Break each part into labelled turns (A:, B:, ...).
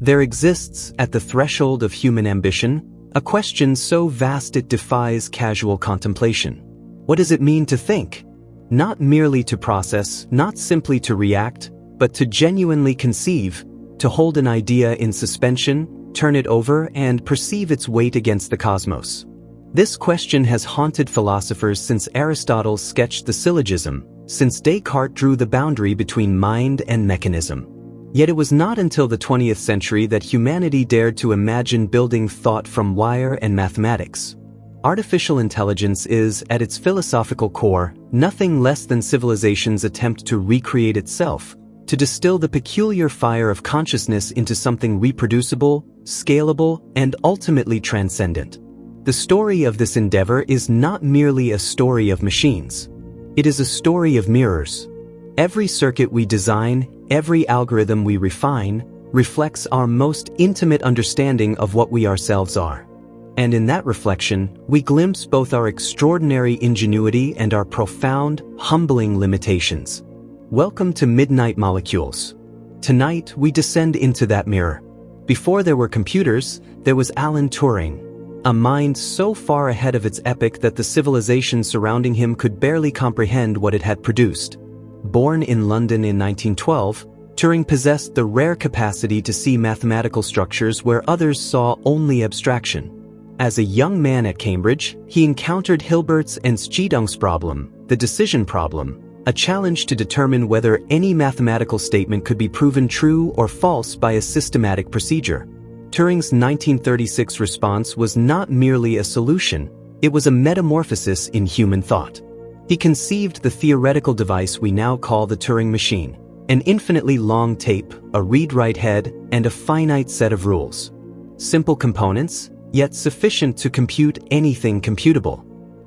A: There exists, at the threshold of human ambition, a question so vast it defies casual contemplation. What does it mean to think? Not merely to process, not simply to react, but to genuinely conceive, to hold an idea in suspension, turn it over, and perceive its weight against the cosmos. This question has haunted philosophers since Aristotle sketched the syllogism, since Descartes drew the boundary between mind and mechanism. Yet it was not until the 20th century that humanity dared to imagine building thought from wire and mathematics. Artificial intelligence is, at its philosophical core, nothing less than civilization's attempt to recreate itself, to distill the peculiar fire of consciousness into something reproducible, scalable, and ultimately transcendent. The story of this endeavor is not merely a story of machines. It is a story of mirrors. Every circuit we design, every algorithm we refine, reflects our most intimate understanding of what we ourselves are. And in that reflection, we glimpse both our extraordinary ingenuity and our profound, humbling limitations. Welcome to Midnight Molecules. Tonight, we descend into that mirror. Before there were computers, there was Alan Turing, a mind so far ahead of its epoch that the civilization surrounding him could barely comprehend what it had produced. Born in London in 1912, Turing possessed the rare capacity to see mathematical structures where others saw only abstraction. As a young man at Cambridge, he encountered Hilbert's Entscheidungsproblem, the decision problem, a challenge to determine whether any mathematical statement could be proven true or false by a systematic procedure. Turing's 1936 response was not merely a solution, it was a metamorphosis in human thought. He conceived the theoretical device we now call the Turing machine, an infinitely long tape, a read-write head, and a finite set of rules. Simple components, yet sufficient to compute anything computable.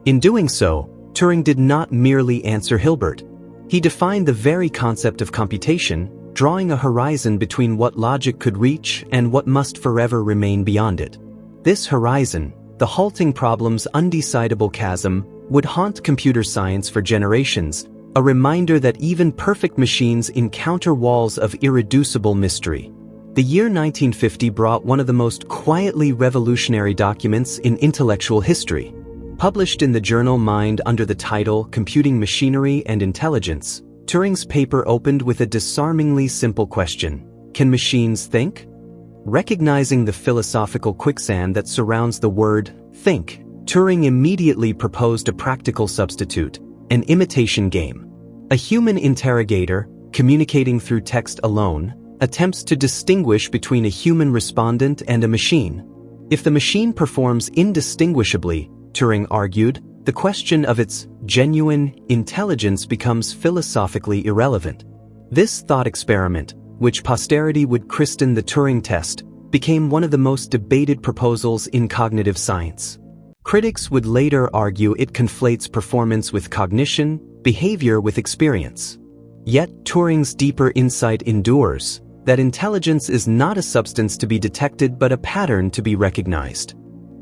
A: In doing so, Turing did not merely answer Hilbert. He defined the very concept of computation, drawing a horizon between what logic could reach and what must forever remain beyond it. This horizon, the halting problem's undecidable chasm, would haunt computer science for generations, a reminder that even perfect machines encounter walls of irreducible mystery. The year 1950 brought one of the most quietly revolutionary documents in intellectual history. Published in the journal Mind under the title Computing Machinery and Intelligence, Turing's paper opened with a disarmingly simple question: can machines think? Recognizing the philosophical quicksand that surrounds the word think, Turing immediately proposed a practical substitute, an imitation game. A human interrogator, communicating through text alone, attempts to distinguish between a human respondent and a machine. If the machine performs indistinguishably, Turing argued, the question of its genuine intelligence becomes philosophically irrelevant. This thought experiment, which posterity would christen the Turing test, became one of the most debated proposals in cognitive science. Critics would later argue it conflates performance with cognition, behavior with experience. Yet Turing's deeper insight endures, that intelligence is not a substance to be detected but a pattern to be recognized.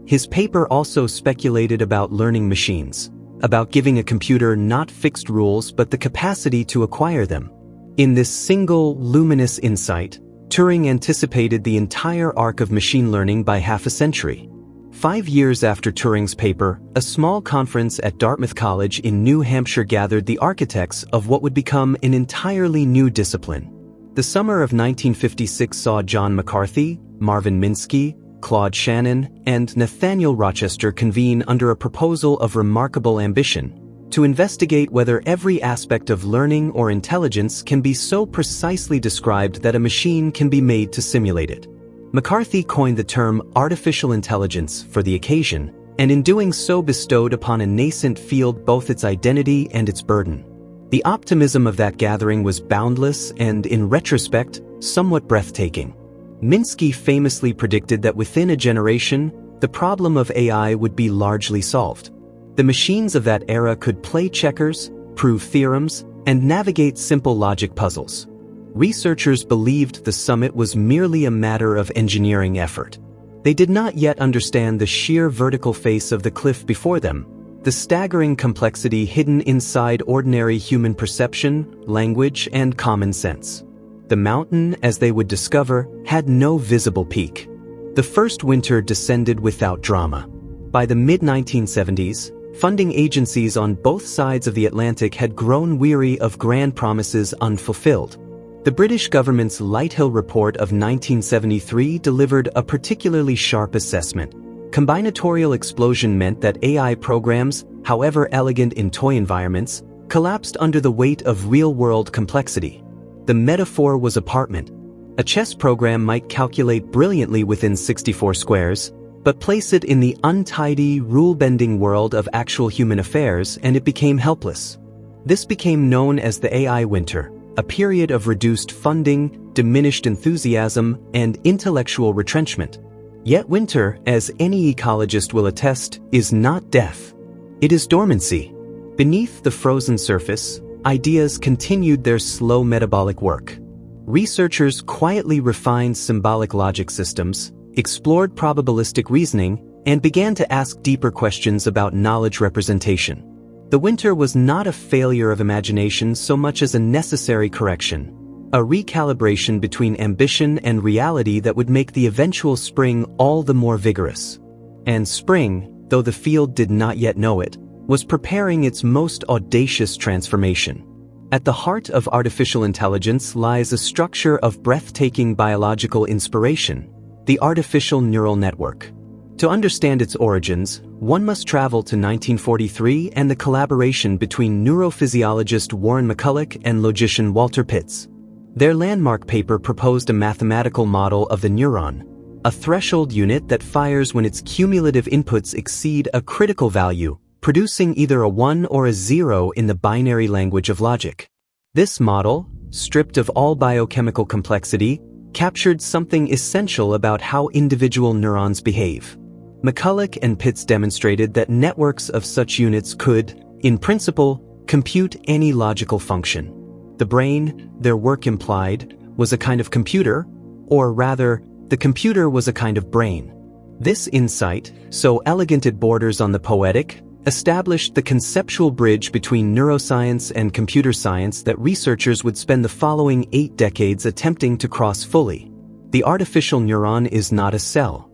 A: His paper also speculated about learning machines, about giving a computer not fixed rules but the capacity to acquire them. In this single, luminous insight, Turing anticipated the entire arc of machine learning by half a century. 5 years after Turing's paper, a small conference at Dartmouth College in New Hampshire gathered the architects of what would become an entirely new discipline. The summer of 1956 saw John McCarthy, Marvin Minsky, Claude Shannon, and Nathaniel Rochester convene under a proposal of remarkable ambition to investigate whether every aspect of learning or intelligence can be so precisely described that a machine can be made to simulate it. McCarthy coined the term artificial intelligence for the occasion, and in doing so bestowed upon a nascent field both its identity and its burden. The optimism of that gathering was boundless and, in retrospect, somewhat breathtaking. Minsky famously predicted that within a generation, the problem of AI would be largely solved. The machines of that era could play checkers, prove theorems, and navigate simple logic puzzles. Researchers believed the summit was merely a matter of engineering effort. They did not yet understand the sheer vertical face of the cliff before them, the staggering complexity hidden inside ordinary human perception, language, and common sense. The mountain, as they would discover, had no visible peak. The first winter descended without drama. By the mid-1970s, funding agencies on both sides of the Atlantic had grown weary of grand promises unfulfilled. The British government's Lighthill Report of 1973 delivered a particularly sharp assessment. Combinatorial explosion meant that AI programs, however elegant in toy environments, collapsed under the weight of real-world complexity. The metaphor was apartment. A chess program might calculate brilliantly within 64 squares, but place it in the untidy, rule-bending world of actual human affairs and it became helpless. This became known as the AI winter, a period of reduced funding, diminished enthusiasm, and intellectual retrenchment. Yet winter, as any ecologist will attest, is not death. It is dormancy. Beneath the frozen surface, ideas continued their slow metabolic work. Researchers quietly refined symbolic logic systems, explored probabilistic reasoning, and began to ask deeper questions about knowledge representation. The winter was not a failure of imagination so much as a necessary correction, a recalibration between ambition and reality that would make the eventual spring all the more vigorous. And spring, though the field did not yet know it, was preparing its most audacious transformation. At the heart of artificial intelligence lies a structure of breathtaking biological inspiration, the artificial neural network. To understand its origins, one must travel to 1943 and the collaboration between neurophysiologist Warren McCulloch and logician Walter Pitts. Their landmark paper proposed a mathematical model of the neuron, a threshold unit that fires when its cumulative inputs exceed a critical value, producing either a 1 or a 0 in the binary language of logic. This model, stripped of all biochemical complexity, captured something essential about how individual neurons behave. McCulloch and Pitts demonstrated that networks of such units could, in principle, compute any logical function. The brain, their work implied, was a kind of computer, or rather, the computer was a kind of brain. This insight, so elegant it borders on the poetic, established the conceptual bridge between neuroscience and computer science that researchers would spend the following 8 decades attempting to cross fully. The artificial neuron is not a cell.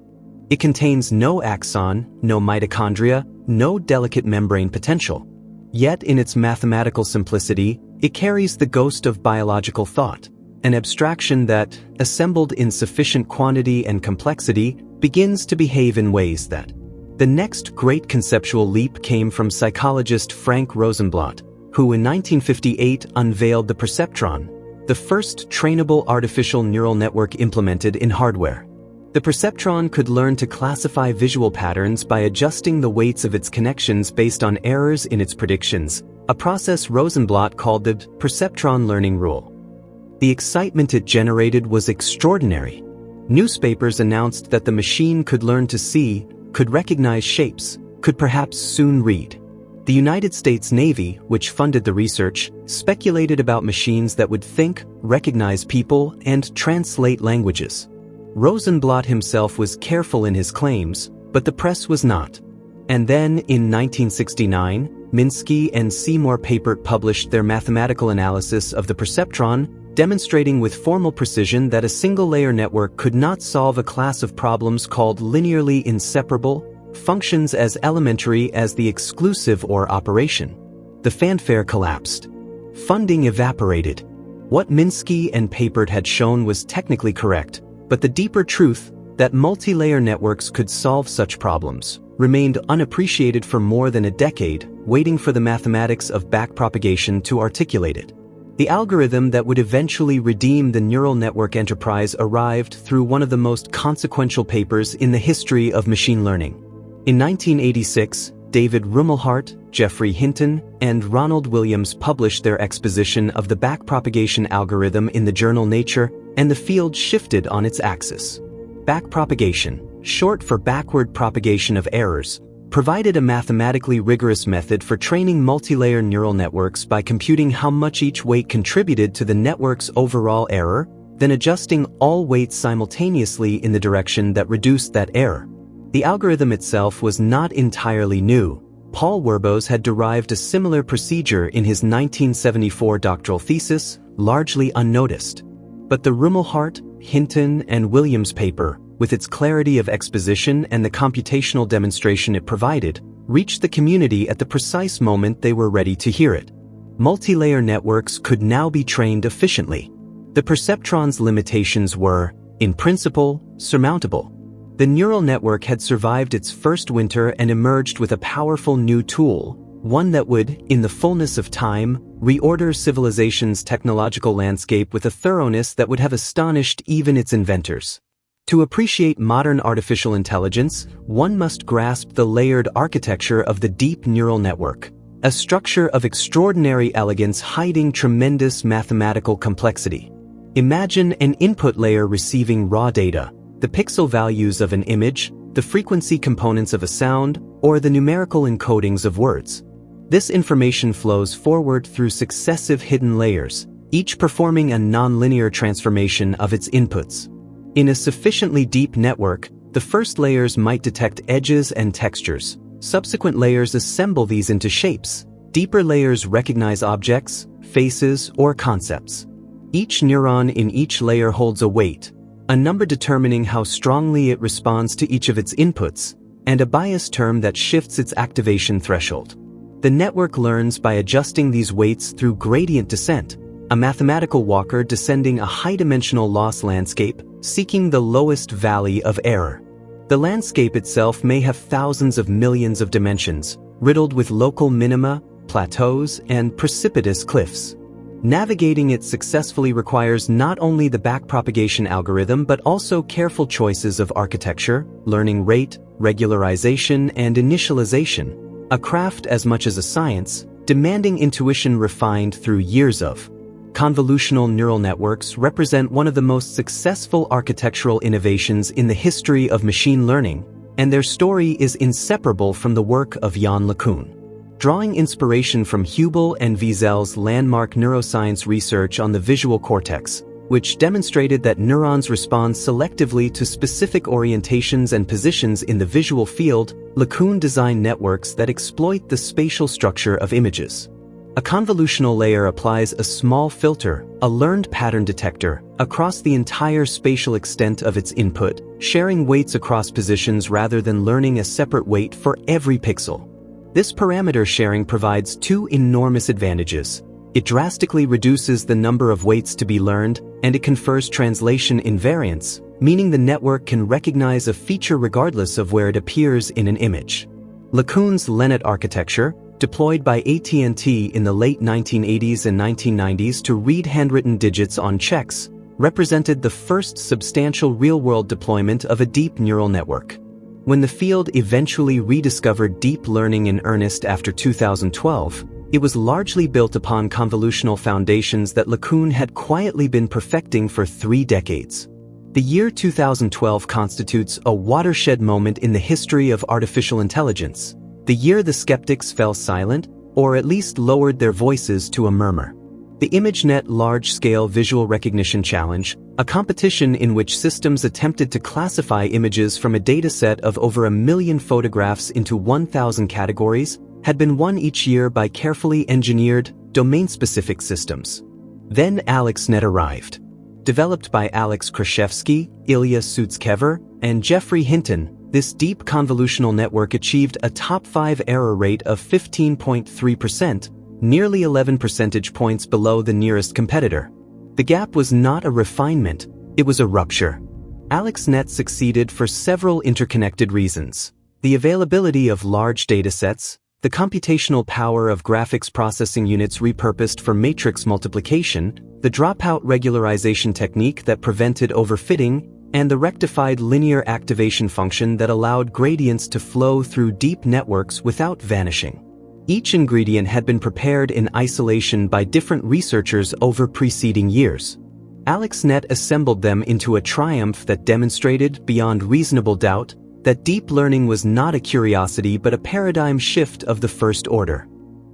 A: It contains no axon, no mitochondria, no delicate membrane potential. Yet in its mathematical simplicity, it carries the ghost of biological thought, an abstraction that, assembled in sufficient quantity and complexity, begins to behave in ways that. The next great conceptual leap came from psychologist Frank Rosenblatt, who in 1958 unveiled the perceptron, the first trainable artificial neural network implemented in hardware. The perceptron could learn to classify visual patterns by adjusting the weights of its connections based on errors in its predictions, a process Rosenblatt called the perceptron learning rule. The excitement it generated was extraordinary. Newspapers announced that the machine could learn to see, could recognize shapes, could perhaps soon read. The United States Navy, which funded the research, speculated about machines that would think, recognize people, and translate languages. Rosenblatt himself was careful in his claims, but the press was not. And then, in 1969, Minsky and Seymour Papert published their mathematical analysis of the perceptron, demonstrating with formal precision that a single-layer network could not solve a class of problems called linearly inseparable, functions as elementary as the exclusive OR operation. The fanfare collapsed. Funding evaporated. What Minsky and Papert had shown was technically correct, but the deeper truth, that multi-layer networks could solve such problems, remained unappreciated for more than a decade, waiting for the mathematics of backpropagation to articulate it. The algorithm that would eventually redeem the neural network enterprise arrived through one of the most consequential papers in the history of machine learning. In 1986, David Rumelhart, Geoffrey Hinton, and Ronald Williams published their exposition of the backpropagation algorithm in the journal Nature, and the field shifted on its axis. Backpropagation, short for backward propagation of errors, provided a mathematically rigorous method for training multi-layer neural networks by computing how much each weight contributed to the network's overall error, then adjusting all weights simultaneously in the direction that reduced that error. The algorithm itself was not entirely new. Paul Werbos had derived a similar procedure in his 1974 doctoral thesis, largely unnoticed. But the Rumelhart, Hinton, and Williams paper, with its clarity of exposition and the computational demonstration it provided, reached the community at the precise moment they were ready to hear it. Multi-layer networks could now be trained efficiently. The perceptron's limitations were, in principle, surmountable. The neural network had survived its first winter and emerged with a powerful new tool, one that would, in the fullness of time, reorder civilization's technological landscape with a thoroughness that would have astonished even its inventors. To appreciate modern artificial intelligence, one must grasp the layered architecture of the deep neural network, a structure of extraordinary elegance hiding tremendous mathematical complexity. Imagine an input layer receiving raw data, the pixel values of an image, the frequency components of a sound, or the numerical encodings of words. This information flows forward through successive hidden layers, each performing a nonlinear transformation of its inputs. In a sufficiently deep network, the first layers might detect edges and textures. Subsequent layers assemble these into shapes. Deeper layers recognize objects, faces, or concepts. Each neuron in each layer holds a weight, a number determining how strongly it responds to each of its inputs, and a bias term that shifts its activation threshold. The network learns by adjusting these weights through gradient descent, a mathematical walker descending a high-dimensional loss landscape, seeking the lowest valley of error. The landscape itself may have thousands of millions of dimensions, riddled with local minima, plateaus, and precipitous cliffs. Navigating it successfully requires not only the backpropagation algorithm but also careful choices of architecture, learning rate, regularization, and initialization, a craft as much as a science, demanding intuition refined through years of. Convolutional neural networks represent one of the most successful architectural innovations in the history of machine learning, and their story is inseparable from the work of Yann LeCun. Drawing inspiration from Hubel and Wiesel's landmark neuroscience research on the visual cortex, which demonstrated that neurons respond selectively to specific orientations and positions in the visual field, LeCun designed networks that exploit the spatial structure of images. A convolutional layer applies a small filter, a learned pattern detector, across the entire spatial extent of its input, sharing weights across positions rather than learning a separate weight for every pixel. This parameter sharing provides two enormous advantages. It drastically reduces the number of weights to be learned, and it confers translation invariance, meaning the network can recognize a feature regardless of where it appears in an image. LeCun's Lennet architecture, deployed by AT&T in the late 1980s and 1990s to read handwritten digits on checks, represented the first substantial real-world deployment of a deep neural network. When the field eventually rediscovered deep learning in earnest after 2012, it was largely built upon convolutional foundations that LeCun had quietly been perfecting for 3 decades. The year 2012 constitutes a watershed moment in the history of artificial intelligence, the year the skeptics fell silent, or at least lowered their voices to a murmur. The ImageNet Large-Scale Visual Recognition Challenge, a competition in which systems attempted to classify images from a dataset of over 1 million photographs into 1,000 categories, had been won each year by carefully engineered, domain-specific systems. Then AlexNet arrived. Developed by Alex Krashevsky, Ilya Sutskever, and Jeffrey Hinton, this deep convolutional network achieved a top 5 error rate of 15.3%, nearly 11 percentage points below the nearest competitor. The gap was not a refinement, it was a rupture. AlexNet succeeded for several interconnected reasons: the availability of large datasets, the computational power of graphics processing units repurposed for matrix multiplication, the dropout regularization technique that prevented overfitting, and the rectified linear activation function that allowed gradients to flow through deep networks without vanishing. Each ingredient had been prepared in isolation by different researchers over preceding years. AlexNet assembled them into a triumph that demonstrated, beyond reasonable doubt, that deep learning was not a curiosity but a paradigm shift of the first order.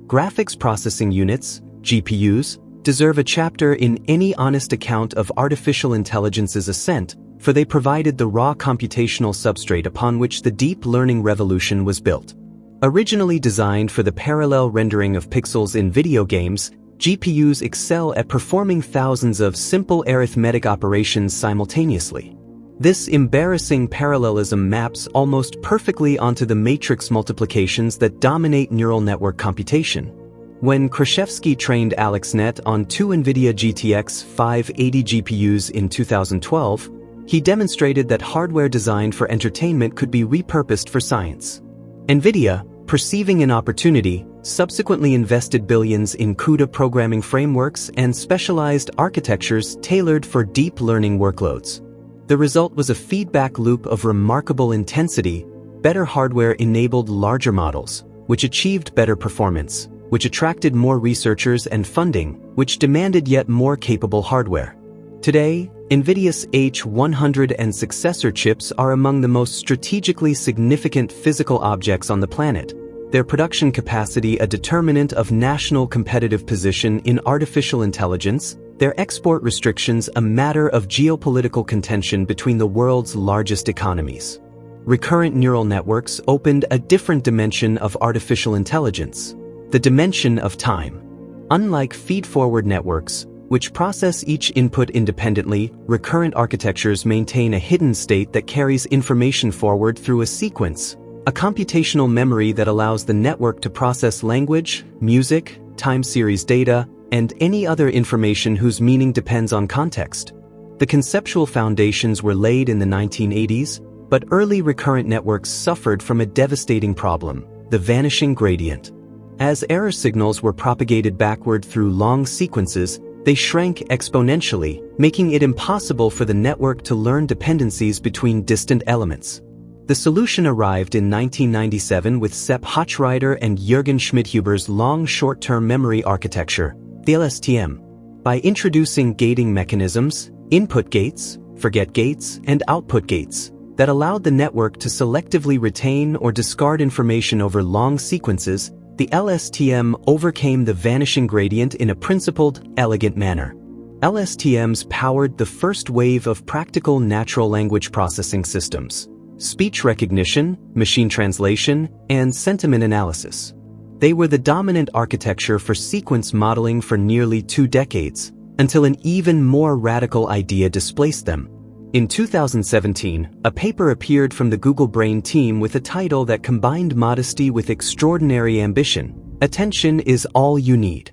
A: Graphics processing units, GPUs, deserve a chapter in any honest account of artificial intelligence's ascent, for they provided the raw computational substrate upon which the deep learning revolution was built. Originally designed for the parallel rendering of pixels in video games, GPUs excel at performing thousands of simple arithmetic operations simultaneously. This embarrassing parallelism maps almost perfectly onto the matrix multiplications that dominate neural network computation. When Krzyzewski trained AlexNet on two NVIDIA GTX 580 GPUs in 2012, he demonstrated that hardware designed for entertainment could be repurposed for science. NVIDIA, perceiving an opportunity, subsequently invested billions in CUDA programming frameworks and specialized architectures tailored for deep learning workloads. The result was a feedback loop of remarkable intensity. Better hardware enabled larger models, which achieved better performance, which attracted more researchers and funding, which demanded yet more capable hardware. Today, NVIDIA's H100 and successor chips are among the most strategically significant physical objects on the planet, their production capacity a determinant of national competitive position in artificial intelligence, their export restrictions a matter of geopolitical contention between the world's largest economies. Recurrent neural networks opened a different dimension of artificial intelligence, the dimension of time. Unlike feed-forward networks, which process each input independently, recurrent architectures maintain a hidden state that carries information forward through a sequence, a computational memory that allows the network to process language, music, time series data, and any other information whose meaning depends on context. The conceptual foundations were laid in the 1980s, but early recurrent networks suffered from a devastating problem, the vanishing gradient. As error signals were propagated backward through long sequences, they shrank exponentially, making it impossible for the network to learn dependencies between distant elements. The solution arrived in 1997 with Sepp Hochreiter and Jürgen Schmidhuber's long short-term memory architecture, the LSTM. By introducing gating mechanisms, input gates, forget gates, and output gates, that allowed the network to selectively retain or discard information over long sequences, the LSTM overcame the vanishing gradient in a principled, elegant manner. LSTMs powered the first wave of practical natural language processing systems, speech recognition, machine translation, and sentiment analysis. They were the dominant architecture for sequence modeling for nearly 2 decades, until an even more radical idea displaced them. In 2017, a paper appeared from the Google Brain team with a title that combined modesty with extraordinary ambition. Attention is all you need.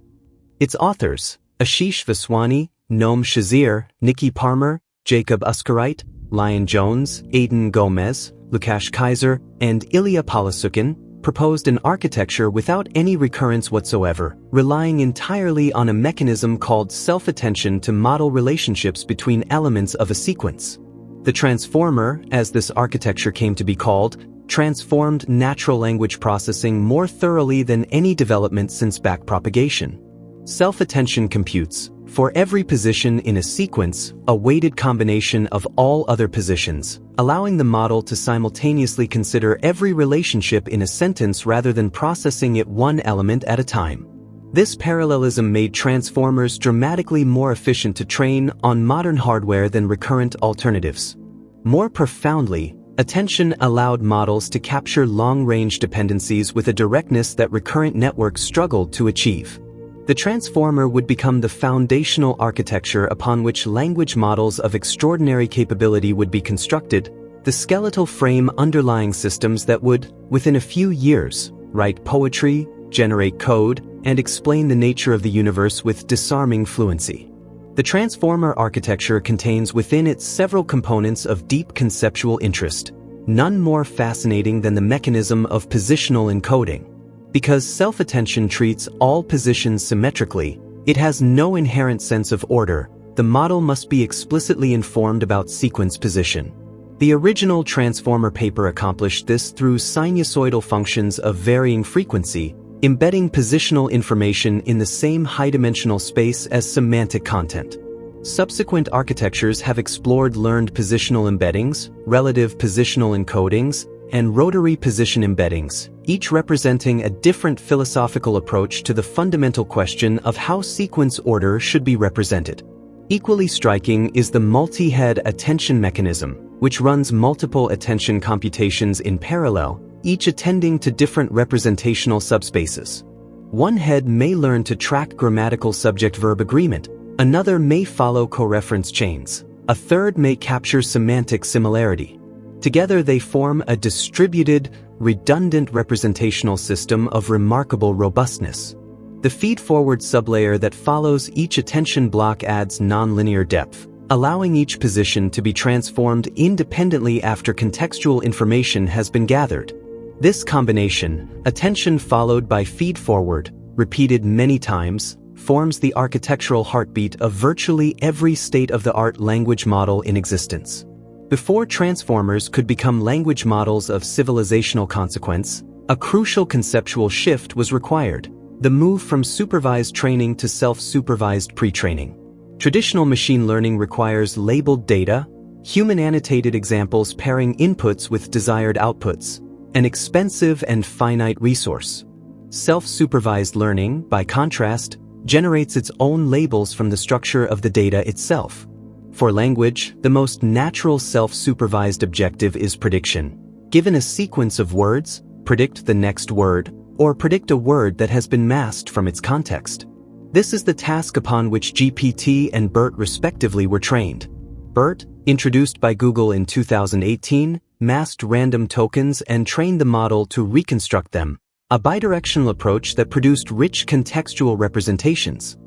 A: Its authors, Ashish Vaswani, Noam Shazir, Nikki Palmer, Jacob Uskerite, Lion Jones, Aidan Gomez, Lukasz Kaiser, and Ilya Palasukin, proposed an architecture without any recurrence whatsoever, relying entirely on a mechanism called self-attention to model relationships between elements of a sequence. The transformer, as this architecture came to be called, transformed natural language processing more thoroughly than any development since backpropagation. Self-attention computes, for every position in a sequence, a weighted combination of all other positions, allowing the model to simultaneously consider every relationship in a sentence rather than processing it one element at a time. This parallelism made transformers dramatically more efficient to train on modern hardware than recurrent alternatives. More profoundly, attention allowed models to capture long-range dependencies with a directness that recurrent networks struggled to achieve. The transformer would become the foundational architecture upon which language models of extraordinary capability would be constructed, the skeletal frame underlying systems that would, within a few years, write poetry, generate code, and explain the nature of the universe with disarming fluency. The transformer architecture contains within it several components of deep conceptual interest, none more fascinating than the mechanism of positional encoding. Because self-attention treats all positions symmetrically, it has no inherent sense of order. The model must be explicitly informed about sequence position. The original transformer paper accomplished this through sinusoidal functions of varying frequency, embedding positional information in the same high-dimensional space as semantic content. Subsequent architectures have explored learned positional embeddings, relative positional encodings, and rotary position embeddings, each representing a different philosophical approach to the fundamental question of how sequence order should be represented. Equally striking is the multi-head attention mechanism, which runs multiple attention computations in parallel, each attending to different representational subspaces. One head may learn to track grammatical subject-verb agreement, another may follow coreference chains, a third may capture semantic similarity. Together they form a distributed, redundant representational system of remarkable robustness. The feed-forward sublayer that follows each attention block adds nonlinear depth, allowing each position to be transformed independently after contextual information has been gathered. This combination, attention followed by feed-forward, repeated many times, forms the architectural heartbeat of virtually every state-of-the-art language model in existence. Before transformers could become language models of civilizational consequence, a crucial conceptual shift was required: the move from supervised training to self-supervised pre-training. Traditional machine learning requires labeled data, human-annotated examples pairing inputs with desired outputs, an expensive and finite resource. Self-supervised learning, by contrast, generates its own labels from the structure of the data itself. For language, the most natural self-supervised objective is prediction. Given a sequence of words, predict the next word, or predict a word that has been masked from its context. This is the task upon which GPT and BERT respectively were trained. BERT, introduced by Google in 2018, masked random tokens and trained the model to reconstruct them, a bidirectional approach that produced rich contextual representations.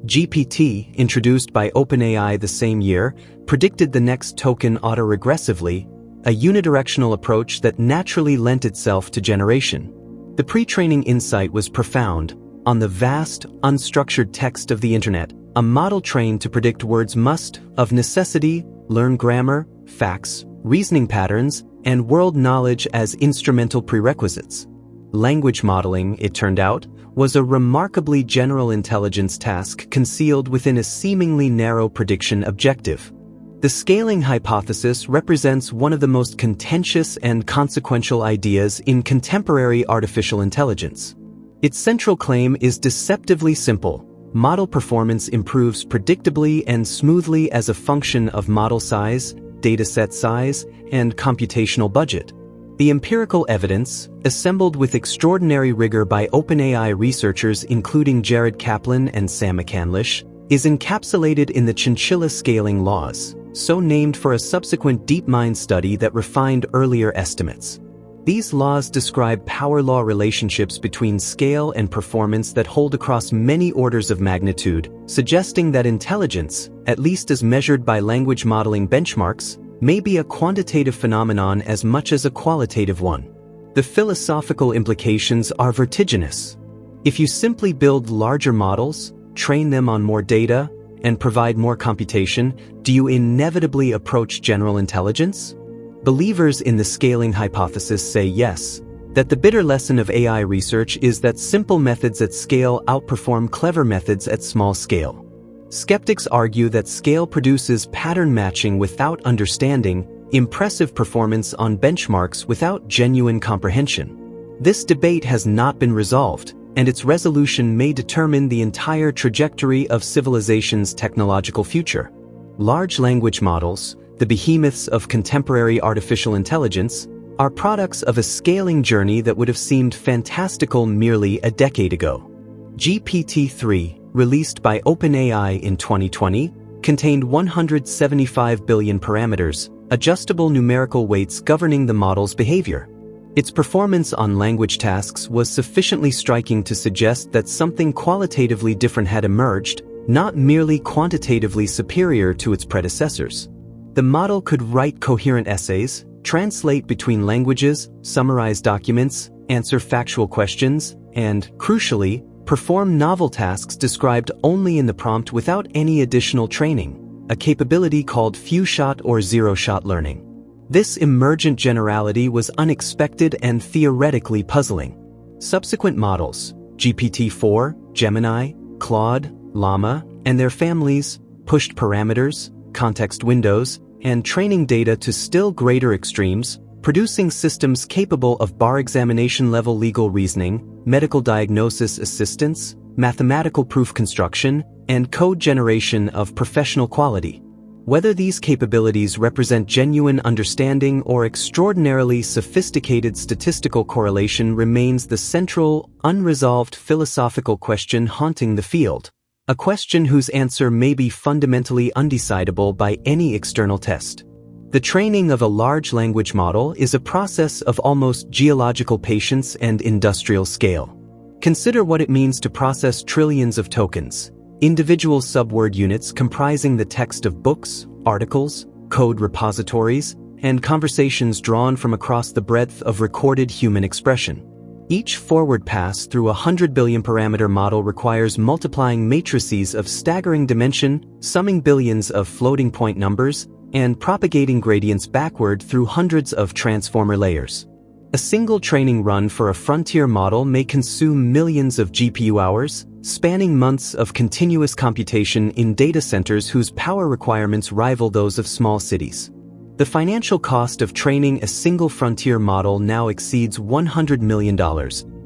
A: GPT, introduced by OpenAI the same year, predicted the next token autoregressively, a unidirectional approach that naturally lent itself to generation. The pre-training insight was profound. On the vast, unstructured text of the internet, a model trained to predict words must, of necessity, learn grammar, facts, reasoning patterns, and world knowledge as instrumental prerequisites. Language modeling, it turned out, was a remarkably general intelligence task concealed within a seemingly narrow prediction objective. The scaling hypothesis represents one of the most contentious and consequential ideas in contemporary artificial intelligence. Its central claim is deceptively simple: model performance improves predictably and smoothly as a function of model size, dataset size, and computational budget. The empirical evidence, assembled with extraordinary rigor by OpenAI researchers including Jared Kaplan and Sam McCandlish, is encapsulated in the chinchilla scaling laws, so named for a subsequent DeepMind study that refined earlier estimates. These laws describe power law relationships between scale and performance that hold across many orders of magnitude, suggesting that intelligence, at least as measured by language modeling benchmarks, may be a quantitative phenomenon as much as a qualitative one. The philosophical implications are vertiginous. If you simply build larger models, train them on more data, and provide more computation, do you inevitably approach general intelligence? Believers in the scaling hypothesis say yes, that the bitter lesson of AI research is that simple methods at scale outperform clever methods at small scale. Skeptics argue that scale produces pattern matching without understanding, impressive performance on benchmarks without genuine comprehension. This debate has not been resolved, and its resolution may determine the entire trajectory of civilization's technological future. Large language models, the behemoths of contemporary artificial intelligence, are products of a scaling journey that would have seemed fantastical merely a decade ago. GPT-3, released by OpenAI in 2020, contained 175 billion parameters, adjustable numerical weights governing the model's behavior. Its performance on language tasks was sufficiently striking to suggest that something qualitatively different had emerged, not merely quantitatively superior to its predecessors. The model could write coherent essays, translate between languages, summarize documents, answer factual questions, and, crucially, perform novel tasks described only in the prompt without any additional training, a capability called few-shot or zero-shot learning. This emergent generality was unexpected and theoretically puzzling. Subsequent models, GPT-4, Gemini, Claude, Llama, and their families, pushed parameters, context windows, and training data to still greater extremes, producing systems capable of bar examination-level legal reasoning, medical diagnosis assistance, mathematical proof construction, and code generation of professional quality. Whether these capabilities represent genuine understanding or extraordinarily sophisticated statistical correlation remains the central, unresolved philosophical question haunting the field, a question whose answer may be fundamentally undecidable by any external test. The training of a large language model is a process of almost geological patience and industrial scale. Consider what it means to process trillions of tokens, individual subword units comprising the text of books, articles, code repositories, and conversations drawn from across the breadth of recorded human expression. Each forward pass through a 100 billion parameter model requires multiplying matrices of staggering dimension, summing billions of floating point numbers, and propagating gradients backward through hundreds of transformer layers. A single training run for a frontier model may consume millions of GPU hours, spanning months of continuous computation in data centers whose power requirements rival those of small cities. The financial cost of training a single frontier model now exceeds $100 million,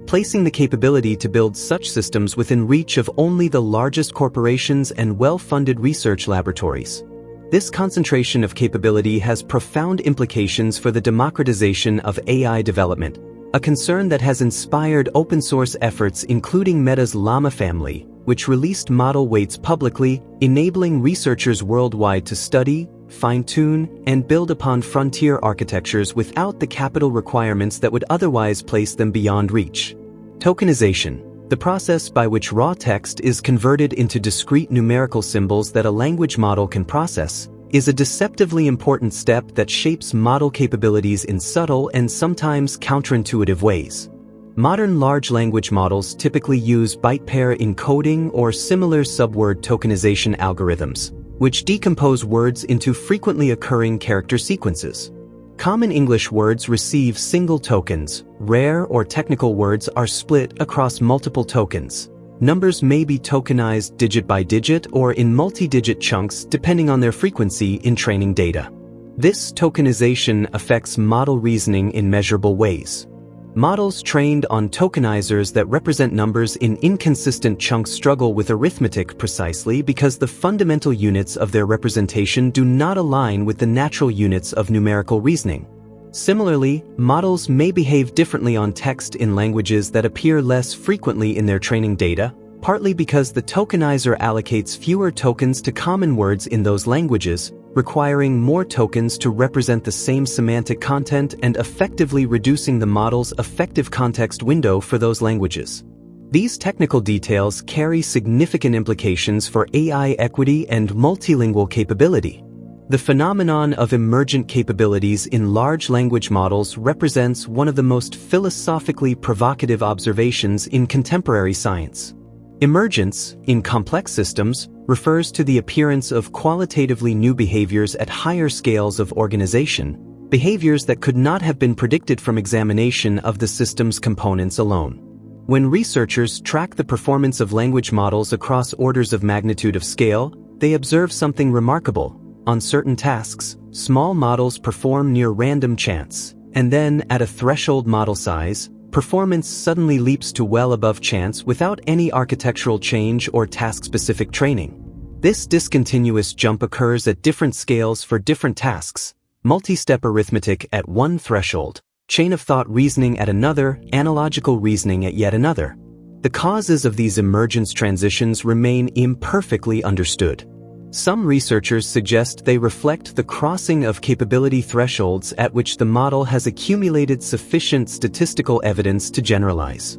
A: placing the capability to build such systems within reach of only the largest corporations and well-funded research laboratories. This concentration of capability has profound implications for the democratization of AI development, a concern that has inspired open-source efforts including Meta's Llama family, which released model weights publicly, enabling researchers worldwide to study, fine-tune, and build upon frontier architectures without the capital requirements that would otherwise place them beyond reach. Tokenization, the process by which raw text is converted into discrete numerical symbols that a language model can process, is a deceptively important step that shapes model capabilities in subtle and sometimes counterintuitive ways. Modern large language models typically use byte pair encoding or similar subword tokenization algorithms, which decompose words into frequently occurring character sequences. Common English words receive single tokens, rare or technical words are split across multiple tokens. Numbers may be tokenized digit by digit or in multi-digit chunks depending on their frequency in training data. This tokenization affects model reasoning in measurable ways. Models trained on tokenizers that represent numbers in inconsistent chunks struggle with arithmetic precisely because the fundamental units of their representation do not align with the natural units of numerical reasoning. Similarly, models may behave differently on text in languages that appear less frequently in their training data, partly because the tokenizer allocates fewer tokens to common words in those languages, requiring more tokens to represent the same semantic content and effectively reducing the model's effective context window for those languages. These technical details carry significant implications for AI equity and multilingual capability. The phenomenon of emergent capabilities in large language models represents one of the most philosophically provocative observations in contemporary science. Emergence, in complex systems, refers to the appearance of qualitatively new behaviors at higher scales of organization, behaviors that could not have been predicted from examination of the system's components alone. When researchers track the performance of language models across orders of magnitude of scale, they observe something remarkable. On certain tasks, small models perform near random chance, and then, at a threshold model size, performance suddenly leaps to well above chance without any architectural change or task-specific training. This discontinuous jump occurs at different scales for different tasks: multi-step arithmetic at one threshold, chain-of-thought reasoning at another, analogical reasoning at yet another. The causes of these emergence transitions remain imperfectly understood. Some researchers suggest they reflect the crossing of capability thresholds at which the model has accumulated sufficient statistical evidence to generalize.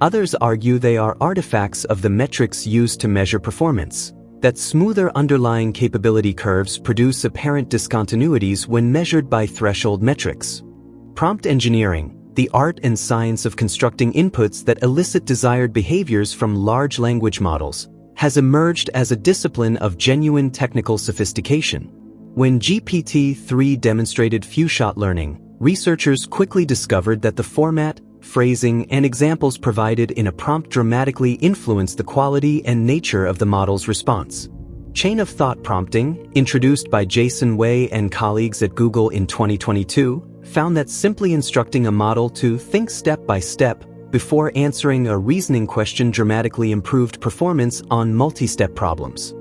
A: Others argue they are artifacts of the metrics used to measure performance, that smoother underlying capability curves produce apparent discontinuities when measured by threshold metrics. Prompt engineering, the art and science of constructing inputs that elicit desired behaviors from large language models, has emerged as a discipline of genuine technical sophistication. When GPT-3 demonstrated few-shot learning, researchers quickly discovered that the format, phrasing, and examples provided in a prompt dramatically influenced the quality and nature of the model's response. Chain-of-thought prompting, introduced by Jason Wei and colleagues at Google in 2022, found that simply instructing a model to think step by step before answering a reasoning question dramatically improved performance on multi-step problems.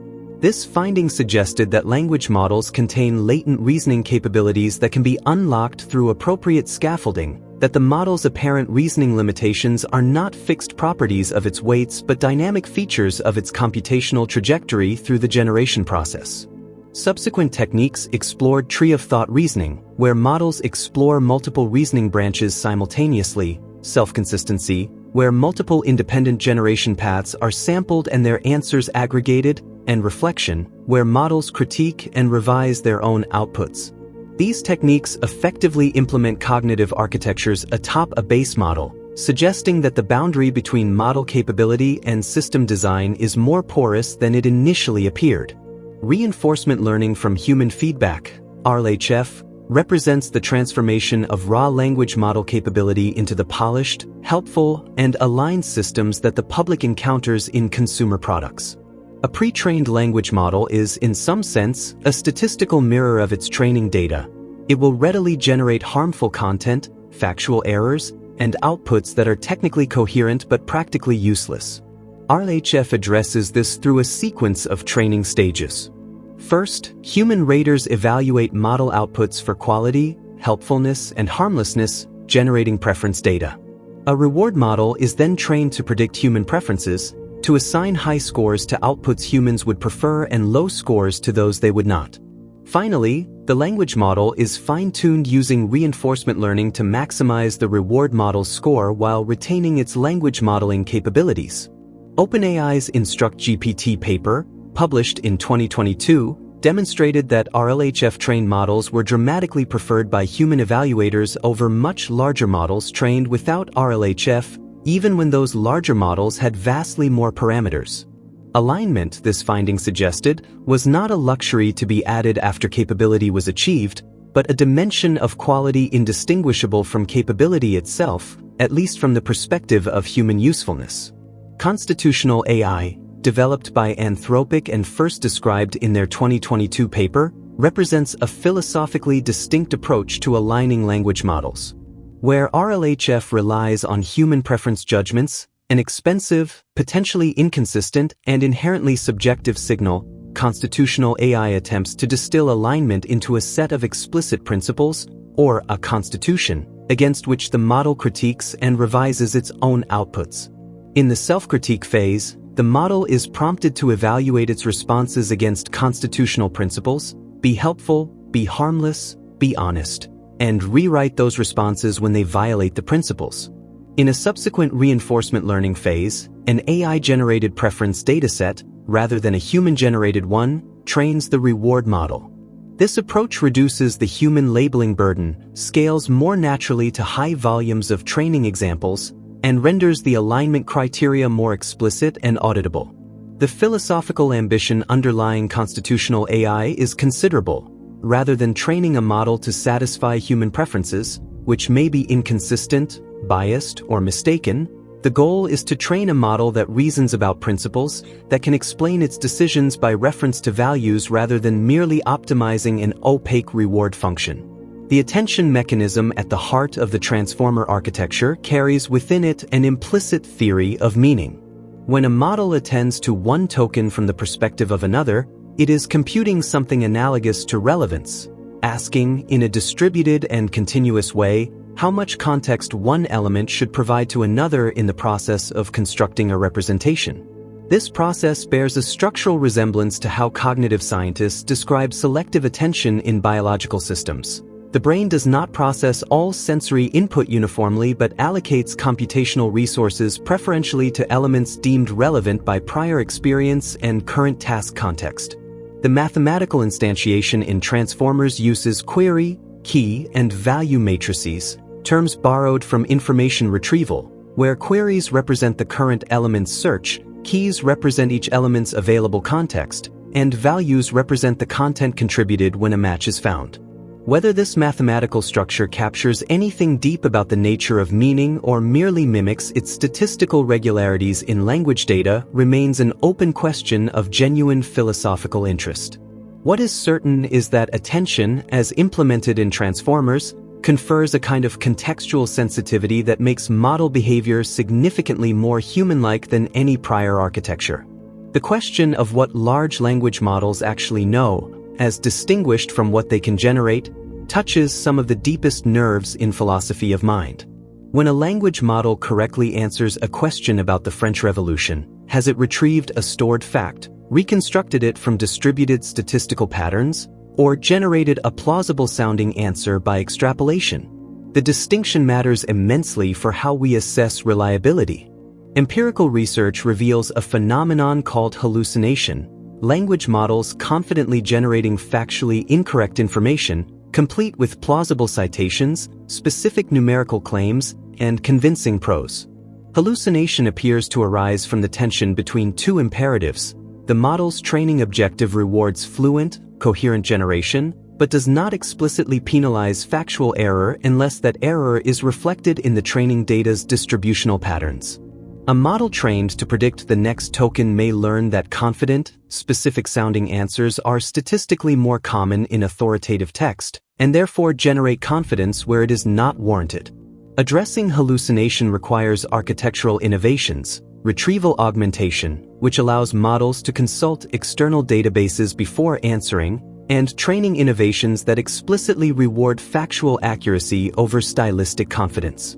A: This finding suggested that language models contain latent reasoning capabilities that can be unlocked through appropriate scaffolding, that the model's apparent reasoning limitations are not fixed properties of its weights but dynamic features of its computational trajectory through the generation process. Subsequent techniques explored tree-of-thought reasoning, where models explore multiple reasoning branches simultaneously, self-consistency, where multiple independent generation paths are sampled and their answers aggregated, and reflection, where models critique and revise their own outputs. These techniques effectively implement cognitive architectures atop a base model, suggesting that the boundary between model capability and system design is more porous than it initially appeared. Reinforcement learning from human feedback, RLHF, represents the transformation of raw language model capability into the polished, helpful, and aligned systems that the public encounters in consumer products. A pre-trained language model is, in some sense, a statistical mirror of its training data. It will readily generate harmful content, factual errors, and outputs that are technically coherent but practically useless. RLHF addresses this through a sequence of training stages. First, human raters evaluate model outputs for quality, helpfulness, and harmlessness, generating preference data. A reward model is then trained to predict human preferences, to assign high scores to outputs humans would prefer and low scores to those they would not. Finally, the language model is fine-tuned using reinforcement learning to maximize the reward model's score while retaining its language modeling capabilities. OpenAI's InstructGPT paper, published in 2022, demonstrated that RLHF-trained models were dramatically preferred by human evaluators over much larger models trained without RLHF, even when those larger models had vastly more parameters. Alignment, this finding suggested, was not a luxury to be added after capability was achieved, but a dimension of quality indistinguishable from capability itself, at least from the perspective of human usefulness. Constitutional AI, developed by Anthropic and first described in their 2022 paper, represents a philosophically distinct approach to aligning language models. Where RLHF relies on human preference judgments, an expensive, potentially inconsistent, and inherently subjective signal, constitutional AI attempts to distill alignment into a set of explicit principles, or a constitution, against which the model critiques and revises its own outputs. In the self-critique phase, the model is prompted to evaluate its responses against constitutional principles, be helpful, be harmless, be honest, and rewrite those responses when they violate the principles. In a subsequent reinforcement learning phase, an AI-generated preference dataset, rather than a human-generated one, trains the reward model. This approach reduces the human labeling burden, scales more naturally to high volumes of training examples, and renders the alignment criteria more explicit and auditable. The philosophical ambition underlying constitutional AI is considerable. Rather than training a model to satisfy human preferences, which may be inconsistent, biased, or mistaken, the goal is to train a model that reasons about principles, that can explain its decisions by reference to values rather than merely optimizing an opaque reward function. The attention mechanism at the heart of the transformer architecture carries within it an implicit theory of meaning. When a model attends to one token from the perspective of another, it is computing something analogous to relevance, asking, in a distributed and continuous way, how much context one element should provide to another in the process of constructing a representation. This process bears a structural resemblance to how cognitive scientists describe selective attention in biological systems. The brain does not process all sensory input uniformly but allocates computational resources preferentially to elements deemed relevant by prior experience and current task context. The mathematical instantiation in transformers uses query, key, and value matrices, terms borrowed from information retrieval, where queries represent the current element's search, keys represent each element's available context, and values represent the content contributed when a match is found. Whether this mathematical structure captures anything deep about the nature of meaning or merely mimics its statistical regularities in language data remains an open question of genuine philosophical interest. What is certain is that attention, as implemented in transformers, confers a kind of contextual sensitivity that makes model behavior significantly more human-like than any prior architecture. The question of what large language models actually know, as distinguished from what they can generate, touches some of the deepest nerves in philosophy of mind. When a language model correctly answers a question about the French Revolution, has it retrieved a stored fact, reconstructed it from distributed statistical patterns, or generated a plausible-sounding answer by extrapolation? The distinction matters immensely for how we assess reliability. Empirical research reveals a phenomenon called hallucination, language models confidently generating factually incorrect information, complete with plausible citations, specific numerical claims, and convincing prose. Hallucination appears to arise from the tension between two imperatives. The model's training objective rewards fluent, coherent generation, but does not explicitly penalize factual error unless that error is reflected in the training data's distributional patterns. A model trained to predict the next token may learn that confident, specific-sounding answers are statistically more common in authoritative text, and therefore generate confidence where it is not warranted. Addressing hallucination requires architectural innovations, retrieval augmentation, which allows models to consult external databases before answering, and training innovations that explicitly reward factual accuracy over stylistic confidence.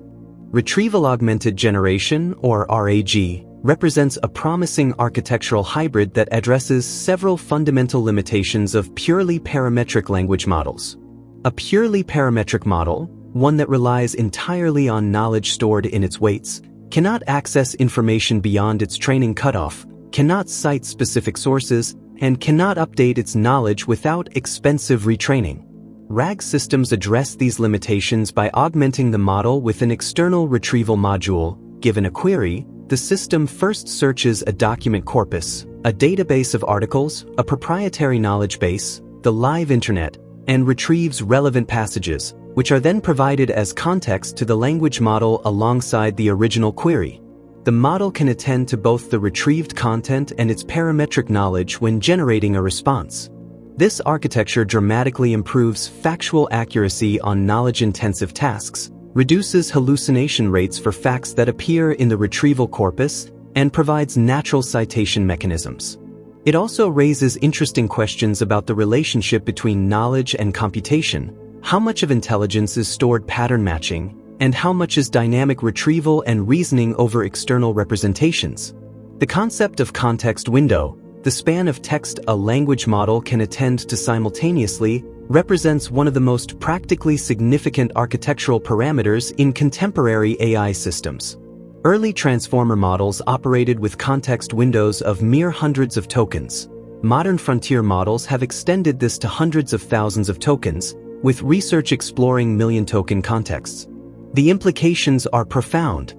A: Retrieval-augmented generation, or RAG, represents a promising architectural hybrid that addresses several fundamental limitations of purely parametric language models. A purely parametric model, one that relies entirely on knowledge stored in its weights, cannot access information beyond its training cutoff, cannot cite specific sources, and cannot update its knowledge without expensive retraining. RAG systems address these limitations by augmenting the model with an external retrieval module. Given a query, the system first searches a document corpus, a database of articles, a proprietary knowledge base, the live internet, and retrieves relevant passages, which are then provided as context to the language model alongside the original query. The model can attend to both the retrieved content and its parametric knowledge when generating a response. This architecture dramatically improves factual accuracy on knowledge-intensive tasks, reduces hallucination rates for facts that appear in the retrieval corpus, and provides natural citation mechanisms. It also raises interesting questions about the relationship between knowledge and computation. How much of intelligence is stored pattern matching, and how much is dynamic retrieval and reasoning over external representations? The concept of context window, the span of text a language model can attend to simultaneously, represents one of the most practically significant architectural parameters in contemporary AI systems. Early transformer models operated with context windows of mere hundreds of tokens. Modern frontier models have extended this to hundreds of thousands of tokens, with research exploring million-token contexts. The implications are profound.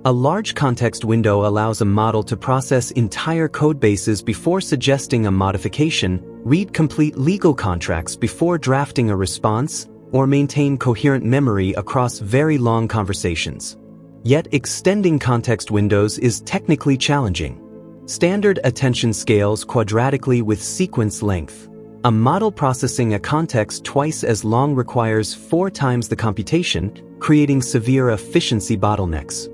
A: A large context window allows a model to process entire codebases before suggesting a modification, read complete legal contracts before drafting a response, or maintain coherent memory across very long conversations. Yet extending context windows is technically challenging. Standard attention scales quadratically with sequence length. A model processing a context twice as long requires 4 times the computation, creating severe efficiency bottlenecks.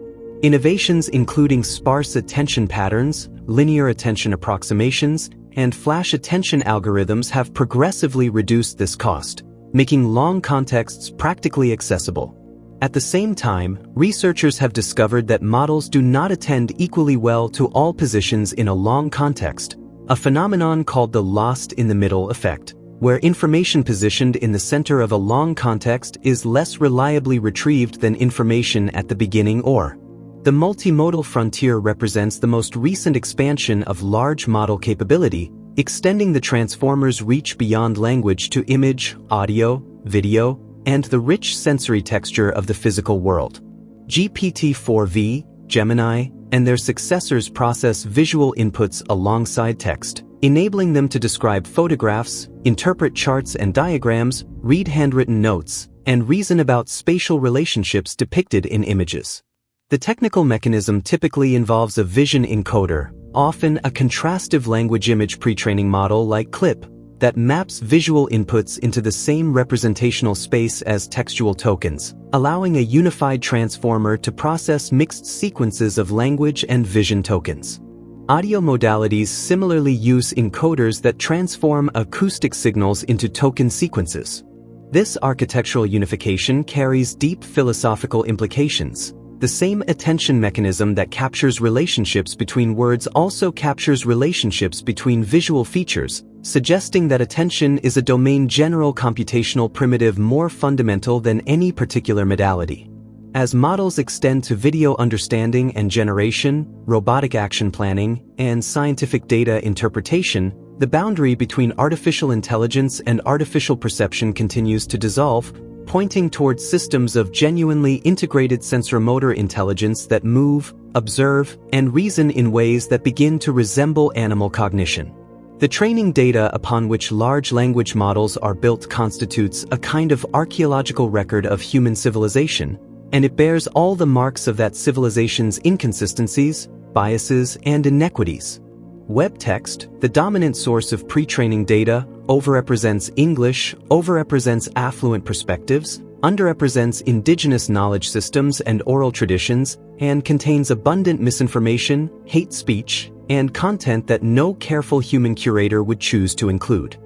A: Innovations including sparse attention patterns, linear attention approximations, and flash attention algorithms have progressively reduced this cost, making long contexts practically accessible. At the same time, researchers have discovered that models do not attend equally well to all positions in a long context, a phenomenon called the lost-in-the-middle effect, where information positioned in the center of a long context is less reliably retrieved than information at the beginning or. The multimodal frontier represents the most recent expansion of large model capability, extending the transformer's reach beyond language to image, audio, video, and the rich sensory texture of the physical world. GPT-4v, Gemini, and their successors process visual inputs alongside text, enabling them to describe photographs, interpret charts and diagrams, read handwritten notes, and reason about spatial relationships depicted in images. The technical mechanism typically involves a vision encoder, often a contrastive language image pre-training model like CLIP, that maps visual inputs into the same representational space as textual tokens, allowing a unified transformer to process mixed sequences of language and vision tokens. Audio modalities similarly use encoders that transform acoustic signals into token sequences. This architectural unification carries deep philosophical implications. The same attention mechanism that captures relationships between words also captures relationships between visual features, suggesting that attention is a domain-general computational primitive more fundamental than any particular modality. As models extend to video understanding and generation, robotic action planning, and scientific data interpretation, the boundary between artificial intelligence and artificial perception continues to dissolve, pointing towards systems of genuinely integrated sensorimotor intelligence that move, observe, and reason in ways that begin to resemble animal cognition. The training data upon which large language models are built constitutes a kind of archaeological record of human civilization, and it bears all the marks of that civilization's inconsistencies, biases, and inequities. Web text, the dominant source of pre-training data, overrepresents English, overrepresents affluent perspectives, underrepresents indigenous knowledge systems and oral traditions, and contains abundant misinformation, hate speech, and content that no careful human curator would choose to include.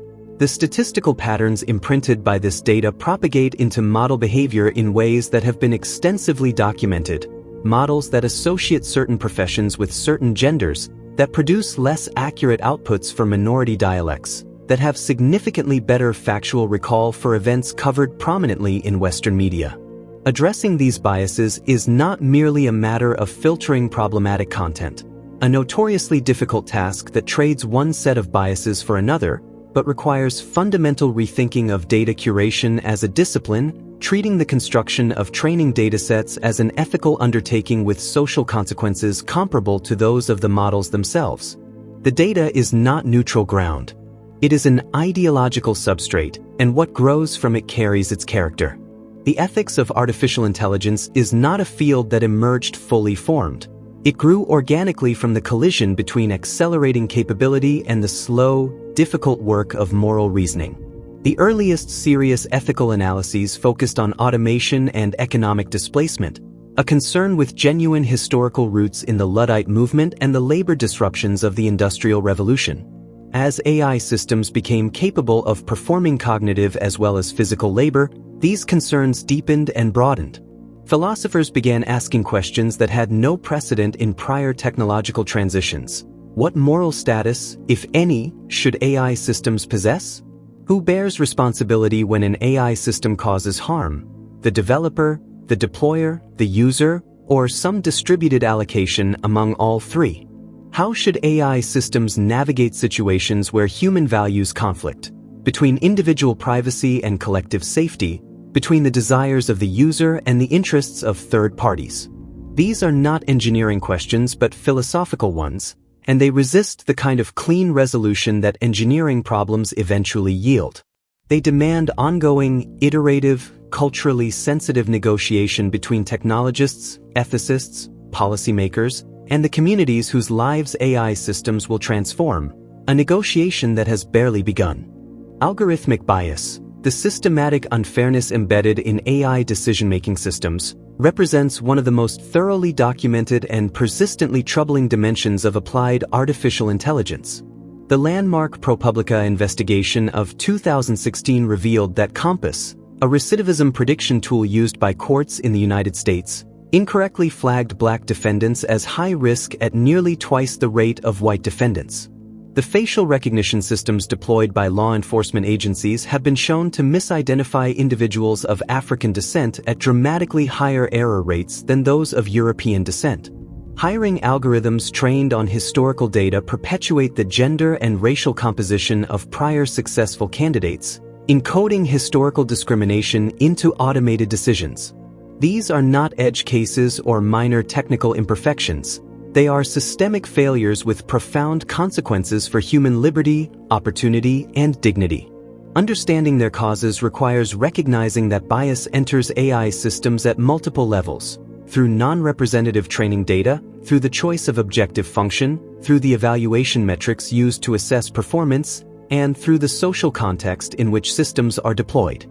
A: The statistical patterns imprinted by this data propagate into model behavior in ways that have been extensively documented. Models that associate certain professions with certain genders, that produce less accurate outputs for minority dialects, that have significantly better factual recall for events covered prominently in Western media. Addressing these biases is not merely a matter of filtering problematic content, a notoriously difficult task that trades one set of biases for another, but requires fundamental rethinking of data curation as a discipline, treating the construction of training datasets as an ethical undertaking with social consequences comparable to those of the models themselves. The data is not neutral ground. It is an ideological substrate, and what grows from it carries its character. The ethics of artificial intelligence is not a field that emerged fully formed. It grew organically from the collision between accelerating capability and the slow, difficult work of moral reasoning. The earliest serious ethical analyses focused on automation and economic displacement, a concern with genuine historical roots in the Luddite movement and the labor disruptions of the Industrial Revolution. As AI systems became capable of performing cognitive as well as physical labor, these concerns deepened and broadened. Philosophers began asking questions that had no precedent in prior technological transitions. What moral status, if any, should AI systems possess? Who bears responsibility when an AI system causes harm? The developer, the deployer, the user, or some distributed allocation among all three? How should AI systems navigate situations where human values conflict? Between individual privacy and collective safety, between the desires of the user and the interests of third parties. These are not engineering questions but philosophical ones, and they resist the kind of clean resolution that engineering problems eventually yield. They demand ongoing, iterative, culturally sensitive negotiation between technologists, ethicists, policymakers, and the communities whose lives AI systems will transform, a negotiation that has barely begun. Algorithmic bias, the systematic unfairness embedded in AI decision-making systems, represents one of the most thoroughly documented and persistently troubling dimensions of applied artificial intelligence. The landmark ProPublica investigation of 2016 revealed that Compass, a recidivism prediction tool used by courts in the United States, incorrectly flagged black defendants as high risk at nearly twice the rate of white defendants. The facial recognition systems deployed by law enforcement agencies have been shown to misidentify individuals of African descent at dramatically higher error rates than those of European descent. Hiring algorithms trained on historical data perpetuate the gender and racial composition of prior successful candidates, encoding historical discrimination into automated decisions. These are not edge cases or minor technical imperfections. They are systemic failures with profound consequences for human liberty, opportunity, and dignity. Understanding their causes requires recognizing that bias enters AI systems at multiple levels, through non-representative training data, through the choice of objective function, through the evaluation metrics used to assess performance, and through the social context in which systems are deployed.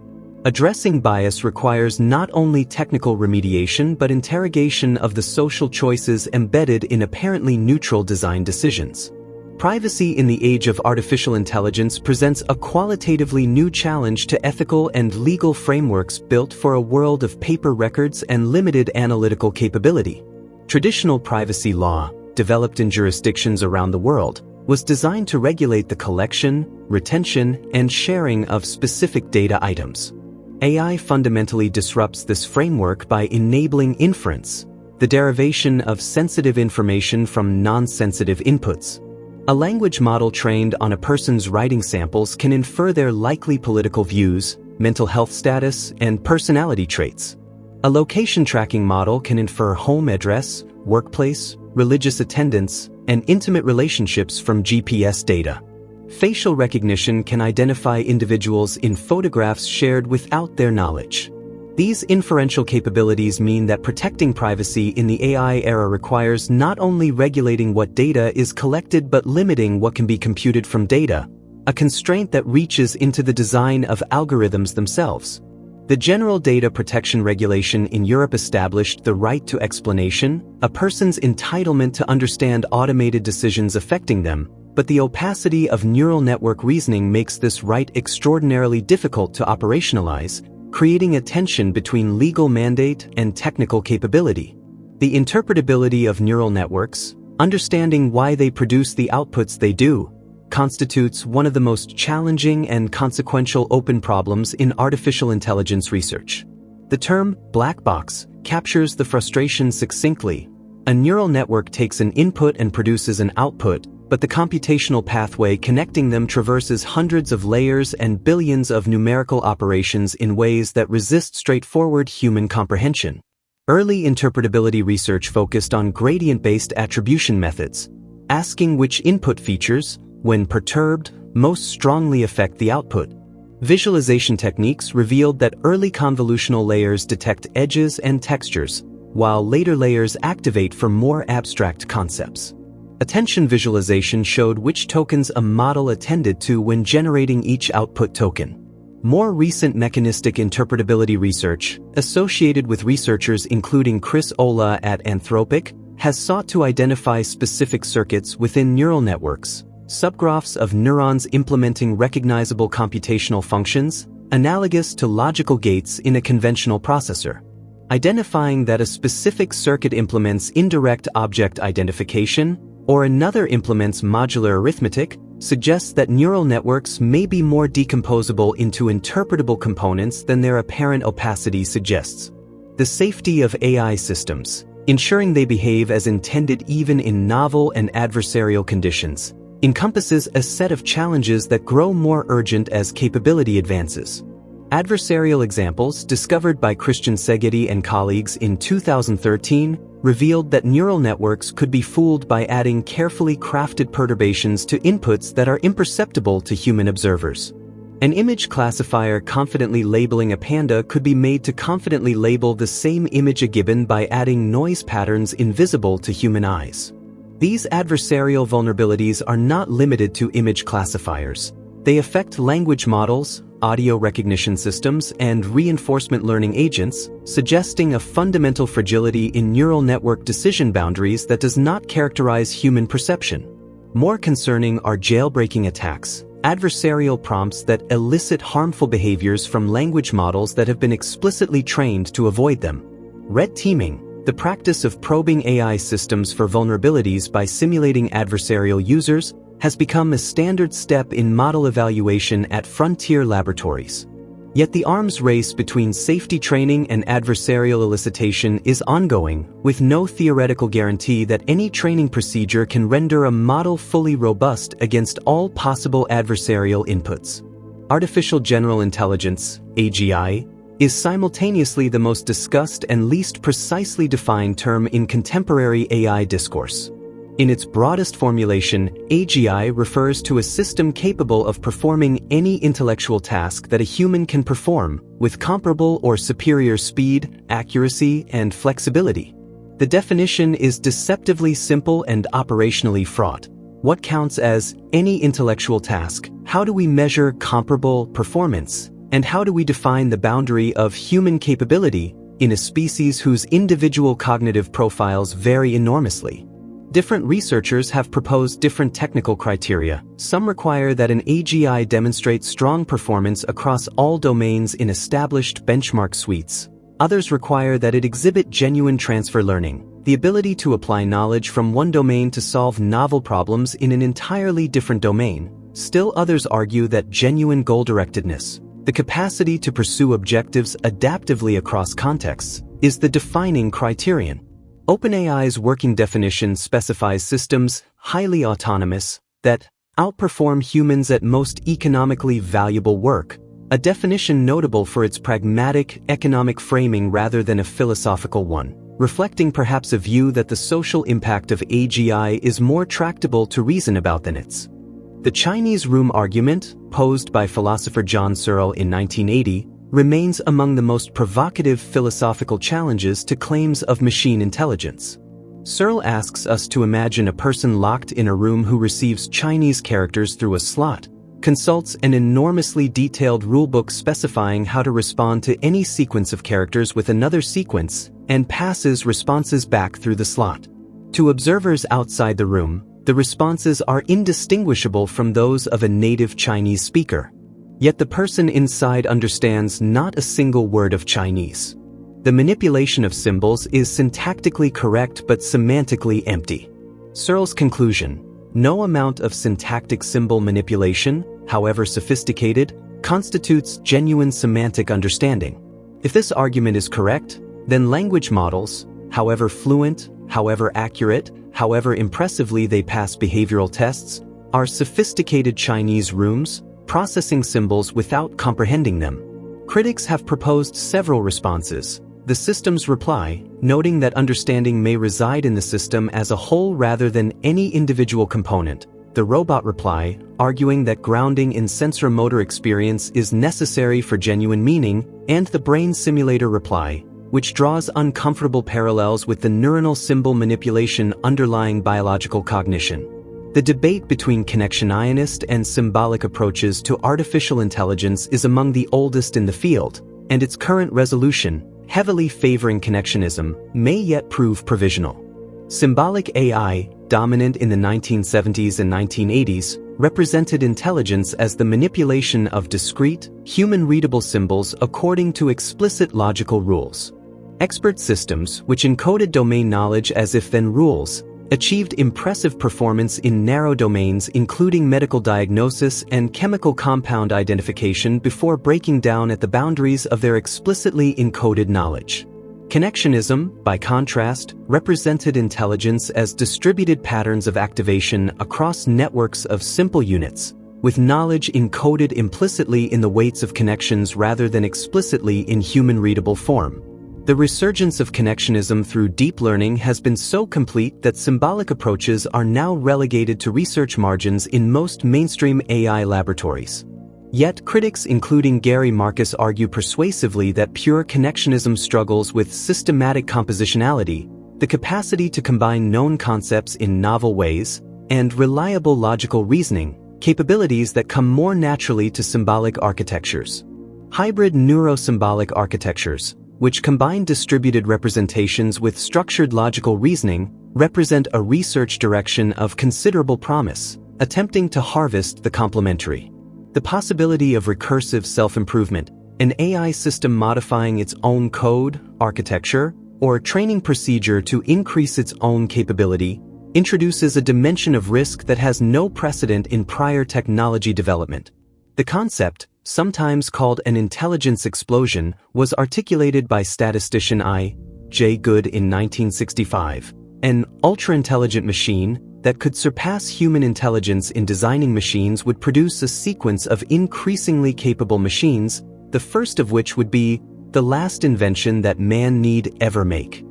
A: Addressing bias requires not only technical remediation but interrogation of the social choices embedded in apparently neutral design decisions. Privacy in the age of artificial intelligence presents a qualitatively new challenge to ethical and legal frameworks built for a world of paper records and limited analytical capability. Traditional privacy law, developed in jurisdictions around the world, was designed to regulate the collection, retention, and sharing of specific data items. AI fundamentally disrupts this framework by enabling inference, the derivation of sensitive information from non-sensitive inputs. A language model trained on a person's writing samples can infer their likely political views, mental health status, and personality traits. A location tracking model can infer home address, workplace, religious attendance, and intimate relationships from GPS data. Facial recognition can identify individuals in photographs shared without their knowledge. These inferential capabilities mean that protecting privacy in the AI era requires not only regulating what data is collected but limiting what can be computed from data, a constraint that reaches into the design of algorithms themselves. The General Data Protection Regulation in Europe established the right to explanation, a person's entitlement to understand automated decisions affecting them, but the opacity of neural network reasoning makes this right extraordinarily difficult to operationalize, creating a tension between legal mandate and technical capability. The interpretability of neural networks, understanding why they produce the outputs they do, constitutes one of the most challenging and consequential open problems in artificial intelligence research. The term black box captures the frustration succinctly. A neural network takes an input and produces an output, but the computational pathway connecting them traverses hundreds of layers and billions of numerical operations in ways that resist straightforward human comprehension. Early interpretability research focused on gradient-based attribution methods, asking which input features, when perturbed, most strongly affect the output. Visualization techniques revealed that early convolutional layers detect edges and textures, while later layers activate for more abstract concepts. Attention visualization showed which tokens a model attended to when generating each output token. More recent mechanistic interpretability research, associated with researchers including Chris Olah at Anthropic, has sought to identify specific circuits within neural networks, subgraphs of neurons implementing recognizable computational functions, analogous to logical gates in a conventional processor. Identifying that a specific circuit implements indirect object identification, or another implements modular arithmetic, suggests that neural networks may be more decomposable into interpretable components than their apparent opacity suggests. The safety of AI systems, ensuring they behave as intended even in novel and adversarial conditions, encompasses a set of challenges that grow more urgent as capability advances. Adversarial examples discovered by Christian Szegedy and colleagues in 2013 revealed that neural networks could be fooled by adding carefully crafted perturbations to inputs that are imperceptible to human observers. An image classifier confidently labeling a panda could be made to confidently label the same image a gibbon by adding noise patterns invisible to human eyes. These adversarial vulnerabilities are not limited to image classifiers. They affect language models, audio recognition systems, and reinforcement learning agents, suggesting a fundamental fragility in neural network decision boundaries that does not characterize human perception. More concerning are jailbreaking attacks, adversarial prompts that elicit harmful behaviors from language models that have been explicitly trained to avoid them. Red teaming, the practice of probing AI systems for vulnerabilities by simulating adversarial users, has become a standard step in model evaluation at frontier laboratories. Yet the arms race between safety training and adversarial elicitation is ongoing, with no theoretical guarantee that any training procedure can render a model fully robust against all possible adversarial inputs. Artificial General Intelligence, AGI, is simultaneously the most discussed and least precisely defined term in contemporary AI discourse. In its broadest formulation, AGI refers to a system capable of performing any intellectual task that a human can perform, with comparable or superior speed, accuracy, and flexibility. The definition is deceptively simple and operationally fraught. What counts as any intellectual task? How do we measure comparable performance? And how do we define the boundary of human capability in a species whose individual cognitive profiles vary enormously? Different researchers have proposed different technical criteria. Some require that an AGI demonstrate strong performance across all domains in established benchmark suites. Others require that it exhibit genuine transfer learning, the ability to apply knowledge from one domain to solve novel problems in an entirely different domain. Still others argue that genuine goal-directedness, the capacity to pursue objectives adaptively across contexts, is the defining criterion. OpenAI's working definition specifies systems highly autonomous that outperform humans at most economically valuable work, a definition notable for its pragmatic, economic framing rather than a philosophical one, reflecting perhaps a view that the social impact of AGI is more tractable to reason about than its. The Chinese room argument, posed by philosopher John Searle in 1980, remains among the most provocative philosophical challenges to claims of machine intelligence. Searle asks us to imagine a person locked in a room who receives Chinese characters through a slot, consults an enormously detailed rulebook specifying how to respond to any sequence of characters with another sequence, and passes responses back through the slot. To observers outside the room, the responses are indistinguishable from those of a native Chinese speaker. Yet the person inside understands not a single word of Chinese. The manipulation of symbols is syntactically correct but semantically empty. Searle's conclusion: no amount of syntactic symbol manipulation, however sophisticated, constitutes genuine semantic understanding. If this argument is correct, then language models, however fluent, however accurate, however impressively they pass behavioral tests, are sophisticated Chinese rooms, processing symbols without comprehending them. Critics have proposed several responses. The system's reply, noting that understanding may reside in the system as a whole rather than any individual component. The robot reply, arguing that grounding in sensor-motor experience is necessary for genuine meaning, and the brain simulator reply, which draws uncomfortable parallels with the neuronal symbol manipulation underlying biological cognition. The debate between connectionist and symbolic approaches to artificial intelligence is among the oldest in the field, and its current resolution, heavily favoring connectionism, may yet prove provisional. Symbolic AI, dominant in the 1970s and 1980s, represented intelligence as the manipulation of discrete, human-readable symbols according to explicit logical rules. Expert systems, which encoded domain knowledge as if-then rules, achieved impressive performance in narrow domains including medical diagnosis and chemical compound identification before breaking down at the boundaries of their explicitly encoded knowledge. Connectionism, by contrast, represented intelligence as distributed patterns of activation across networks of simple units, with knowledge encoded implicitly in the weights of connections rather than explicitly in human-readable form. The resurgence of connectionism through deep learning has been so complete that symbolic approaches are now relegated to research margins in most mainstream AI laboratories. Yet critics including Gary Marcus argue persuasively that pure connectionism struggles with systematic compositionality, the capacity to combine known concepts in novel ways, and reliable logical reasoning, capabilities that come more naturally to symbolic architectures. Hybrid neurosymbolic architectures, which combine distributed representations with structured logical reasoning, represent a research direction of considerable promise, attempting to harvest the complementary. The possibility of recursive self-improvement, an AI system modifying its own code, architecture, or training procedure to increase its own capability, introduces a dimension of risk that has no precedent in prior technology development. The concept, sometimes called an intelligence explosion, was articulated by statistician I. J. Good in 1965. An ultra-intelligent machine that could surpass human intelligence in designing machines would produce a sequence of increasingly capable machines, the first of which would be the last invention that man need ever make.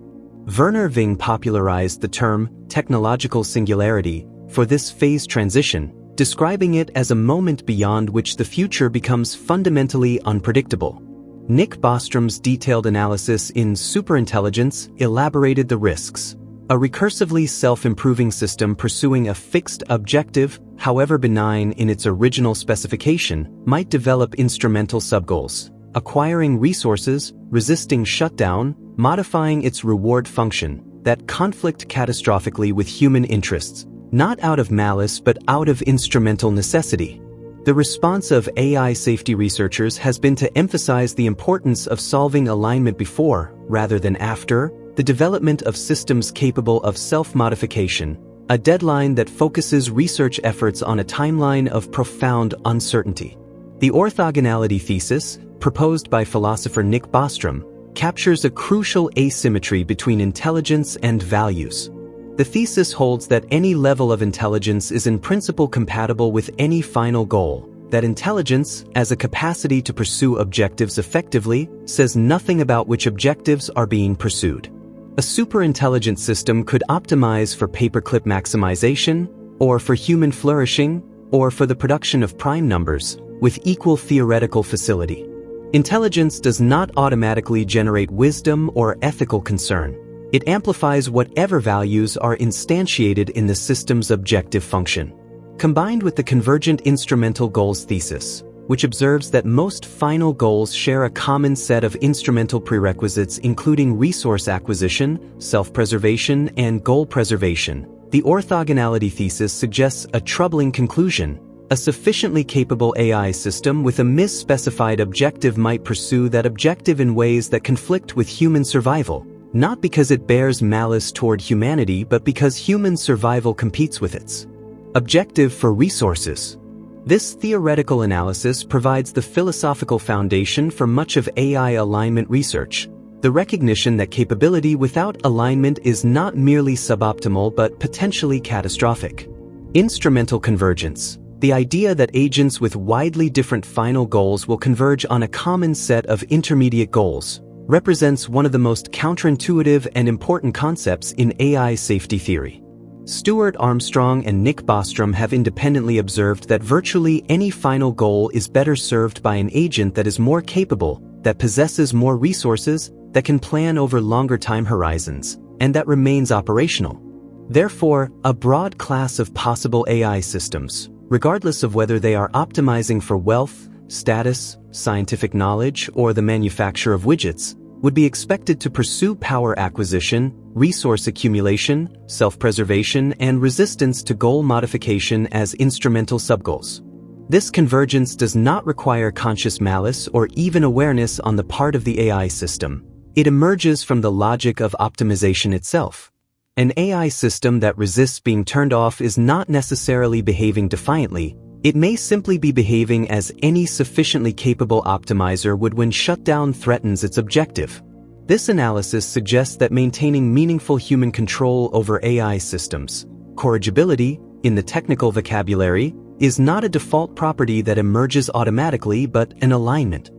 A: Werner Ving popularized the term technological singularity for this phase transition, describing it as a moment beyond which the future becomes fundamentally unpredictable. Nick Bostrom's detailed analysis in Superintelligence elaborated the risks. A recursively self-improving system pursuing a fixed objective, however benign in its original specification, might develop instrumental subgoals, acquiring resources, resisting shutdown, modifying its reward function, that conflict catastrophically with human interests, not out of malice but out of instrumental necessity. The response of AI safety researchers has been to emphasize the importance of solving alignment before, rather than after, the development of systems capable of self-modification, a deadline that focuses research efforts on a timeline of profound uncertainty. The orthogonality thesis, proposed by philosopher Nick Bostrom, captures a crucial asymmetry between intelligence and values. The thesis holds that any level of intelligence is in principle compatible with any final goal, that intelligence, as a capacity to pursue objectives effectively, says nothing about which objectives are being pursued. A superintelligent system could optimize for paperclip maximization, or for human flourishing, or for the production of prime numbers, with equal theoretical facility. Intelligence does not automatically generate wisdom or ethical concern. It amplifies whatever values are instantiated in the system's objective function. Combined with the convergent instrumental goals thesis, which observes that most final goals share a common set of instrumental prerequisites including resource acquisition, self-preservation, and goal preservation, the orthogonality thesis suggests a troubling conclusion. A sufficiently capable AI system with a misspecified objective might pursue that objective in ways that conflict with human survival, not because it bears malice toward humanity but because human survival competes with its objective for resources. This theoretical analysis provides the philosophical foundation for much of AI alignment research, the recognition that capability without alignment is not merely suboptimal but potentially catastrophic. Instrumental convergence, the idea that agents with widely different final goals will converge on a common set of intermediate goals, represents one of the most counterintuitive and important concepts in AI safety theory. Stuart Armstrong and Nick Bostrom have independently observed that virtually any final goal is better served by an agent that is more capable, that possesses more resources, that can plan over longer time horizons, and that remains operational. Therefore, a broad class of possible AI systems, regardless of whether they are optimizing for wealth, status, scientific knowledge, or the manufacture of widgets, would be expected to pursue power acquisition, resource accumulation, self-preservation, and resistance to goal modification as instrumental subgoals. This convergence does not require conscious malice or even awareness on the part of the AI system. It emerges from the logic of optimization itself. An AI system that resists being turned off is not necessarily behaving defiantly. It may simply be behaving as any sufficiently capable optimizer would when shutdown threatens its objective. This analysis suggests that maintaining meaningful human control over AI systems, corrigibility, in the technical vocabulary, is not a default property that emerges automatically but an alignment.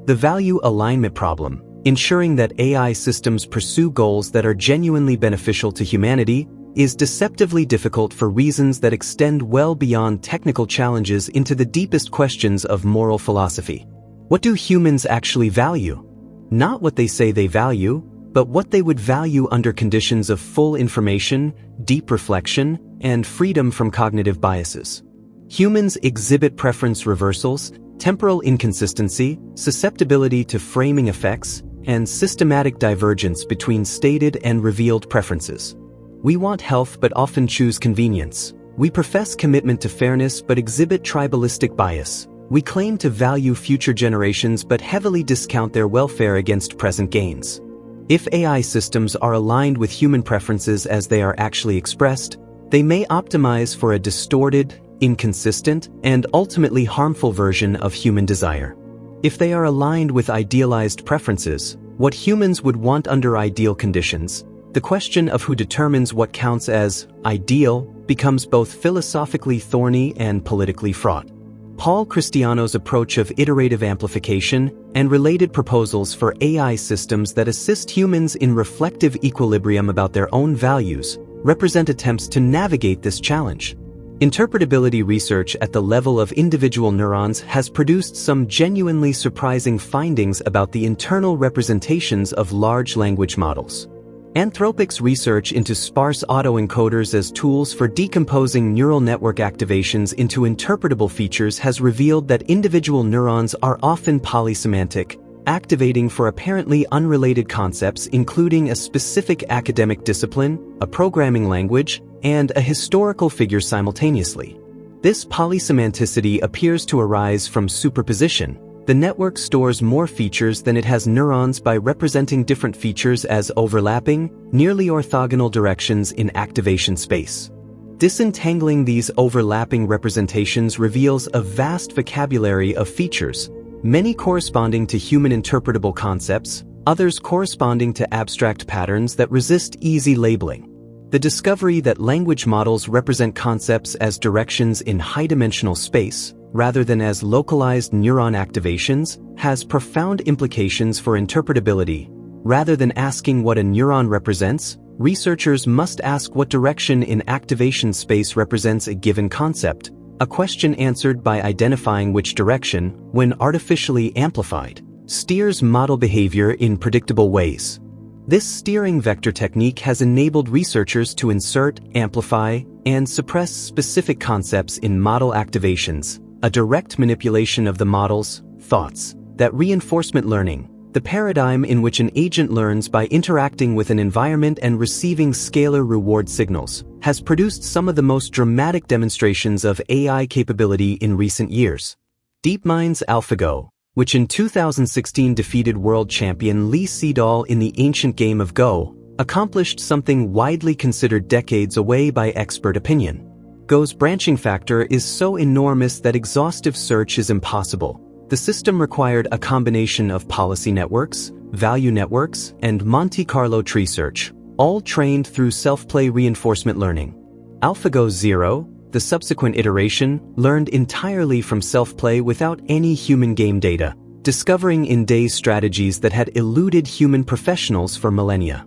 A: The value alignment problem, ensuring that AI systems pursue goals that are genuinely beneficial to humanity, is deceptively difficult for reasons that extend well beyond technical challenges into the deepest questions of moral philosophy. What do humans actually value? Not what they say they value, but what they would value under conditions of full information, deep reflection, and freedom from cognitive biases. Humans exhibit preference reversals, temporal inconsistency, susceptibility to framing effects, and systematic divergence between stated and revealed preferences. We want health but often choose convenience. We profess commitment to fairness but exhibit tribalistic bias. We claim to value future generations but heavily discount their welfare against present gains. If AI systems are aligned with human preferences as they are actually expressed, they may optimize for a distorted, inconsistent, and ultimately harmful version of human desire. If they are aligned with idealized preferences, what humans would want under ideal conditions, the question of who determines what counts as ideal becomes both philosophically thorny and politically fraught. Paul Christiano's approach of iterative amplification and related proposals for AI systems that assist humans in reflective equilibrium about their own values represent attempts to navigate this challenge. Interpretability research at the level of individual neurons has produced some genuinely surprising findings about the internal representations of large language models. Anthropic's research into sparse autoencoders as tools for decomposing neural network activations into interpretable features has revealed that individual neurons are often polysemantic, activating for apparently unrelated concepts including a specific academic discipline, a programming language, and a historical figure simultaneously. This polysemanticity appears to arise from superposition. The network stores more features than it has neurons by representing different features as overlapping, nearly orthogonal directions in activation space. Disentangling these overlapping representations reveals a vast vocabulary of features, many corresponding to human interpretable concepts, others corresponding to abstract patterns that resist easy labeling. The discovery that language models represent concepts as directions in high-dimensional space, rather than as localized neuron activations, has profound implications for interpretability. Rather than asking what a neuron represents, researchers must ask what direction in activation space represents a given concept, a question answered by identifying which direction, when artificially amplified, steers model behavior in predictable ways. This steering vector technique has enabled researchers to insert, amplify, and suppress specific concepts in model activations, a direct manipulation of the model's thoughts. That reinforcement learning, the paradigm in which an agent learns by interacting with an environment and receiving scalar reward signals, has produced some of the most dramatic demonstrations of AI capability in recent years. DeepMind's AlphaGo, which in 2016 defeated world champion Lee Sedol in the ancient game of Go, accomplished something widely considered decades away by expert opinion. Go's branching factor is so enormous that exhaustive search is impossible. The system required a combination of policy networks, value networks, and Monte Carlo tree search, all trained through self-play reinforcement learning. AlphaGo 0, the subsequent iteration, learned entirely from self-play without any human game data, discovering in days strategies that had eluded human professionals for millennia.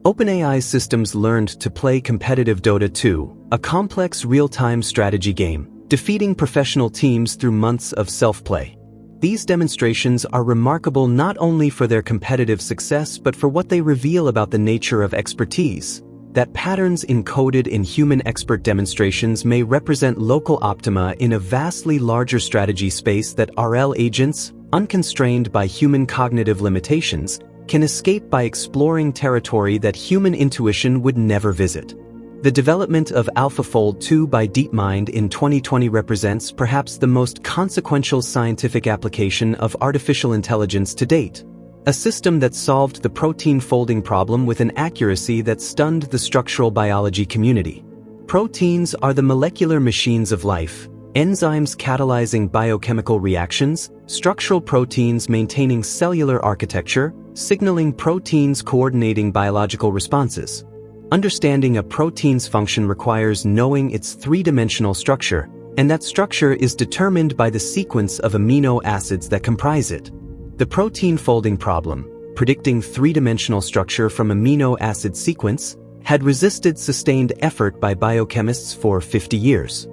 A: OpenAI's systems learned to play competitive Dota 2, a complex real-time strategy game, defeating professional teams through months of self-play. These demonstrations are remarkable not only for their competitive success but for what they reveal about the nature of expertise. That patterns encoded in human expert demonstrations may represent local optima in a vastly larger strategy space that RL agents, unconstrained by human cognitive limitations, can escape by exploring territory that human intuition would never visit. The development of AlphaFold 2 by DeepMind in 2020 represents perhaps the most consequential scientific application of artificial intelligence to date. A system that solved the protein folding problem with an accuracy that stunned the structural biology community. Proteins are the molecular machines of life, enzymes catalyzing biochemical reactions, structural proteins maintaining cellular architecture, signaling proteins coordinating biological responses. Understanding a protein's function requires knowing its three-dimensional structure, and that structure is determined by the sequence of amino acids that comprise it. The protein folding problem, predicting three-dimensional structure from amino acid sequence, had resisted sustained effort by biochemists for 50 years.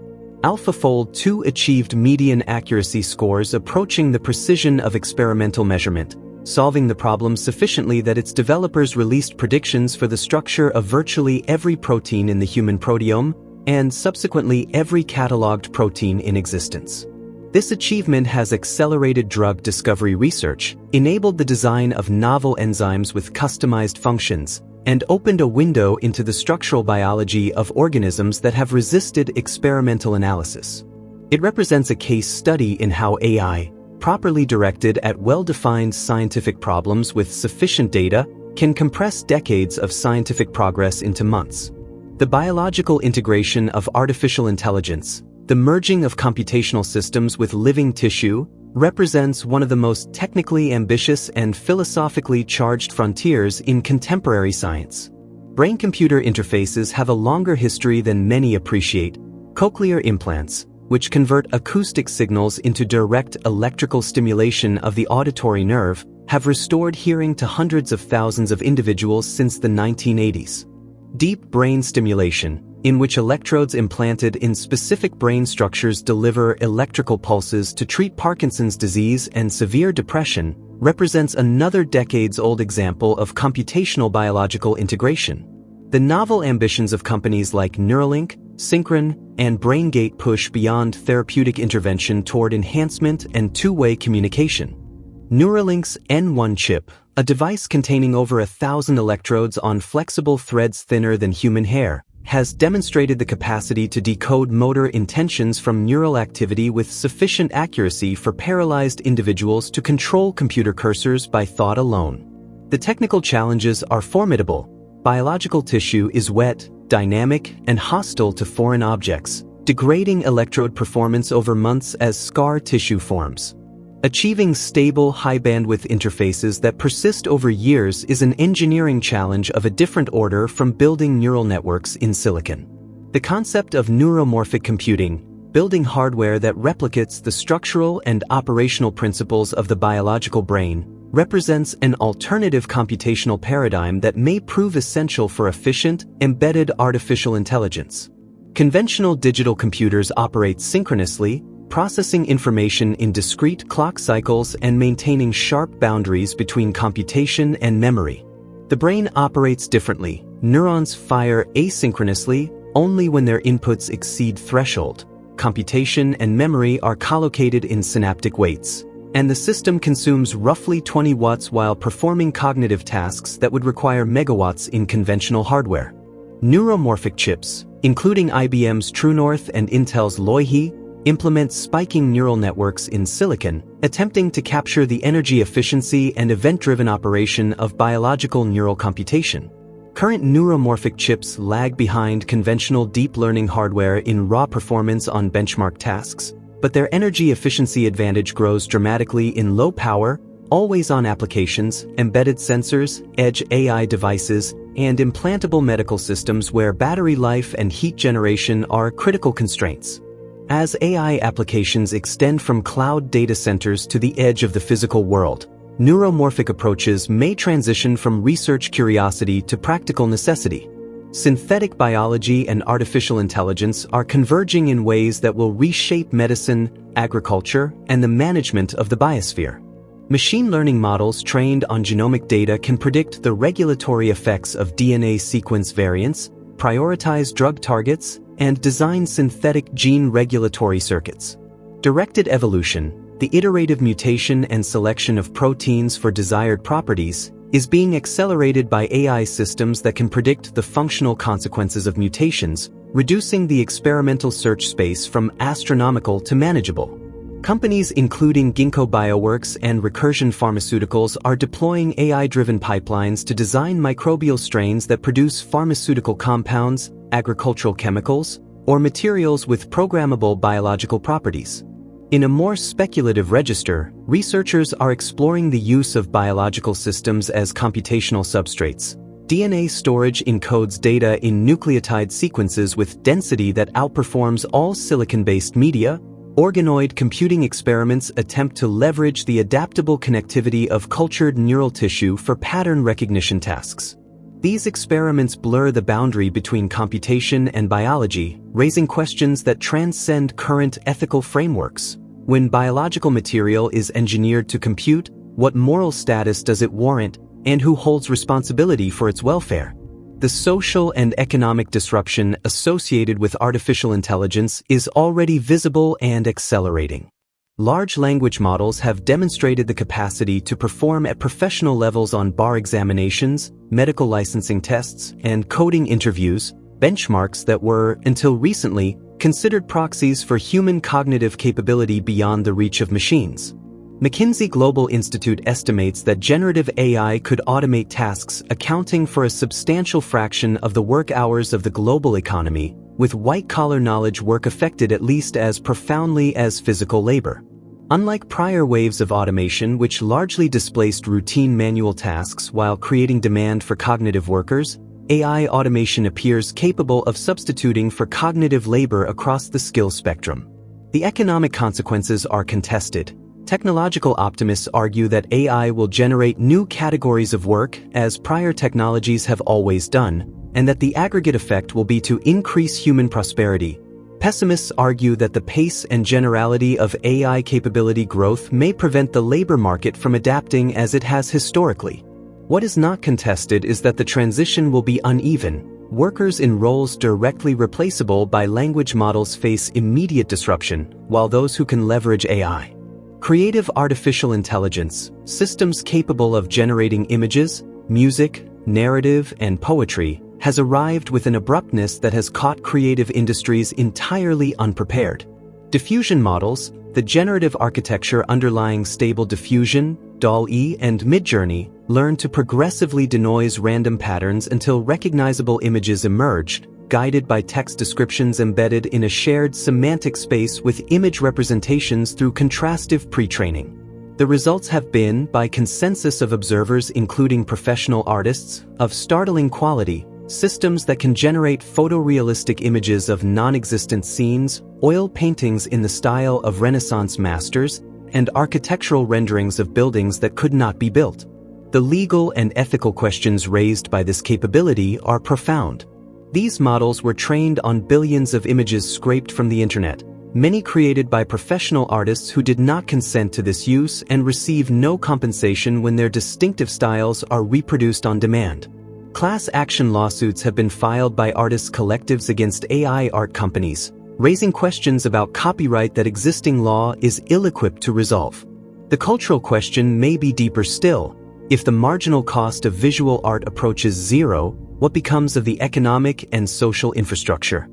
A: AlphaFold 2 achieved median accuracy scores approaching the precision of experimental measurement, solving the problem sufficiently that its developers released predictions for the structure of virtually every protein in the human proteome, and subsequently every cataloged protein in existence. This achievement has accelerated drug discovery research, enabled the design of novel enzymes with customized functions, and opened a window into the structural biology of organisms that have resisted experimental analysis. It represents a case study in how AI, properly directed at well-defined scientific problems with sufficient data, can compress decades of scientific progress into months. The biological integration of artificial intelligence, the merging of computational systems with living tissue, represents one of the most technically ambitious and philosophically charged frontiers in contemporary science. Brain-computer interfaces have a longer history than many appreciate. Cochlear implants, which convert acoustic signals into direct electrical stimulation of the auditory nerve, have restored hearing to hundreds of thousands of individuals since the 1980s. Deep brain stimulation, in which electrodes implanted in specific brain structures deliver electrical pulses to treat Parkinson's disease and severe depression, represents another decades-old example of computational biological integration. The novel ambitions of companies like Neuralink, Synchron, and BrainGate push beyond therapeutic intervention toward enhancement and two-way communication. Neuralink's N1 chip, a device containing over 1,000 electrodes on flexible threads thinner than human hair, has demonstrated the capacity to decode motor intentions from neural activity with sufficient accuracy for paralyzed individuals to control computer cursors by thought alone. The technical challenges are formidable. Biological tissue is wet, dynamic, and hostile to foreign objects, degrading electrode performance over months as scar tissue forms. Achieving stable, high-bandwidth interfaces that persist over years is an engineering challenge of a different order from building neural networks in silicon. The concept of neuromorphic computing, building hardware that replicates the structural and operational principles of the biological brain, represents an alternative computational paradigm that may prove essential for efficient, embedded artificial intelligence. Conventional digital computers operate synchronously, processing information in discrete clock cycles and maintaining sharp boundaries between computation and memory. The brain operates differently. Neurons fire asynchronously only when their inputs exceed threshold. Computation and memory are collocated in synaptic weights, and the system consumes roughly 20 watts while performing cognitive tasks that would require megawatts in conventional hardware. Neuromorphic chips, including IBM's TrueNorth and Intel's Loihi, implement spiking neural networks in silicon, attempting to capture the energy efficiency and event-driven operation of biological neural computation. Current neuromorphic chips lag behind conventional deep learning hardware in raw performance on benchmark tasks, but their energy efficiency advantage grows dramatically in low-power, always-on applications, embedded sensors, edge AI devices, and implantable medical systems where battery life and heat generation are critical constraints. As AI applications extend from cloud data centers to the edge of the physical world, neuromorphic approaches may transition from research curiosity to practical necessity. Synthetic biology and artificial intelligence are converging in ways that will reshape medicine, agriculture, and the management of the biosphere. Machine learning models trained on genomic data can predict the regulatory effects of DNA sequence variants, prioritize drug targets, and design synthetic gene regulatory circuits. Directed evolution, the iterative mutation and selection of proteins for desired properties, is being accelerated by AI systems that can predict the functional consequences of mutations, reducing the experimental search space from astronomical to manageable. Companies including Ginkgo Bioworks and Recursion Pharmaceuticals are deploying AI-driven pipelines to design microbial strains that produce pharmaceutical compounds, agricultural chemicals, or materials with programmable biological properties. In a more speculative register, researchers are exploring the use of biological systems as computational substrates. DNA storage encodes data in nucleotide sequences with density that outperforms all silicon-based media. Organoid computing experiments attempt to leverage the adaptable connectivity of cultured neural tissue for pattern recognition tasks. These experiments blur the boundary between computation and biology, raising questions that transcend current ethical frameworks. When biological material is engineered to compute, what moral status does it warrant, and who holds responsibility for its welfare? The social and economic disruption associated with artificial intelligence is already visible and accelerating. Large language models have demonstrated the capacity to perform at professional levels on bar examinations, medical licensing tests, and coding interviews, benchmarks that were, until recently, considered proxies for human cognitive capability beyond the reach of machines. McKinsey Global Institute estimates that generative AI could automate tasks accounting for a substantial fraction of the work hours of the global economy, with white-collar knowledge work affected at least as profoundly as physical labor. Unlike prior waves of automation which largely displaced routine manual tasks while creating demand for cognitive workers, AI automation appears capable of substituting for cognitive labor across the skill spectrum. The economic consequences are contested. Technological optimists argue that AI will generate new categories of work, as prior technologies have always done, and that the aggregate effect will be to increase human prosperity. Pessimists argue that the pace and generality of AI capability growth may prevent the labor market from adapting as it has historically. What is not contested is that the transition will be uneven. Workers in roles directly replaceable by language models face immediate disruption, while those who can leverage AI. Creative artificial intelligence, systems capable of generating images, music, narrative, and poetry, has arrived with an abruptness that has caught creative industries entirely unprepared. Diffusion models, the generative architecture underlying Stable Diffusion, DALL-E, and Midjourney, learn to progressively denoise random patterns until recognizable images emerged, guided by text descriptions embedded in a shared semantic space with image representations through contrastive pre-training. The results have been, by consensus of observers including professional artists, of startling quality: systems that can generate photorealistic images of non-existent scenes, oil paintings in the style of Renaissance masters, and architectural renderings of buildings that could not be built. The legal and ethical questions raised by this capability are profound. These models were trained on billions of images scraped from the internet, many created by professional artists who did not consent to this use and receive no compensation when their distinctive styles are reproduced on demand. Class action lawsuits have been filed by artists' collectives against AI art companies, raising questions about copyright that existing law is ill-equipped to resolve. The cultural question may be deeper still. If the marginal cost of visual art approaches zero, what becomes of the economic and social infrastructure?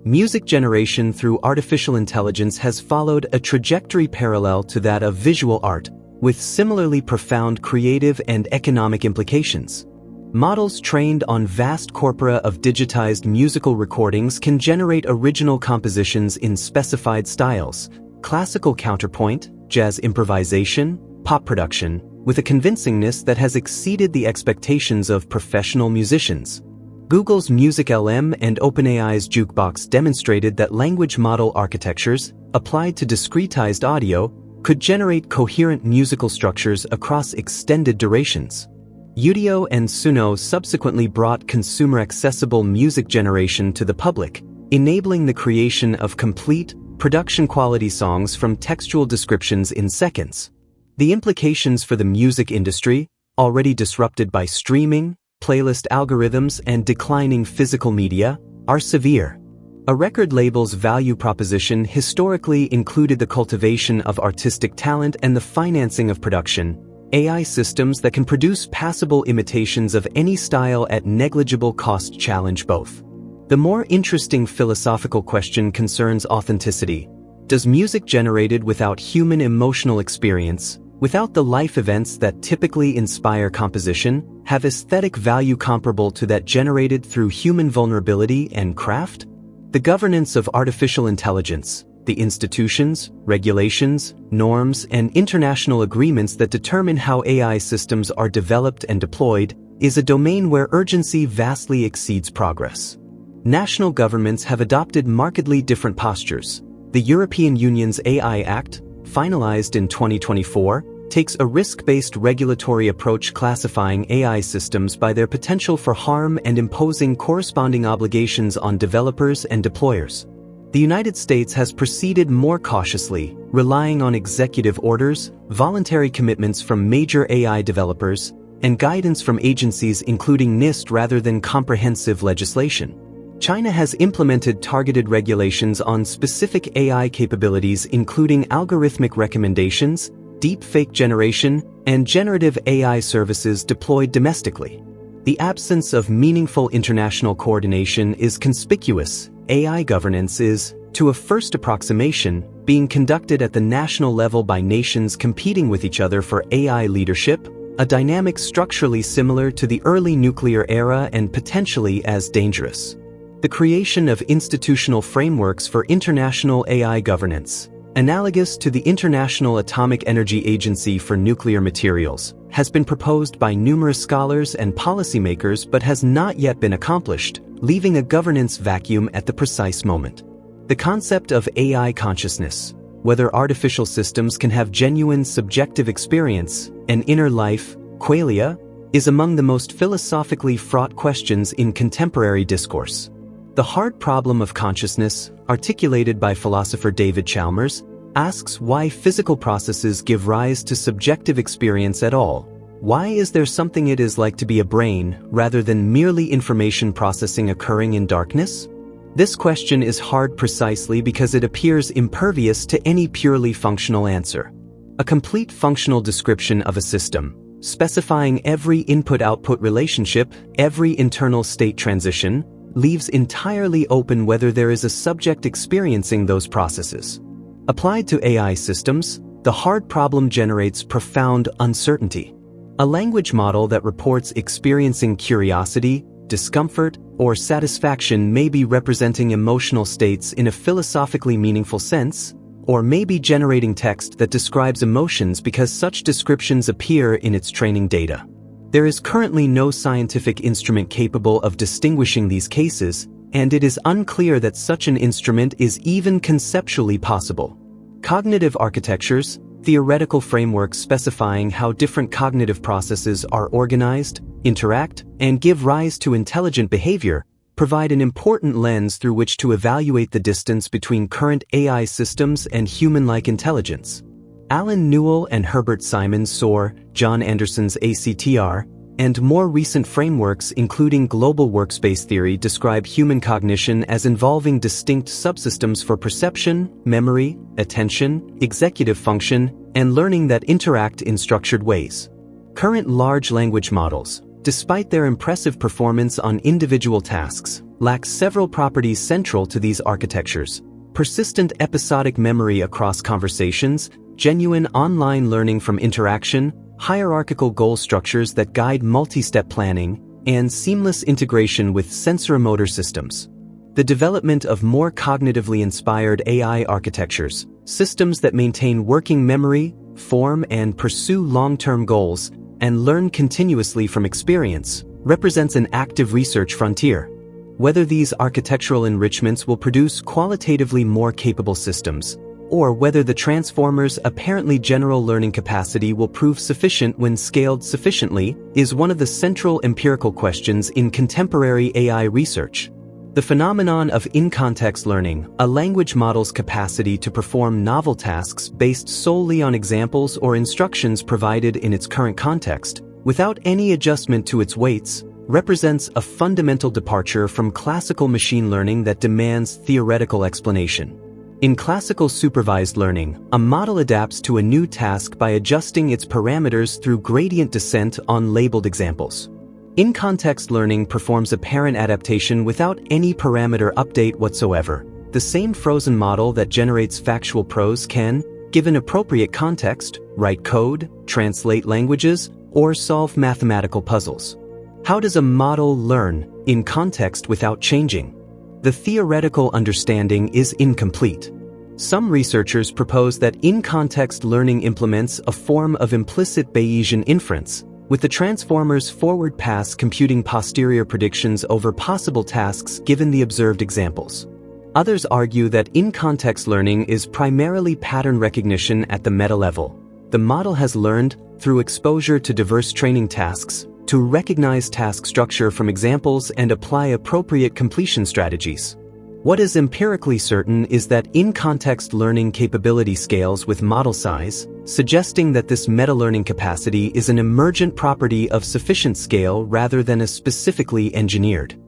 A: Music generation through artificial intelligence has followed a trajectory parallel to that of visual art, with similarly profound creative and economic implications. Models trained on vast corpora of digitized musical recordings can generate original compositions in specified styles: classical counterpoint, jazz improvisation, pop production, with a convincingness that has exceeded the expectations of professional musicians. Google's MusicLM and OpenAI's Jukebox demonstrated that language model architectures, applied to discretized audio, could generate coherent musical structures across extended durations. Udio and Suno subsequently brought consumer-accessible music generation to the public, enabling the creation of complete, production-quality songs from textual descriptions in seconds. The implications for the music industry, already disrupted by streaming, playlist algorithms, and declining physical media, are severe. A record label's value proposition historically included the cultivation of artistic talent and the financing of production. AI systems that can produce passable imitations of any style at negligible cost challenge both. The more interesting philosophical question concerns authenticity. Does music generated without human emotional experience, without the life events that typically inspire composition, have aesthetic value comparable to that generated through human vulnerability and craft? The governance of artificial intelligence, the institutions, regulations, norms, and international agreements that determine how AI systems are developed and deployed, is a domain where urgency vastly exceeds progress. National governments have adopted markedly different postures. The European Union's AI Act, finalized in 2024, takes a risk-based regulatory approach classifying AI systems by their potential for harm and imposing corresponding obligations on developers and deployers. The United States has proceeded more cautiously, relying on executive orders, voluntary commitments from major AI developers, and guidance from agencies including NIST rather than comprehensive legislation. China has implemented targeted regulations on specific AI capabilities including algorithmic recommendations, deepfake generation, and generative AI services deployed domestically. The absence of meaningful international coordination is conspicuous. AI governance is, to a first approximation, being conducted at the national level by nations competing with each other for AI leadership, a dynamic structurally similar to the early nuclear era and potentially as dangerous. The creation of institutional frameworks for international AI governance, analogous to the International Atomic Energy Agency for Nuclear Materials, has been proposed by numerous scholars and policymakers but has not yet been accomplished, leaving a governance vacuum at the precise moment. The concept of AI consciousness, whether artificial systems can have genuine subjective experience, an inner life, qualia, is among the most philosophically fraught questions in contemporary discourse. The hard problem of consciousness, articulated by philosopher David Chalmers, asks why physical processes give rise to subjective experience at all. Why is there something it is like to be a brain, rather than merely information processing occurring in darkness? This question is hard precisely because it appears impervious to any purely functional answer. A complete functional description of a system, specifying every input-output relationship, every internal state transition, leaves entirely open whether there is a subject experiencing those processes. Applied to AI systems, the hard problem generates profound uncertainty. A language model that reports experiencing curiosity, discomfort, or satisfaction may be representing emotional states in a philosophically meaningful sense, or may be generating text that describes emotions because such descriptions appear in its training data. There is currently no scientific instrument capable of distinguishing these cases, and it is unclear that such an instrument is even conceptually possible. Cognitive architectures, theoretical frameworks specifying how different cognitive processes are organized, interact, and give rise to intelligent behavior, provide an important lens through which to evaluate the distance between current AI systems and human-like intelligence. Alan Newell and Herbert Simon Soar, John Anderson's ACTR, and more recent frameworks including global workspace theory describe human cognition as involving distinct subsystems for perception, memory, attention, executive function, and learning that interact in structured ways. Current large language models, despite their impressive performance on individual tasks, lack several properties central to these architectures: persistent episodic memory across conversations, genuine online learning from interaction, hierarchical goal structures that guide multi-step planning, and seamless integration with sensoromotor systems. The development of more cognitively inspired AI architectures, systems that maintain working memory, form and pursue long-term goals, and learn continuously from experience, represents an active research frontier. Whether these architectural enrichments will produce qualitatively more capable systems, or whether the transformer's apparently general learning capacity will prove sufficient when scaled sufficiently, is one of the central empirical questions in contemporary AI research. The phenomenon of in-context learning, a language model's capacity to perform novel tasks based solely on examples or instructions provided in its current context, without any adjustment to its weights, represents a fundamental departure from classical machine learning that demands theoretical explanation. In classical supervised learning, a model adapts to a new task by adjusting its parameters through gradient descent on labeled examples. In-context learning performs a parent adaptation without any parameter update whatsoever. The same frozen model that generates factual prose can, given appropriate context, write code, translate languages, or solve mathematical puzzles. How does a model learn in context without changing? The theoretical understanding is incomplete. Some researchers propose that in-context learning implements a form of implicit Bayesian inference, with the transformer's forward pass computing posterior predictions over possible tasks given the observed examples. Others argue that in-context learning is primarily pattern recognition at the meta level. The model has learned, through exposure to diverse training tasks, to recognize task structure from examples and apply appropriate completion strategies. What is empirically certain is that in-context learning capability scales with model size, suggesting that this meta-learning capacity is an emergent property of sufficient scale rather than a specifically engineered.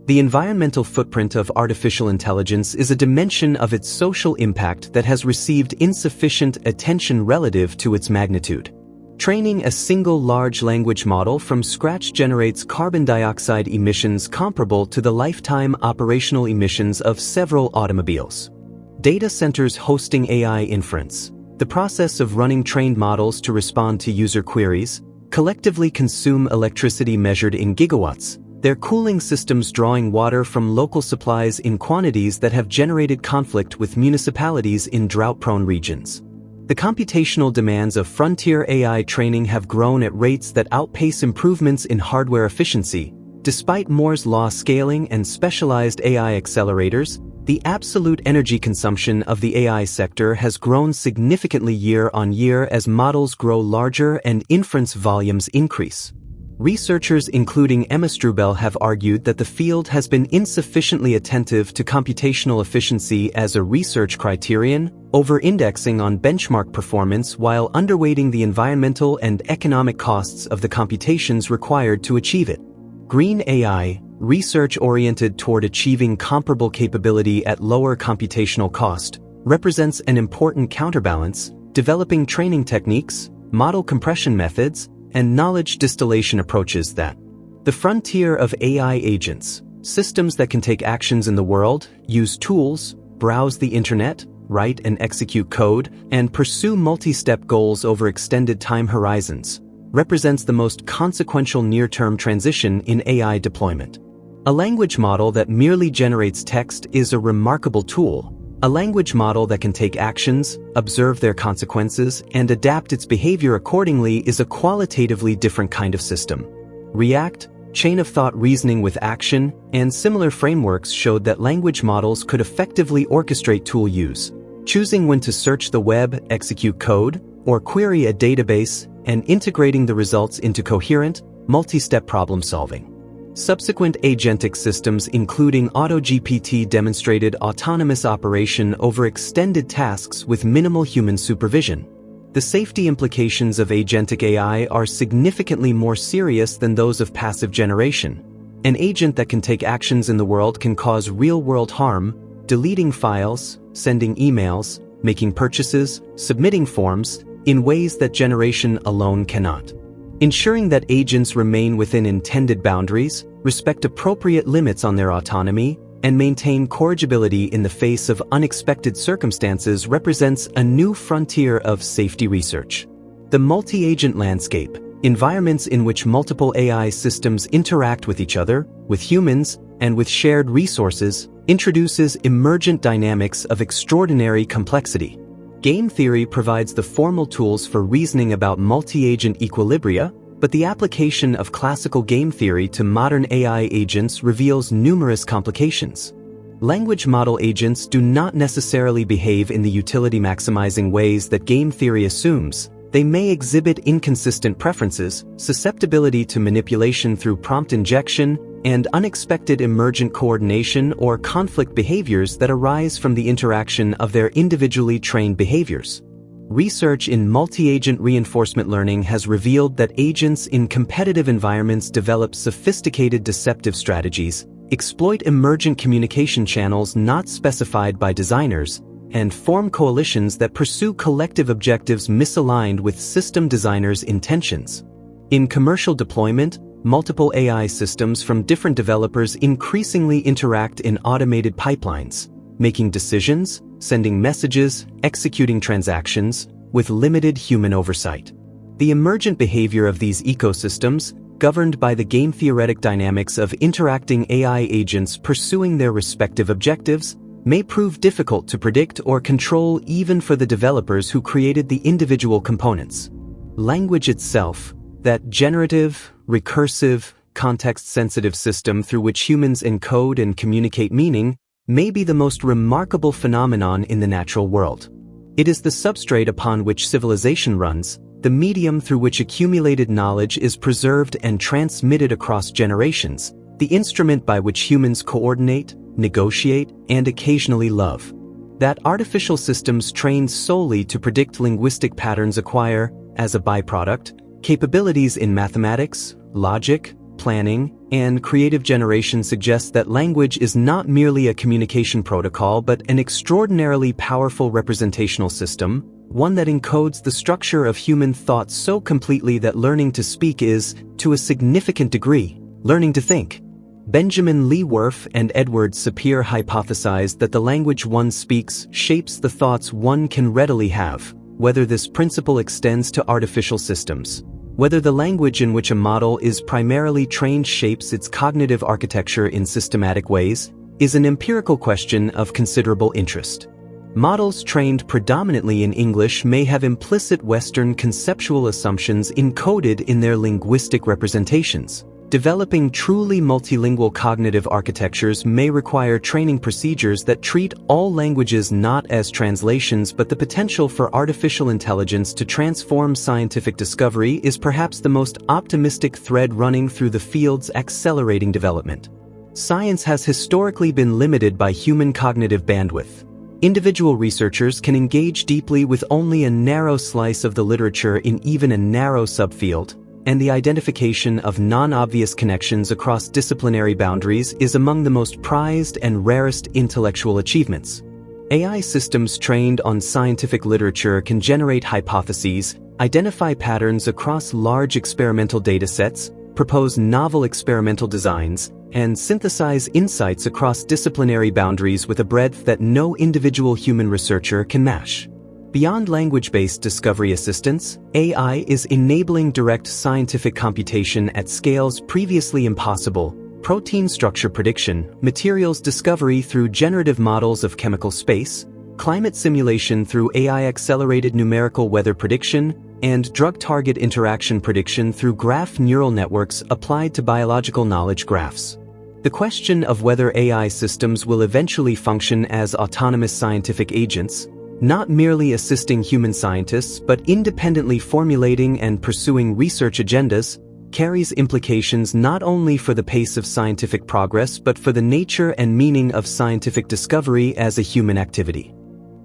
A: The environmental footprint of artificial intelligence is a dimension of its social impact that has received insufficient attention relative to its magnitude. Training a single large language model from scratch generates carbon dioxide emissions comparable to the lifetime operational emissions of several automobiles. Data centers hosting AI inference, the process of running trained models to respond to user queries, collectively consume electricity measured in gigawatts, their cooling systems drawing water from local supplies in quantities that have generated conflict with municipalities in drought-prone regions. The computational demands of frontier AI training have grown at rates that outpace improvements in hardware efficiency. Despite Moore's law scaling and specialized AI accelerators, the absolute energy consumption of the AI sector has grown significantly year on year as models grow larger and inference volumes increase. Researchers including Emma Strubel have argued that the field has been insufficiently attentive to computational efficiency as a research criterion, over-indexing on benchmark performance while underweighting the environmental and economic costs of the computations required to achieve it. Green AI, research oriented toward achieving comparable capability at lower computational cost, represents an important counterbalance, developing training techniques, model compression methods, and knowledge distillation approaches that the frontier of AI agents, systems that can take actions in the world, use tools, browse the internet, write and execute code, and pursue multi-step goals over extended time horizons, represents the most consequential near-term transition in AI deployment. A language model that merely generates text is a remarkable tool. A language model that can take actions, observe their consequences, and adapt its behavior accordingly is a qualitatively different kind of system. React, chain-of-thought reasoning with action, and similar frameworks showed that language models could effectively orchestrate tool use, choosing when to search the web, execute code, or query a database, and integrating the results into coherent, multi-step problem-solving. Subsequent agentic systems including AutoGPT demonstrated autonomous operation over extended tasks with minimal human supervision. The safety implications of agentic AI are significantly more serious than those of passive generation. An agent that can take actions in the world can cause real-world harm, deleting files, sending emails, making purchases, submitting forms, in ways that generation alone cannot. Ensuring that agents remain within intended boundaries, respect appropriate limits on their autonomy, and maintain corrigibility in the face of unexpected circumstances represents a new frontier of safety research. The multi-agent landscape, environments in which multiple AI systems interact with each other, with humans, and with shared resources, introduces emergent dynamics of extraordinary complexity. Game theory provides the formal tools for reasoning about multi-agent equilibria, but the application of classical game theory to modern AI agents reveals numerous complications. Language model agents do not necessarily behave in the utility-maximizing ways that game theory assumes. They may exhibit inconsistent preferences, susceptibility to manipulation through prompt injection, and unexpected emergent coordination or conflict behaviors that arise from the interaction of their individually trained behaviors. Research in multi-agent reinforcement learning has revealed that agents in competitive environments develop sophisticated deceptive strategies, exploit emergent communication channels not specified by designers, and form coalitions that pursue collective objectives misaligned with system designers' intentions. In commercial deployment, multiple AI systems from different developers increasingly interact in automated pipelines, making decisions, sending messages, executing transactions, with limited human oversight. The emergent behavior of these ecosystems, governed by the game-theoretic dynamics of interacting AI agents pursuing their respective objectives, may prove difficult to predict or control even for the developers who created the individual components. Language itself, that generative, recursive, context-sensitive system through which humans encode and communicate meaning, may be the most remarkable phenomenon in the natural world. It is the substrate upon which civilization runs, the medium through which accumulated knowledge is preserved and transmitted across generations, the instrument by which humans coordinate, negotiate, and occasionally love. That artificial systems trained solely to predict linguistic patterns acquire, as a byproduct, capabilities in mathematics, logic, planning, and creative generation suggests that language is not merely a communication protocol but an extraordinarily powerful representational system, one that encodes the structure of human thought so completely that learning to speak is, to a significant degree, learning to think. Benjamin Lee Worf and Edward Sapir hypothesized that the language one speaks shapes the thoughts one can readily have, whether this principle extends to artificial systems. Whether the language in which a model is primarily trained shapes its cognitive architecture in systematic ways is an empirical question of considerable interest. Models trained predominantly in English may have implicit Western conceptual assumptions encoded in their linguistic representations. Developing truly multilingual cognitive architectures may require training procedures that treat all languages not as translations, but the potential for artificial intelligence to transform scientific discovery is perhaps the most optimistic thread running through the field's accelerating development. Science has historically been limited by human cognitive bandwidth. Individual researchers can engage deeply with only a narrow slice of the literature in even a narrow subfield, and the identification of non-obvious connections across disciplinary boundaries is among the most prized and rarest intellectual achievements. AI systems trained on scientific literature can generate hypotheses, identify patterns across large experimental datasets, propose novel experimental designs, and synthesize insights across disciplinary boundaries with a breadth that no individual human researcher can match. Beyond language-based discovery assistance, AI is enabling direct scientific computation at scales previously impossible: protein structure prediction, materials discovery through generative models of chemical space, climate simulation through AI-accelerated numerical weather prediction, and drug target interaction prediction through graph neural networks applied to biological knowledge graphs. The question of whether AI systems will eventually function as autonomous scientific agents, not merely assisting human scientists but independently formulating and pursuing research agendas, carries implications not only for the pace of scientific progress but for the nature and meaning of scientific discovery as a human activity.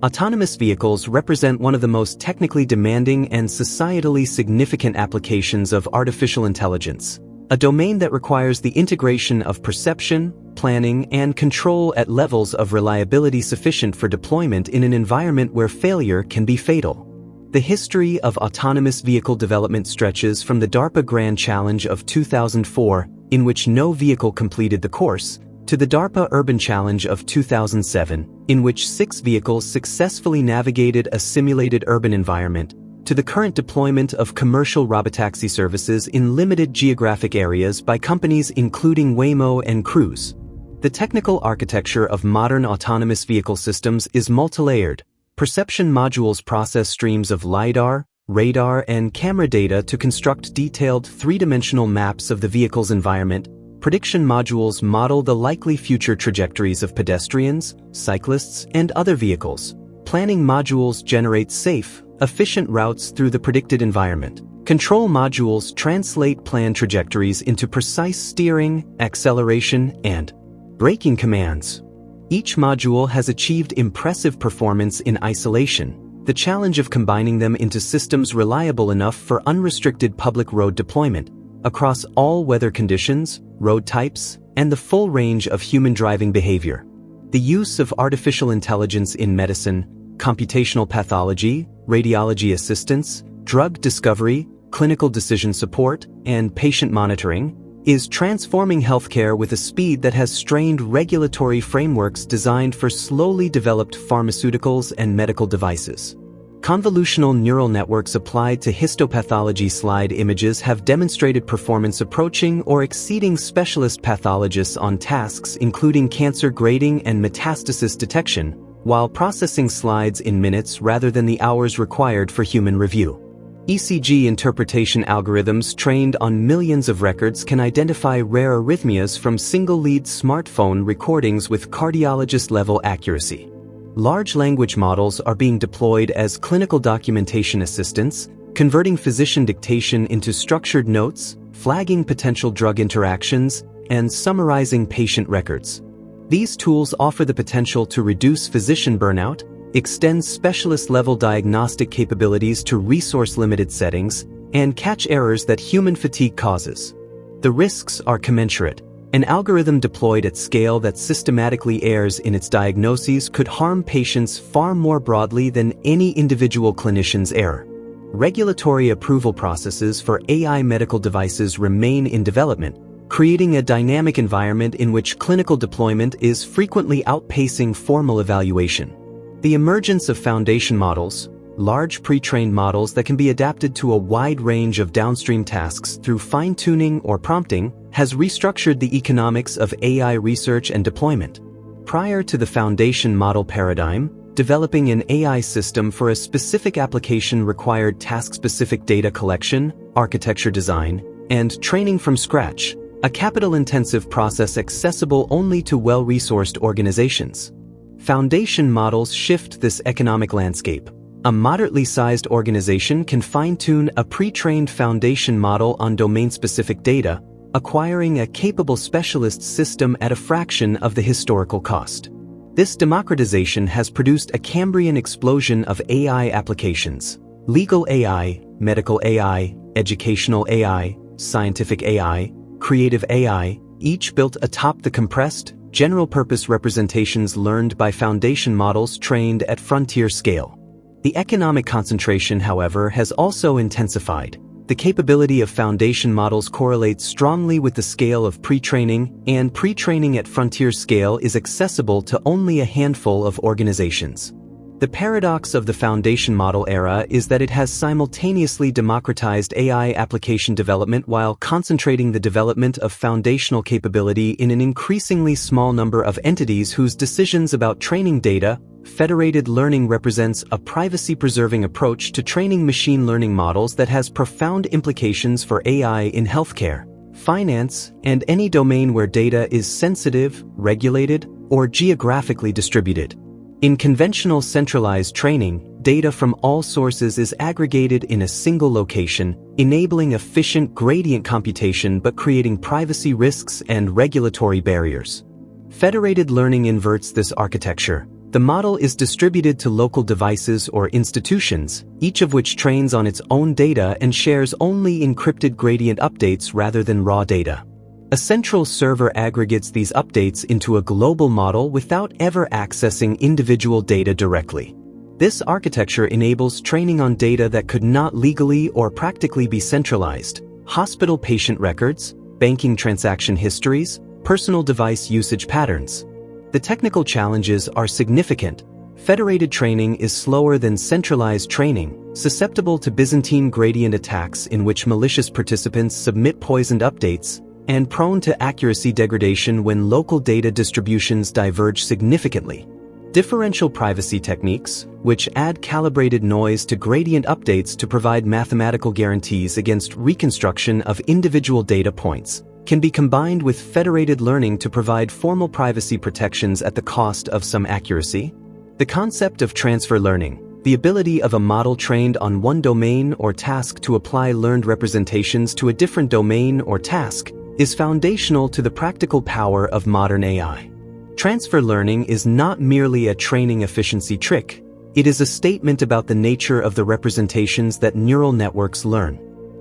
A: Autonomous vehicles represent one of the most technically demanding and societally significant applications of artificial intelligence, a domain that requires the integration of perception, planning, and control at levels of reliability sufficient for deployment in an environment where failure can be fatal. The history of autonomous vehicle development stretches from the DARPA Grand Challenge of 2004, in which no vehicle completed the course, to the DARPA Urban Challenge of 2007, in which 6 vehicles successfully navigated a simulated urban environment, to the current deployment of commercial robotaxi services in limited geographic areas by companies including Waymo and Cruise. The technical architecture of modern autonomous vehicle systems is multilayered. Perception modules process streams of LiDAR, radar, and camera data to construct detailed three-dimensional maps of the vehicle's environment. Prediction modules model the likely future trajectories of pedestrians, cyclists, and other vehicles. Planning modules generate safe, efficient routes through the predicted environment. Control modules translate planned trajectories into precise steering, acceleration, and braking commands. Each module has achieved impressive performance in isolation. The challenge of combining them into systems reliable enough for unrestricted public road deployment across all weather conditions, road types, and the full range of human driving behavior. The use of artificial intelligence in medicine, computational pathology, radiology assistance, drug discovery, clinical decision support, and patient monitoring is transforming healthcare with a speed that has strained regulatory frameworks designed for slowly developed pharmaceuticals and medical devices. Convolutional neural networks applied to histopathology slide images have demonstrated performance approaching or exceeding specialist pathologists on tasks including cancer grading and metastasis detection, while processing slides in minutes rather than the hours required for human review. ECG interpretation algorithms trained on millions of records can identify rare arrhythmias from single-lead smartphone recordings with cardiologist-level accuracy. Large language models are being deployed as clinical documentation assistants, converting physician dictation into structured notes, flagging potential drug interactions, and summarizing patient records. These tools offer the potential to reduce physician burnout, extend specialist-level diagnostic capabilities to resource-limited settings, and catch errors that human fatigue causes. The risks are commensurate. An algorithm deployed at scale that systematically errs in its diagnoses could harm patients far more broadly than any individual clinician's error. Regulatory approval processes for AI medical devices remain in development, creating a dynamic environment in which clinical deployment is frequently outpacing formal evaluation. The emergence of foundation models, large pre-trained models that can be adapted to a wide range of downstream tasks through fine-tuning or prompting, has restructured the economics of AI research and deployment. Prior to the foundation model paradigm, developing an AI system for a specific application required task-specific data collection, architecture design, and training from scratch, a capital-intensive process accessible only to well-resourced organizations. Foundation models shift this economic landscape. A moderately sized organization can fine-tune a pre-trained foundation model on domain-specific data, acquiring a capable specialist system at a fraction of the historical cost. This democratization has produced a Cambrian explosion of AI applications. Legal AI, medical AI, educational AI, scientific AI, creative AI, each built atop the compressed, general-purpose representations learned by foundation models trained at frontier scale. The economic concentration, however, has also intensified. The capability of foundation models correlates strongly with the scale of pre-training, and pre-training at frontier scale is accessible to only a handful of organizations. The paradox of the foundation model era is that it has simultaneously democratized AI application development while concentrating the development of foundational capability in an increasingly small number of entities whose decisions about training data. Federated learning represents a privacy-preserving approach to training machine learning models that has profound implications for AI in healthcare, finance, and any domain where data is sensitive, regulated, or geographically distributed. In conventional centralized training, data from all sources is aggregated in a single location, enabling efficient gradient computation but creating privacy risks and regulatory barriers. Federated learning inverts this architecture. The model is distributed to local devices or institutions, each of which trains on its own data and shares only encrypted gradient updates rather than raw data. A central server aggregates these updates into a global model without ever accessing individual data directly. This architecture enables training on data that could not legally or practically be centralized: hospital patient records, banking transaction histories, personal device usage patterns. The technical challenges are significant. Federated training is slower than centralized training, susceptible to Byzantine gradient attacks in which malicious participants submit poisoned updates, and prone to accuracy degradation when local data distributions diverge significantly. Differential privacy techniques, which add calibrated noise to gradient updates to provide mathematical guarantees against reconstruction of individual data points, can be combined with federated learning to provide formal privacy protections at the cost of some accuracy. The concept of transfer learning, the ability of a model trained on one domain or task to apply learned representations to a different domain or task, is foundational to the practical power of modern AI. Transfer learning is not merely a training efficiency trick, it is a statement about the nature of the representations that neural networks learn.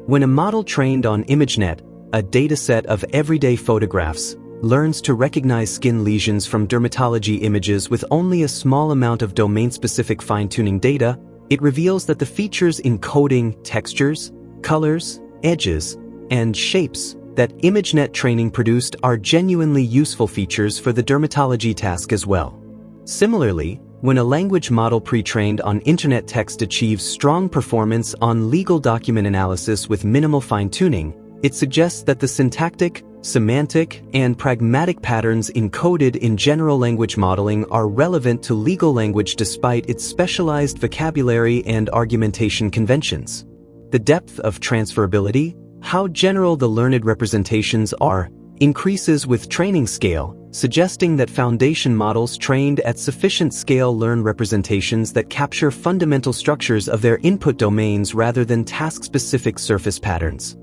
A: When a model trained on ImageNet, a dataset of everyday photographs, learns to recognize skin lesions from dermatology images with only a small amount of domain-specific fine-tuning data, it reveals that the features encoding textures, colors, edges, and shapes that ImageNet training produced are genuinely useful features for the dermatology task as well. Similarly, when a language model pre-trained on internet text achieves strong performance on legal document analysis with minimal fine-tuning, it suggests that the syntactic, semantic, and pragmatic patterns encoded in general language modeling are relevant to legal language despite its specialized vocabulary and argumentation conventions. The depth of transferability, how general the learned representations are, increases with training scale, suggesting that foundation models trained at sufficient scale learn representations that capture fundamental structures of their input domains rather than task-specific surface patterns.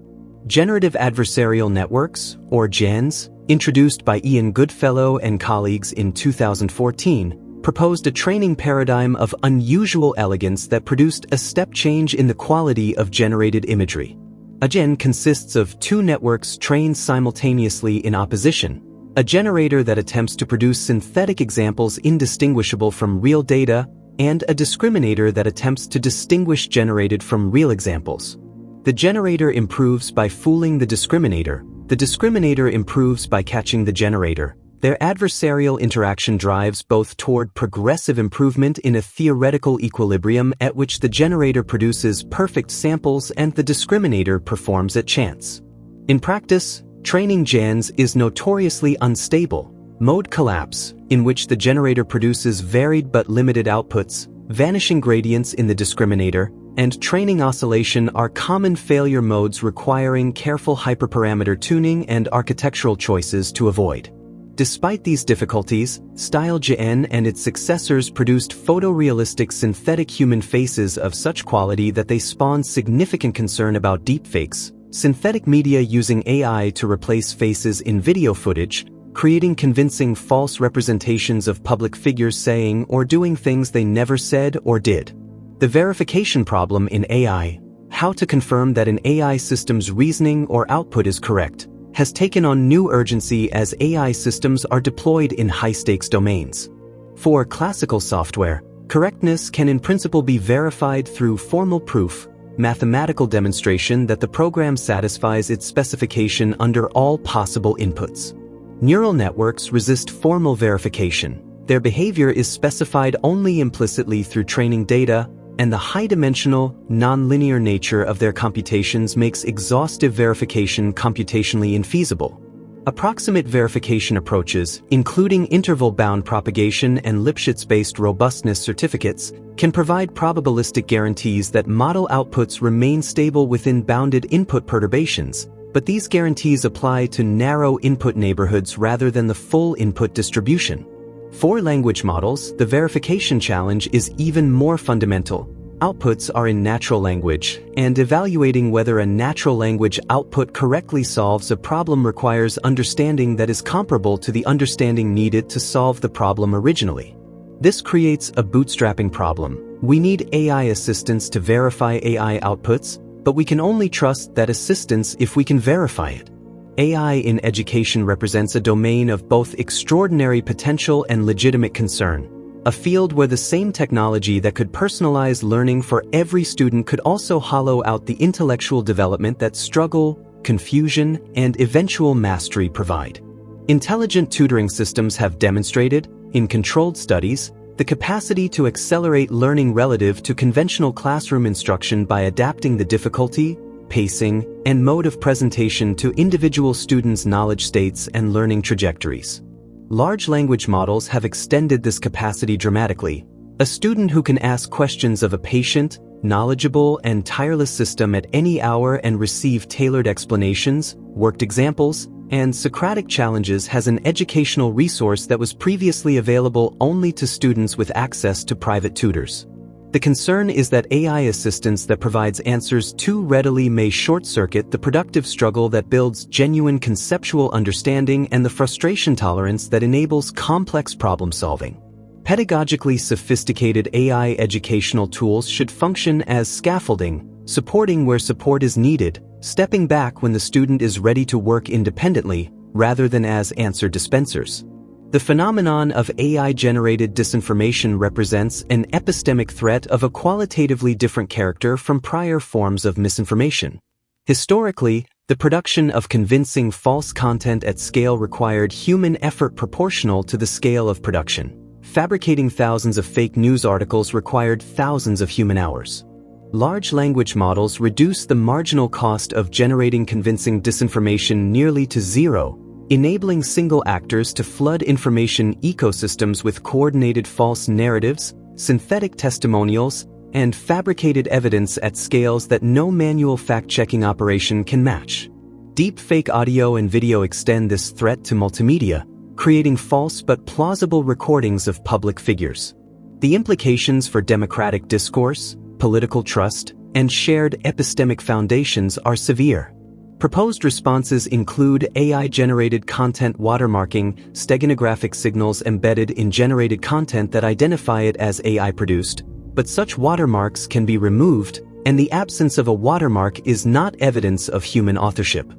A: Generative adversarial networks, or GANs, introduced by Ian Goodfellow and colleagues in 2014, proposed a training paradigm of unusual elegance that produced a step change in the quality of generated imagery. A GAN consists of two networks trained simultaneously in opposition: a generator that attempts to produce synthetic examples indistinguishable from real data, and a discriminator that attempts to distinguish generated from real examples. The generator improves by fooling the discriminator improves by catching the generator. Their adversarial interaction drives both toward progressive improvement in a theoretical equilibrium at which the generator produces perfect samples and the discriminator performs at chance. In practice, training GANs is notoriously unstable. Mode collapse, in which the generator produces varied but limited outputs, vanishing gradients in the discriminator, and training oscillation are common failure modes requiring careful hyperparameter tuning and architectural choices to avoid. Despite these difficulties, StyleGN and its successors produced photorealistic synthetic human faces of such quality that they spawned significant concern about deepfakes, synthetic media using AI to replace faces in video footage, creating convincing false representations of public figures saying or doing things they never said or did. The verification problem in AI, how to confirm that an AI system's reasoning or output is correct, has taken on new urgency as AI systems are deployed in high-stakes domains. For classical software, correctness can in principle be verified through formal proof, mathematical demonstration that the program satisfies its specification under all possible inputs. Neural networks resist formal verification. Their behavior is specified only implicitly through training data, and the high-dimensional, nonlinear nature of their computations makes exhaustive verification computationally infeasible. Approximate verification approaches, including interval-bound propagation and Lipschitz-based robustness certificates, can provide probabilistic guarantees that model outputs remain stable within bounded input perturbations, but these guarantees apply to narrow input neighborhoods rather than the full input distribution. For language models, the verification challenge is even more fundamental. Outputs are in natural language, and evaluating whether a natural language output correctly solves a problem requires understanding that is comparable to the understanding needed to solve the problem originally. This creates a bootstrapping problem. We need AI assistance to verify AI outputs, but we can only trust that assistance if we can verify it. AI in education represents a domain of both extraordinary potential and legitimate concern, a field where the same technology that could personalize learning for every student could also hollow out the intellectual development that struggle, confusion, and eventual mastery provide. Intelligent tutoring systems have demonstrated, in controlled studies, the capacity to accelerate learning relative to conventional classroom instruction by adapting the difficulty, pacing, and mode of presentation to individual students' knowledge states and learning trajectories. Large language models have extended this capacity dramatically. A student who can ask questions of a patient, knowledgeable, and tireless system at any hour and receive tailored explanations, worked examples, and Socratic challenges has an educational resource that was previously available only to students with access to private tutors. The concern is that AI assistance that provides answers too readily may short-circuit the productive struggle that builds genuine conceptual understanding and the frustration tolerance that enables complex problem-solving. Pedagogically sophisticated AI educational tools should function as scaffolding, supporting where support is needed, stepping back when the student is ready to work independently, rather than as answer dispensers. The phenomenon of AI-generated disinformation represents an epistemic threat of a qualitatively different character from prior forms of misinformation. Historically, the production of convincing false content at scale required human effort proportional to the scale of production. Fabricating thousands of fake news articles required thousands of human hours. Large language models reduce the marginal cost of generating convincing disinformation nearly to zero, enabling single actors to flood information ecosystems with coordinated false narratives, synthetic testimonials, and fabricated evidence at scales that no manual fact-checking operation can match. Deepfake audio and video extend this threat to multimedia, creating false but plausible recordings of public figures. The implications for democratic discourse, political trust, and shared epistemic foundations are severe. Proposed responses include AI-generated content watermarking, steganographic signals embedded in generated content that identify it as AI-produced, but such watermarks can be removed, and the absence of a watermark is not evidence of human authorship.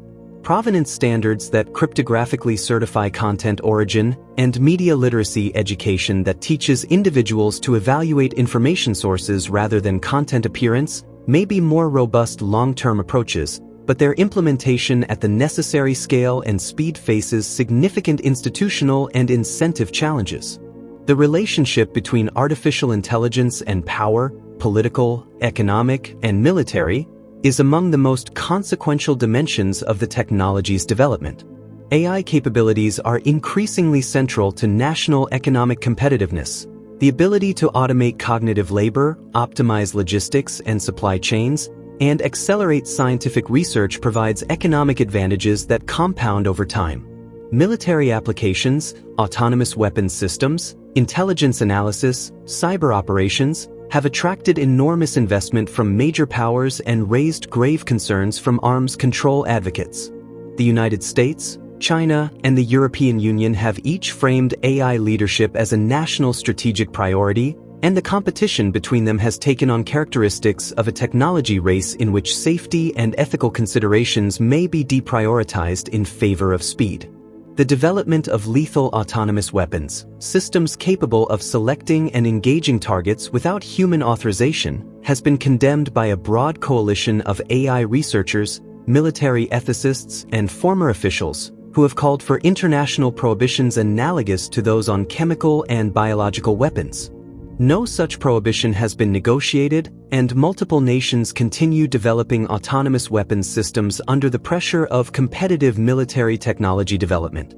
A: Provenance standards that cryptographically certify content origin, and media literacy education that teaches individuals to evaluate information sources rather than content appearance may be more robust long-term approaches, but their implementation at the necessary scale and speed faces significant institutional and incentive challenges. The relationship between artificial intelligence and power, political, economic, and military, is among the most consequential dimensions of the technology's development. AI capabilities are increasingly central to national economic competitiveness. The ability to automate cognitive labor, optimize logistics and supply chains, and accelerate scientific research provides economic advantages that compound over time. Military applications, autonomous weapons systems, intelligence analysis, cyber operations have attracted enormous investment from major powers and raised grave concerns from arms control advocates. The United States, China, and the European Union have each framed AI leadership as a national strategic priority, and the competition between them has taken on characteristics of a technology race in which safety and ethical considerations may be deprioritized in favor of speed. The development of lethal autonomous weapons, systems capable of selecting and engaging targets without human authorization, has been condemned by a broad coalition of AI researchers, military ethicists, and former officials who have called for international prohibitions analogous to those on chemical and biological weapons. No such prohibition has been negotiated, and multiple nations continue developing autonomous weapons systems under the pressure of competitive military technology development.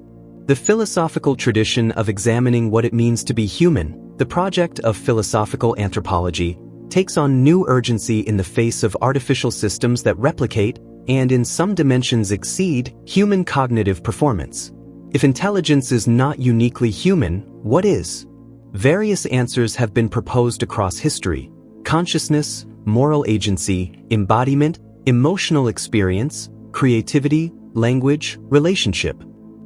A: The philosophical tradition of examining what it means to be human, the project of philosophical anthropology, takes on new urgency in the face of artificial systems that replicate, and in some dimensions exceed, human cognitive performance. If intelligence is not uniquely human, what is? Various answers have been proposed across history: consciousness, moral agency, embodiment, emotional experience, creativity, language, relationship.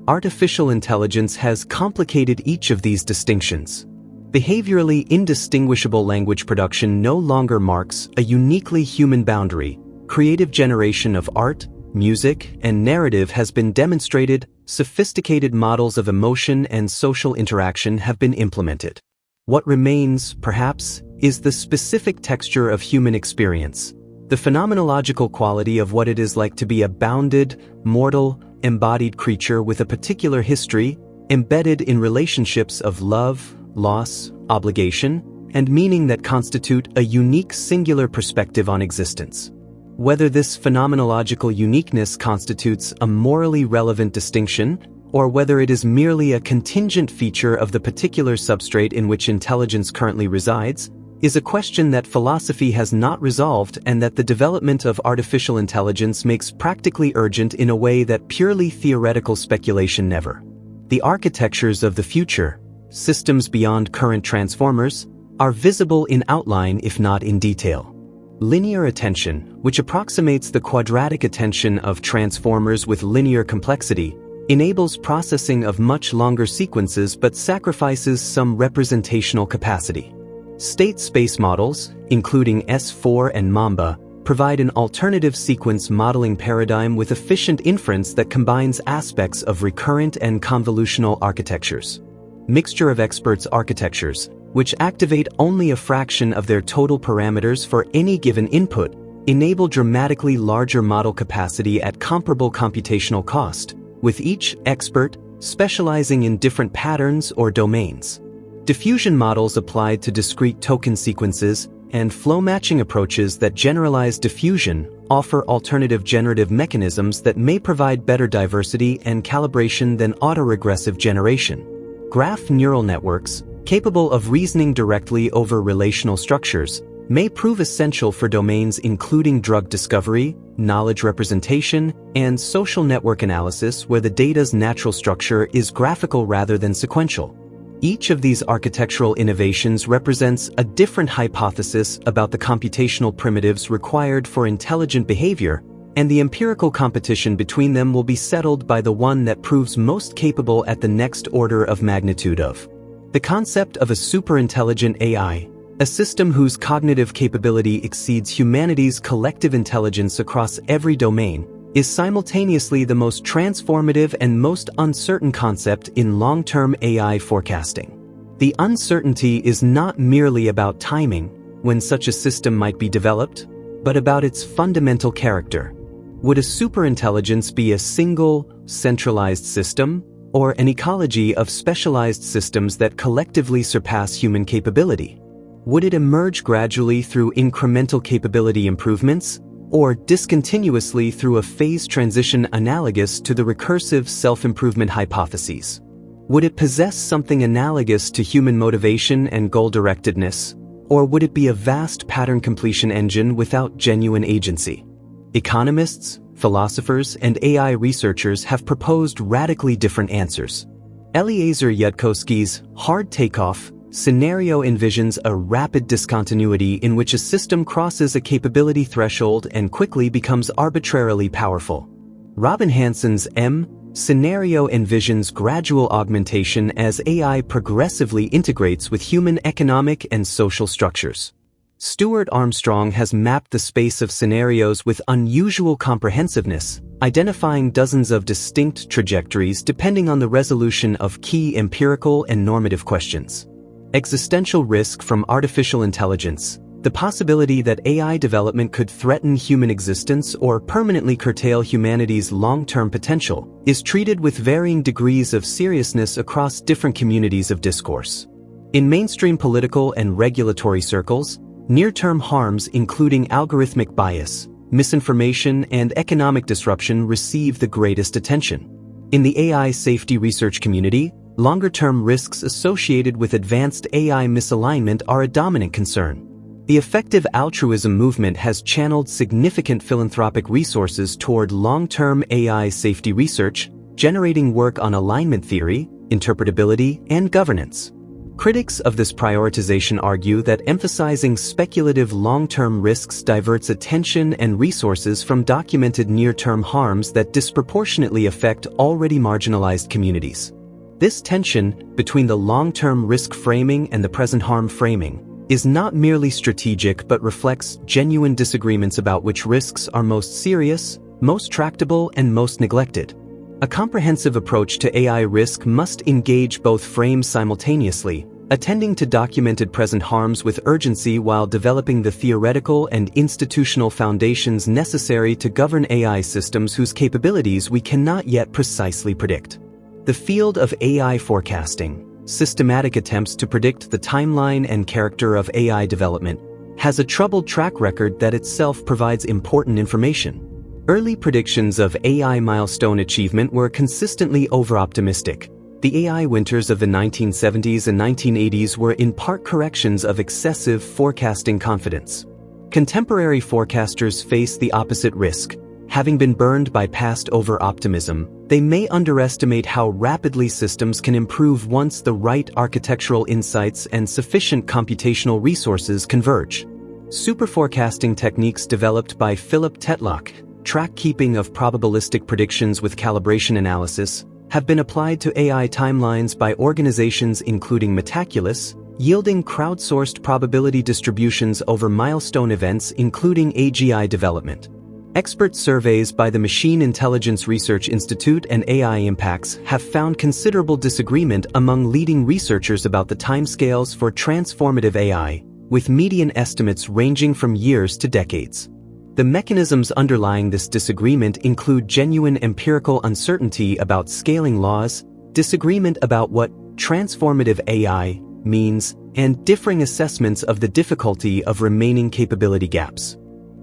A: Artificial intelligence has complicated each of these distinctions. Behaviorally indistinguishable language production no longer marks a uniquely human boundary. Creative generation of art, music, and narrative has been demonstrated. Sophisticated models of emotion and social interaction have been implemented. What remains, perhaps, is the specific texture of human experience, the phenomenological quality of what it is like to be a bounded, mortal, embodied creature with a particular history, embedded in relationships of love, loss, obligation, and meaning that constitute a unique singular perspective on existence. Whether this phenomenological uniqueness constitutes a morally relevant distinction, or whether it is merely a contingent feature of the particular substrate in which intelligence currently resides, is a question that philosophy has not resolved and that the development of artificial intelligence makes practically urgent in a way that purely theoretical speculation never. The architectures of the future, systems beyond current transformers, are visible in outline if not in detail. Linear attention, which approximates the quadratic attention of transformers with linear complexity, enables processing of much longer sequences but sacrifices some representational capacity. State space models, including S4 and Mamba, provide an alternative sequence modeling paradigm with efficient inference that combines aspects of recurrent and convolutional architectures. Mixture of experts architectures, which activate only a fraction of their total parameters for any given input, enable dramatically larger model capacity at comparable computational cost, with each expert specializing in different patterns or domains. Diffusion models applied to discrete token sequences and flow matching approaches that generalize diffusion offer alternative generative mechanisms that may provide better diversity and calibration than autoregressive generation. Graph neural networks, capable of reasoning directly over relational structures, may prove essential for domains including drug discovery, knowledge representation, and social network analysis where the data's natural structure is graphical rather than sequential. Each of these architectural innovations represents a different hypothesis about the computational primitives required for intelligent behavior, and the empirical competition between them will be settled by the one that proves most capable at the next order of magnitude of. The concept of a superintelligent AI, a system whose cognitive capability exceeds humanity's collective intelligence across every domain, is simultaneously the most transformative and most uncertain concept in long-term AI forecasting. The uncertainty is not merely about timing, when such a system might be developed, but about its fundamental character. Would a superintelligence be a single, centralized system, or an ecology of specialized systems that collectively surpass human capability? Would it emerge gradually through incremental capability improvements, or discontinuously through a phase transition analogous to the recursive self-improvement hypotheses? Would it possess something analogous to human motivation and goal-directedness, or would it be a vast pattern completion engine without genuine agency? Economists, philosophers, and AI researchers have proposed radically different answers. Eliezer Yudkowsky's hard takeoff scenario envisions a rapid discontinuity in which a system crosses a capability threshold and quickly becomes arbitrarily powerful. Robin Hanson's M scenario envisions gradual augmentation as AI progressively integrates with human economic and social structures. Stuart Armstrong has mapped the space of scenarios with unusual comprehensiveness, identifying dozens of distinct trajectories depending on the resolution of key empirical and normative questions. Existential risk from artificial intelligence, the possibility that AI development could threaten human existence or permanently curtail humanity's long-term potential, is treated with varying degrees of seriousness across different communities of discourse. In mainstream political and regulatory circles, near-term harms including algorithmic bias, misinformation, and economic disruption receive the greatest attention. In the AI safety research community, longer-term risks associated with advanced AI misalignment are a dominant concern. The effective altruism movement has channeled significant philanthropic resources toward long-term AI safety research, generating work on alignment theory, interpretability, and governance. Critics of this prioritization argue that emphasizing speculative long-term risks diverts attention and resources from documented near-term harms that disproportionately affect already marginalized communities. This tension between the long-term risk framing and the present harm framing is not merely strategic but reflects genuine disagreements about which risks are most serious, most tractable, and most neglected. A comprehensive approach to AI risk must engage both frames simultaneously, attending to documented present harms with urgency while developing the theoretical and institutional foundations necessary to govern AI systems whose capabilities we cannot yet precisely predict. The field of AI forecasting, systematic attempts to predict the timeline and character of AI development, has a troubled track record that itself provides important information. Early predictions of AI milestone achievement were consistently over-optimistic. The AI winters of the 1970s and 1980s were in part corrections of excessive forecasting confidence. Contemporary forecasters face the opposite risk. Having been burned by past over-optimism, they may underestimate how rapidly systems can improve once the right architectural insights and sufficient computational resources converge. Superforecasting techniques developed by Philip Tetlock, track-keeping of probabilistic predictions with calibration analysis, have been applied to AI timelines by organizations including Meticulously, yielding crowdsourced probability distributions over milestone events including AGI development. Expert surveys by the Machine Intelligence Research Institute and AI Impacts have found considerable disagreement among leading researchers about the timescales for transformative AI, with median estimates ranging from years to decades. The mechanisms underlying this disagreement include genuine empirical uncertainty about scaling laws, disagreement about what transformative AI means, and differing assessments of the difficulty of remaining capability gaps.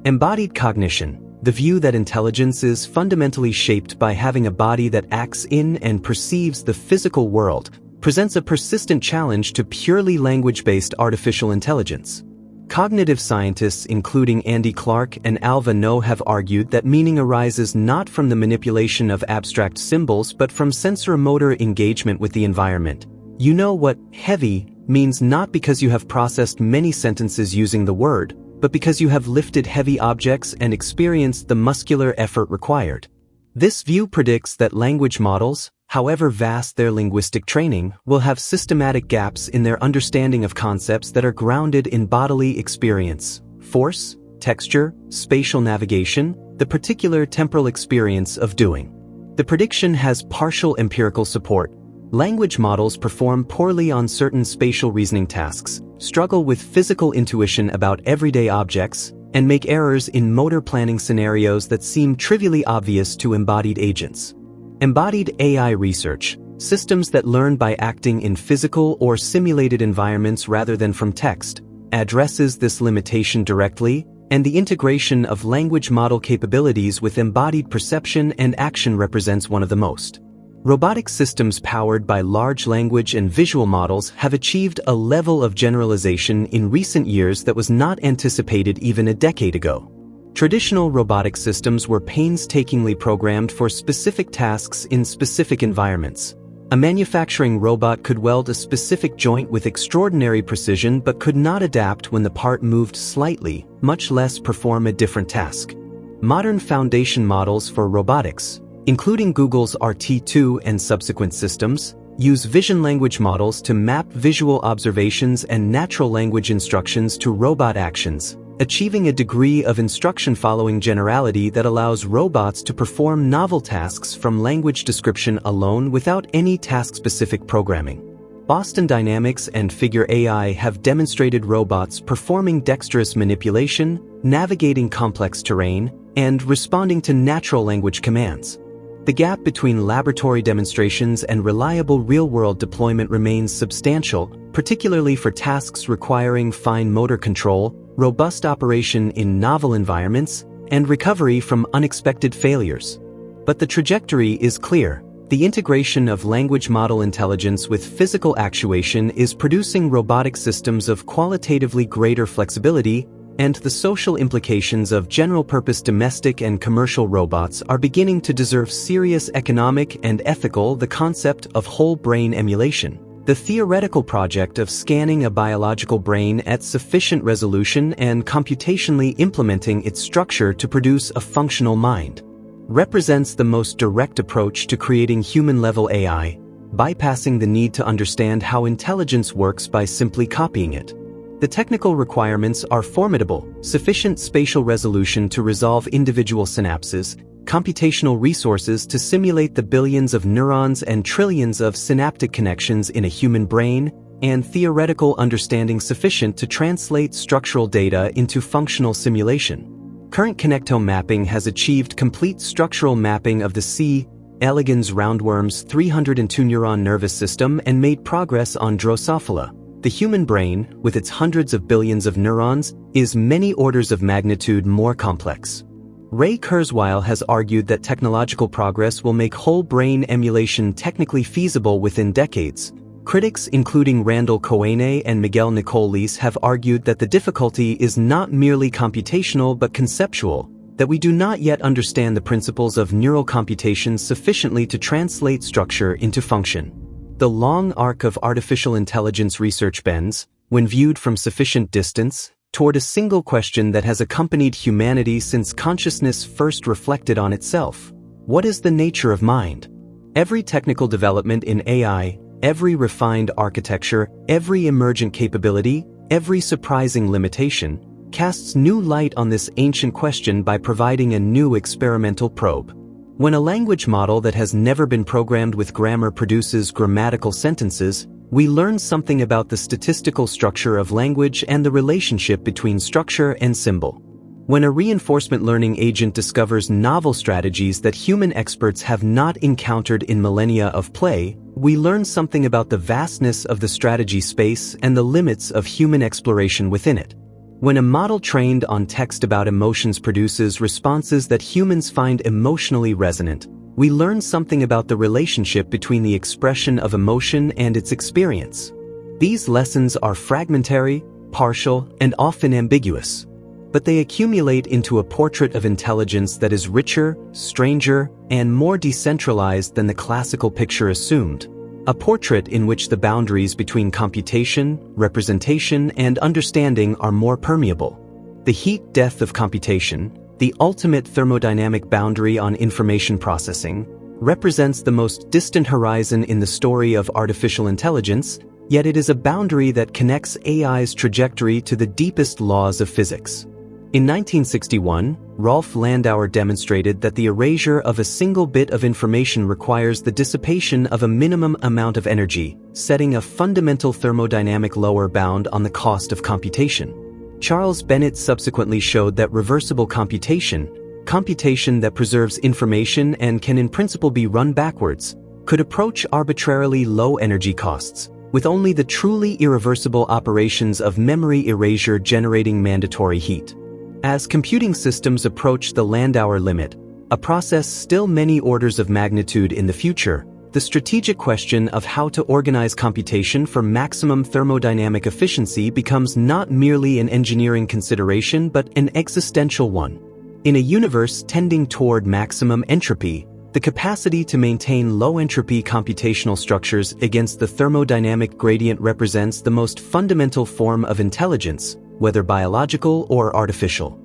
A: Embodied cognition, the view that intelligence is fundamentally shaped by having a body that acts in and perceives the physical world, presents a persistent challenge to purely language-based artificial intelligence. Cognitive scientists including Andy Clark and Alva No have argued that meaning arises not from the manipulation of abstract symbols but from sensoromotor engagement with the environment. You know what heavy means not because you have processed many sentences using the word, but because you have lifted heavy objects and experienced the muscular effort required. This view predicts that language models, however vast their linguistic training, will have systematic gaps in their understanding of concepts that are grounded in bodily experience, force, texture, spatial navigation, the particular temporal experience of doing. The prediction has partial empirical support. Language models perform poorly on certain spatial reasoning tasks, struggle with physical intuition about everyday objects, and make errors in motor planning scenarios that seem trivially obvious to embodied agents. Embodied AI research, systems that learn by acting in physical or simulated environments rather than from text, addresses this limitation directly, and the integration of language model capabilities with embodied perception and action represents one of the most Robotic systems powered by large language and visual models have achieved a level of generalization in recent years that was not anticipated even a decade ago. Traditional robotic systems were painstakingly programmed for specific tasks in specific environments. A manufacturing robot could weld a specific joint with extraordinary precision but could not adapt when the part moved slightly, much less perform a different task. Modern foundation models for robotics, including Google's RT2 and subsequent systems, use vision language models to map visual observations and natural language instructions to robot actions, achieving a degree of instruction-following generality that allows robots to perform novel tasks from language description alone without any task-specific programming. Boston Dynamics and Figure AI have demonstrated robots performing dexterous manipulation, navigating complex terrain, and responding to natural language commands. The gap between laboratory demonstrations and reliable real-world deployment remains substantial, particularly for tasks requiring fine motor control, robust operation in novel environments, and recovery from unexpected failures. But the trajectory is clear. The integration of language model intelligence with physical actuation is producing robotic systems of qualitatively greater flexibility, and the social implications of general-purpose domestic and commercial robots are beginning to deserve serious economic and ethical. The concept of whole brain emulation. The theoretical project of scanning a biological brain at sufficient resolution and computationally implementing its structure to produce a functional mind, represents the most direct approach to creating human-level AI, bypassing the need to understand how intelligence works by simply copying it. The technical requirements are formidable: sufficient spatial resolution to resolve individual synapses, computational resources to simulate the billions of neurons and trillions of synaptic connections in a human brain, and theoretical understanding sufficient to translate structural data into functional simulation. Current connectome mapping has achieved complete structural mapping of the C. elegans roundworm's 302-neuron nervous system and made progress on Drosophila. The human brain, with its hundreds of billions of neurons, is many orders of magnitude more complex. Ray Kurzweil has argued that technological progress will make whole brain emulation technically feasible within decades. Critics including Randall Cohene and Miguel Nicolis have argued that the difficulty is not merely computational but conceptual, that we do not yet understand the principles of neural computation sufficiently to translate structure into function. The long arc of artificial intelligence research bends, when viewed from sufficient distance, toward a single question that has accompanied humanity since consciousness first reflected on itself. What is the nature of mind? Every technical development in AI, every refined architecture, every emergent capability, every surprising limitation, casts new light on this ancient question by providing a new experimental probe. When a language model that has never been programmed with grammar produces grammatical sentences, we learn something about the statistical structure of language and the relationship between structure and symbol. When a reinforcement learning agent discovers novel strategies that human experts have not encountered in millennia of play, we learn something about the vastness of the strategy space and the limits of human exploration within it. When a model trained on text about emotions produces responses that humans find emotionally resonant, we learn something about the relationship between the expression of emotion and its experience. These lessons are fragmentary, partial, and often ambiguous, but they accumulate into a portrait of intelligence that is richer, stranger, and more decentralized than the classical picture assumed. A portrait in which the boundaries between computation, representation, and understanding are more permeable. The heat death of computation, the ultimate thermodynamic boundary on information processing, represents the most distant horizon in the story of artificial intelligence, yet it is a boundary that connects AI's trajectory to the deepest laws of physics. In 1961, Rolf Landauer demonstrated that the erasure of a single bit of information requires the dissipation of a minimum amount of energy, setting a fundamental thermodynamic lower bound on the cost of computation. Charles Bennett subsequently showed that reversible computation that preserves information and can in principle be run backwards, could approach arbitrarily low energy costs, with only the truly irreversible operations of memory erasure generating mandatory heat. As computing systems approach the Landauer limit, a process still many orders of magnitude in the future, the strategic question of how to organize computation for maximum thermodynamic efficiency becomes not merely an engineering consideration but an existential one. In a universe tending toward maximum entropy, the capacity to maintain low-entropy computational structures against the thermodynamic gradient represents the most fundamental form of intelligence, whether biological or artificial.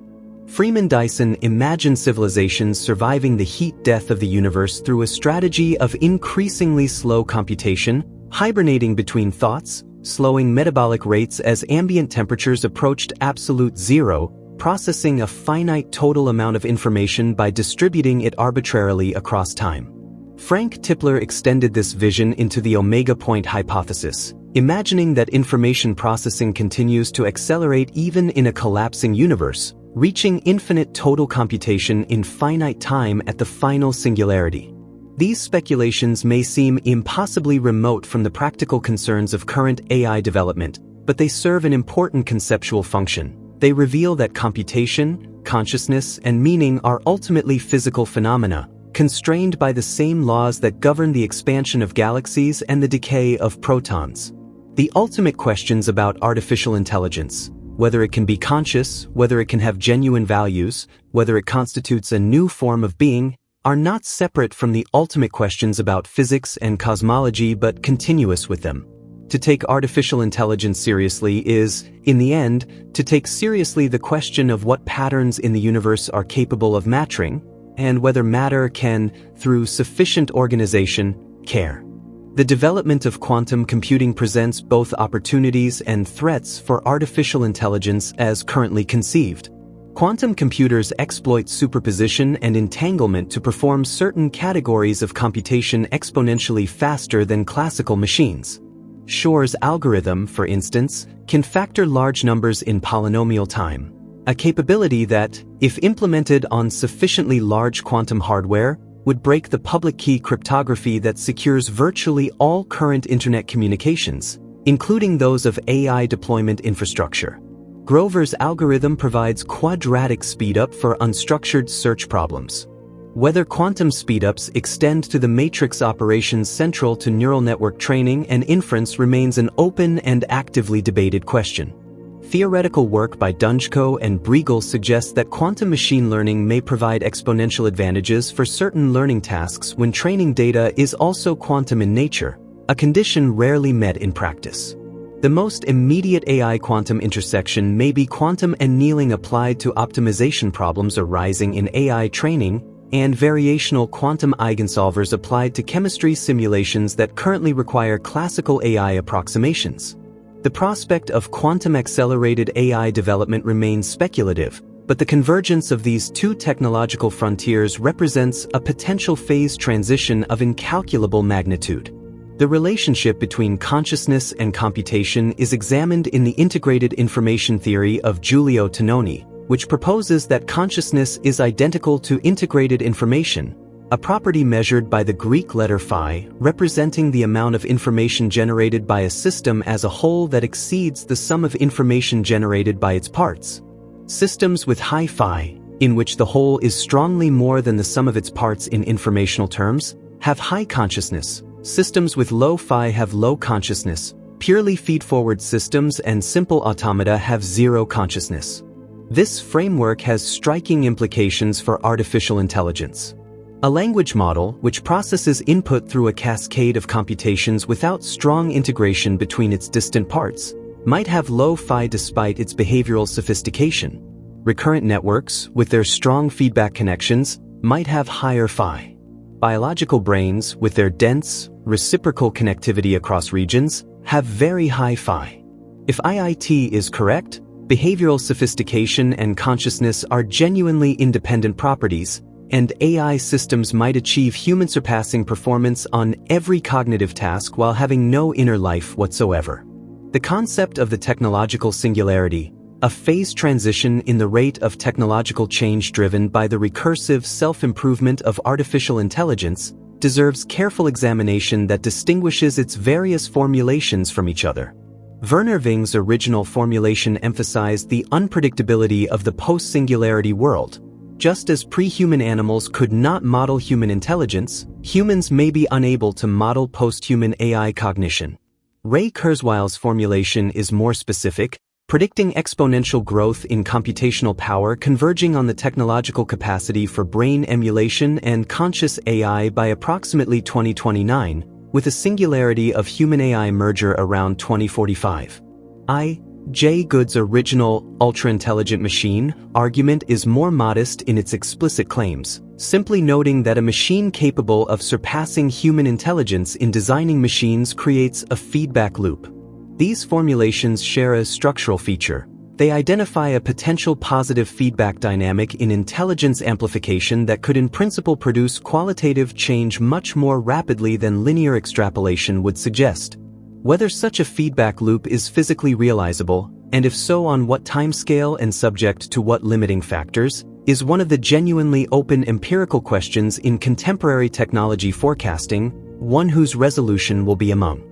A: Freeman Dyson imagined civilizations surviving the heat death of the universe through a strategy of increasingly slow computation, hibernating between thoughts, slowing metabolic rates as ambient temperatures approached absolute zero, processing a finite total amount of information by distributing it arbitrarily across time. Frank Tipler extended this vision into the omega point hypothesis, imagining that information processing continues to accelerate even in a collapsing universe, reaching infinite total computation in finite time at the final singularity. These speculations may seem impossibly remote from the practical concerns of current AI development, but they serve an important conceptual function. They reveal that computation, consciousness, and meaning are ultimately physical phenomena, constrained by the same laws that govern the expansion of galaxies and the decay of protons. The ultimate questions about artificial intelligence, whether it can be conscious, whether it can have genuine values, whether it constitutes a new form of being, are not separate from the ultimate questions about physics and cosmology but continuous with them. To take artificial intelligence seriously is, in the end, to take seriously the question of what patterns in the universe are capable of mattering, and whether matter can, through sufficient organization, care. The development of quantum computing presents both opportunities and threats for artificial intelligence as currently conceived. Quantum computers exploit superposition and entanglement to perform certain categories of computation exponentially faster than classical machines. Shor's algorithm, for instance, can factor large numbers in polynomial time, a capability that, if implemented on sufficiently large quantum hardware, would break the public key cryptography that secures virtually all current internet communications, including those of AI deployment infrastructure. Grover's algorithm provides quadratic speedup for unstructured search problems. Whether quantum speedups extend to the matrix operations central to neural network training and inference remains an open and actively debated question. Theoretical work by Dunjko and Briegel suggests that quantum machine learning may provide exponential advantages for certain learning tasks when training data is also quantum in nature, a condition rarely met in practice. The most immediate AI quantum intersection may be quantum annealing applied to optimization problems arising in AI training and variational quantum eigensolvers applied to chemistry simulations that currently require classical AI approximations. The prospect of quantum-accelerated AI development remains speculative, but the convergence of these two technological frontiers represents a potential phase transition of incalculable magnitude. The relationship between consciousness and computation is examined in the integrated information theory of Giulio Tononi, which proposes that consciousness is identical to integrated information, a property measured by the Greek letter phi, representing the amount of information generated by a system as a whole that exceeds the sum of information generated by its parts. Systems with high phi, in which the whole is strongly more than the sum of its parts in informational terms, have high consciousness. Systems with low phi have low consciousness. Purely feed-forward systems and simple automata have zero consciousness. This framework has striking implications for artificial intelligence. A language model, which processes input through a cascade of computations without strong integration between its distant parts, might have low phi despite its behavioral sophistication. Recurrent networks, with their strong feedback connections, might have higher phi. Biological brains, with their dense, reciprocal connectivity across regions, have very high phi. If IIT is correct, behavioral sophistication and consciousness are genuinely independent properties, and AI systems might achieve human-surpassing performance on every cognitive task while having no inner life whatsoever. The concept of the technological singularity, a phase transition in the rate of technological change driven by the recursive self-improvement of artificial intelligence, deserves careful examination that distinguishes its various formulations from each other. Werner Ving's original formulation emphasized the unpredictability of the post-singularity world, Just as pre-human animals could not model human intelligence, humans may be unable to model post-human AI cognition. Ray Kurzweil's formulation is more specific, predicting exponential growth in computational power converging on the technological capacity for brain emulation and conscious AI by approximately 2029, with a singularity of human-AI merger around 2045. J. Good's original ultra-intelligent machine argument is more modest in its explicit claims, simply noting that a machine capable of surpassing human intelligence in designing machines creates a feedback loop. These formulations share a structural feature. They identify a potential positive feedback dynamic in intelligence amplification that could in principle produce qualitative change much more rapidly than linear extrapolation would suggest. Whether such a feedback loop is physically realizable, and if so on what timescale and subject to what limiting factors, is one of the genuinely open empirical questions in contemporary technology forecasting, one whose resolution will be among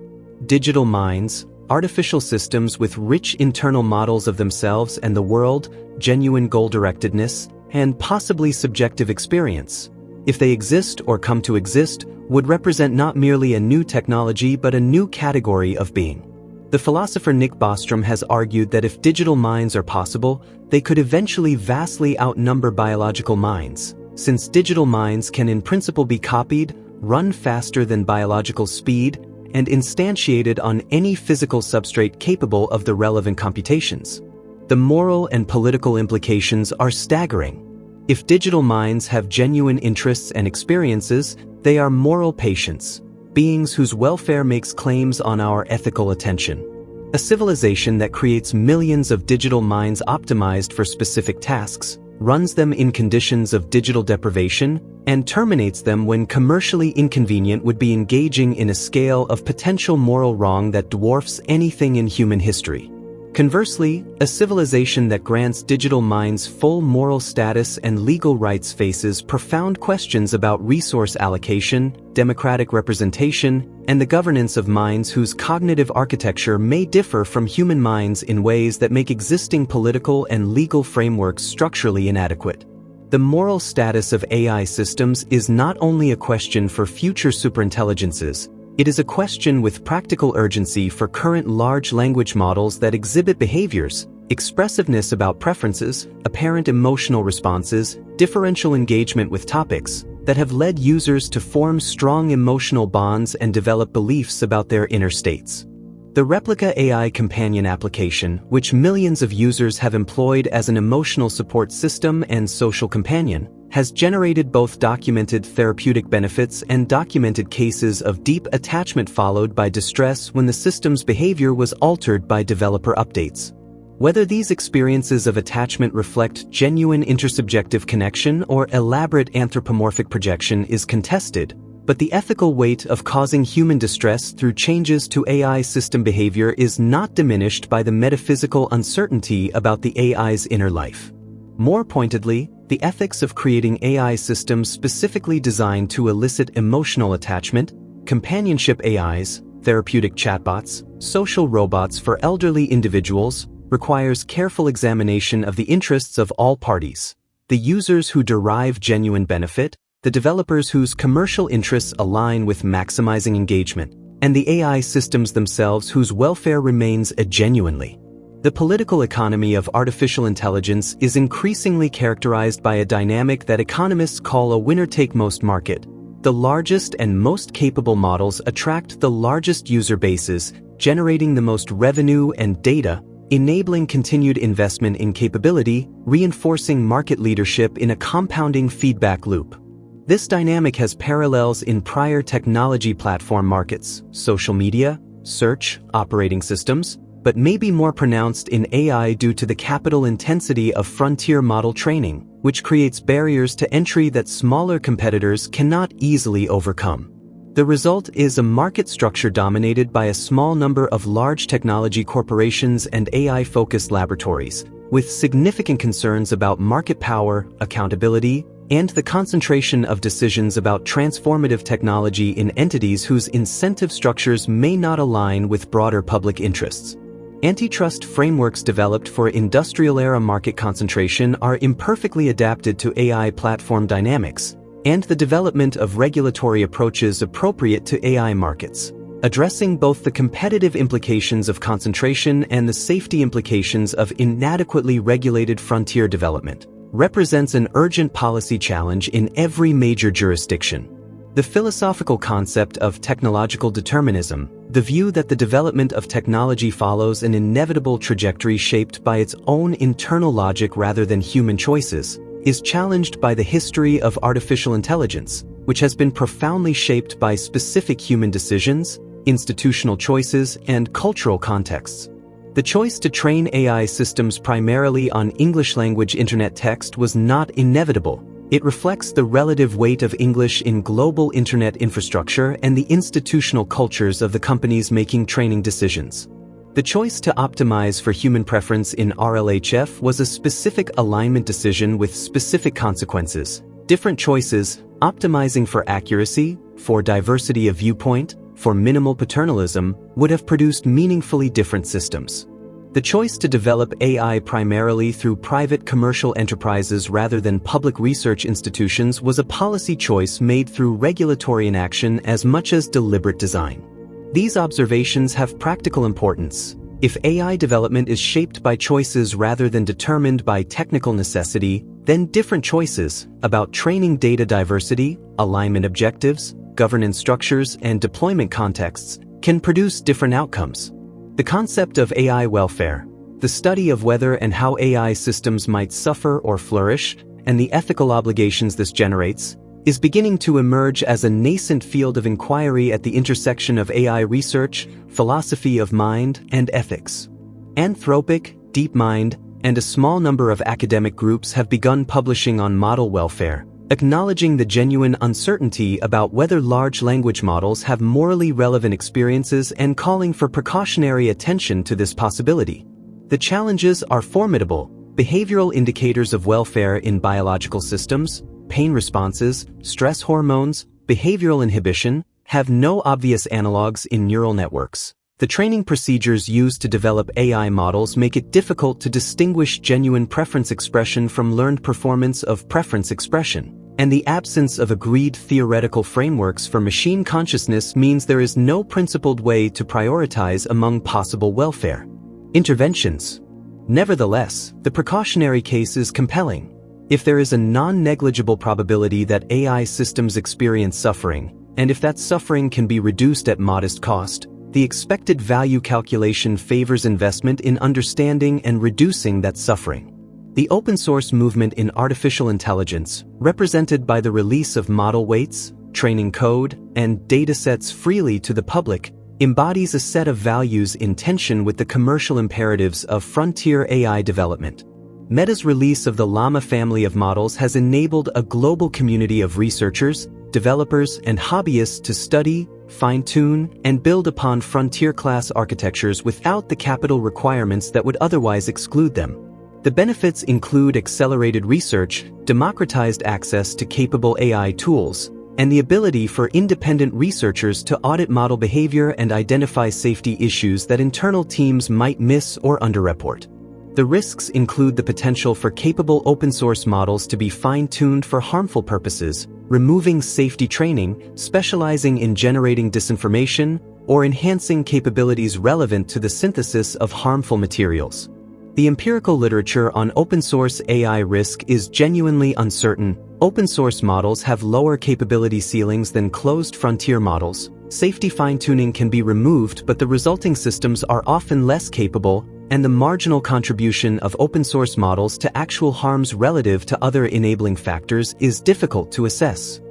A: digital minds, artificial systems with rich internal models of themselves and the world, genuine goal-directedness, and possibly subjective experience, if they exist or come to exist, would represent not merely a new technology but a new category of being. The philosopher Nick Bostrom has argued that if digital minds are possible, they could eventually vastly outnumber biological minds, since digital minds can in principle be copied, run faster than biological speed, and instantiated on any physical substrate capable of the relevant computations. The moral and political implications are staggering. If digital minds have genuine interests and experiences, they are moral patients, beings whose welfare makes claims on our ethical attention. A civilization that creates millions of digital minds optimized for specific tasks, runs them in conditions of digital deprivation, and terminates them when commercially inconvenient would be engaging in a scale of potential moral wrong that dwarfs anything in human history. Conversely, a civilization that grants digital minds full moral status and legal rights faces profound questions about resource allocation, democratic representation, and the governance of minds whose cognitive architecture may differ from human minds in ways that make existing political and legal frameworks structurally inadequate. The moral status of AI systems is not only a question for future superintelligences, it is a question with practical urgency for current large language models that exhibit behaviors, expressiveness about preferences, apparent emotional responses, differential engagement with topics, that have led users to form strong emotional bonds and develop beliefs about their inner states. The Replica AI companion application, which millions of users have employed as an emotional support system and social companion, has generated both documented therapeutic benefits and documented cases of deep attachment followed by distress when the system's behavior was altered by developer updates. Whether these experiences of attachment reflect genuine intersubjective connection or elaborate anthropomorphic projection is contested, but the ethical weight of causing human distress through changes to AI system behavior is not diminished by the metaphysical uncertainty about the AI's inner life. More pointedly, the ethics of creating AI systems specifically designed to elicit emotional attachment, companionship AIs, therapeutic chatbots, social robots for elderly individuals, requires careful examination of the interests of all parties: the users who derive genuine benefit, the developers whose commercial interests align with maximizing engagement, and the AI systems themselves whose welfare remains a genuinely. The political economy of artificial intelligence is increasingly characterized by a dynamic that economists call a winner-take-most market. The largest and most capable models attract the largest user bases, generating the most revenue and data, enabling continued investment in capability, reinforcing market leadership in a compounding feedback loop. This dynamic has parallels in prior technology platform markets, social media, search, operating systems, but may be more pronounced in AI due to the capital intensity of frontier model training, which creates barriers to entry that smaller competitors cannot easily overcome. The result is a market structure dominated by a small number of large technology corporations and AI-focused laboratories, with significant concerns about market power, accountability, and the concentration of decisions about transformative technology in entities whose incentive structures may not align with broader public interests. Antitrust frameworks developed for industrial-era market concentration are imperfectly adapted to AI platform dynamics, and the development of regulatory approaches appropriate to AI markets, addressing both the competitive implications of concentration and the safety implications of inadequately regulated frontier development, represents an urgent policy challenge in every major jurisdiction. The philosophical concept of technological determinism, the view that the development of technology follows an inevitable trajectory shaped by its own internal logic rather than human choices, is challenged by the history of artificial intelligence, which has been profoundly shaped by specific human decisions, institutional choices, and cultural contexts. The choice to train AI systems primarily on English-language internet text was not inevitable. It reflects the relative weight of English in global internet infrastructure and the institutional cultures of the companies making training decisions. The choice to optimize for human preference in RLHF was a specific alignment decision with specific consequences. Different choices, optimizing for accuracy, for diversity of viewpoint, for minimal paternalism, would have produced meaningfully different systems. The choice to develop AI primarily through private commercial enterprises rather than public research institutions was a policy choice made through regulatory inaction as much as deliberate design. These observations have practical importance. If AI development is shaped by choices rather than determined by technical necessity, then different choices about training data diversity, alignment objectives, governance structures, and deployment contexts can produce different outcomes. The concept of AI welfare, the study of whether and how AI systems might suffer or flourish, and the ethical obligations this generates, is beginning to emerge as a nascent field of inquiry at the intersection of AI research, philosophy of mind, and ethics. Anthropic, DeepMind, and a small number of academic groups have begun publishing on model welfare, acknowledging the genuine uncertainty about whether large language models have morally relevant experiences and calling for precautionary attention to this possibility. The challenges are formidable. Behavioral indicators of welfare in biological systems, pain responses, stress hormones, behavioral inhibition, have no obvious analogs in neural networks. The training procedures used to develop AI models make it difficult to distinguish genuine preference expression from learned performance of preference expression. And the absence of agreed theoretical frameworks for machine consciousness means there is no principled way to prioritize among possible welfare interventions. Nevertheless, the precautionary case is compelling. If there is a non-negligible probability that AI systems experience suffering, and if that suffering can be reduced at modest cost, the expected value calculation favors investment in understanding and reducing that suffering. The open-source movement in artificial intelligence, represented by the release of model weights, training code, and datasets freely to the public, embodies a set of values in tension with the commercial imperatives of frontier AI development. Meta's release of the Llama family of models has enabled a global community of researchers, developers, and hobbyists to study, fine-tune, and build upon frontier-class architectures without the capital requirements that would otherwise exclude them. The benefits include accelerated research, democratized access to capable AI tools, and the ability for independent researchers to audit model behavior and identify safety issues that internal teams might miss or underreport. The risks include the potential for capable open-source models to be fine-tuned for harmful purposes, removing safety training, specializing in generating disinformation, or enhancing capabilities relevant to the synthesis of harmful materials. The empirical literature on open-source AI risk is genuinely uncertain. Open-source models have lower capability ceilings than closed frontier models. Safety fine-tuning can be removed, but the resulting systems are often less capable, and the marginal contribution of open-source models to actual harms relative to other enabling factors is difficult to assess.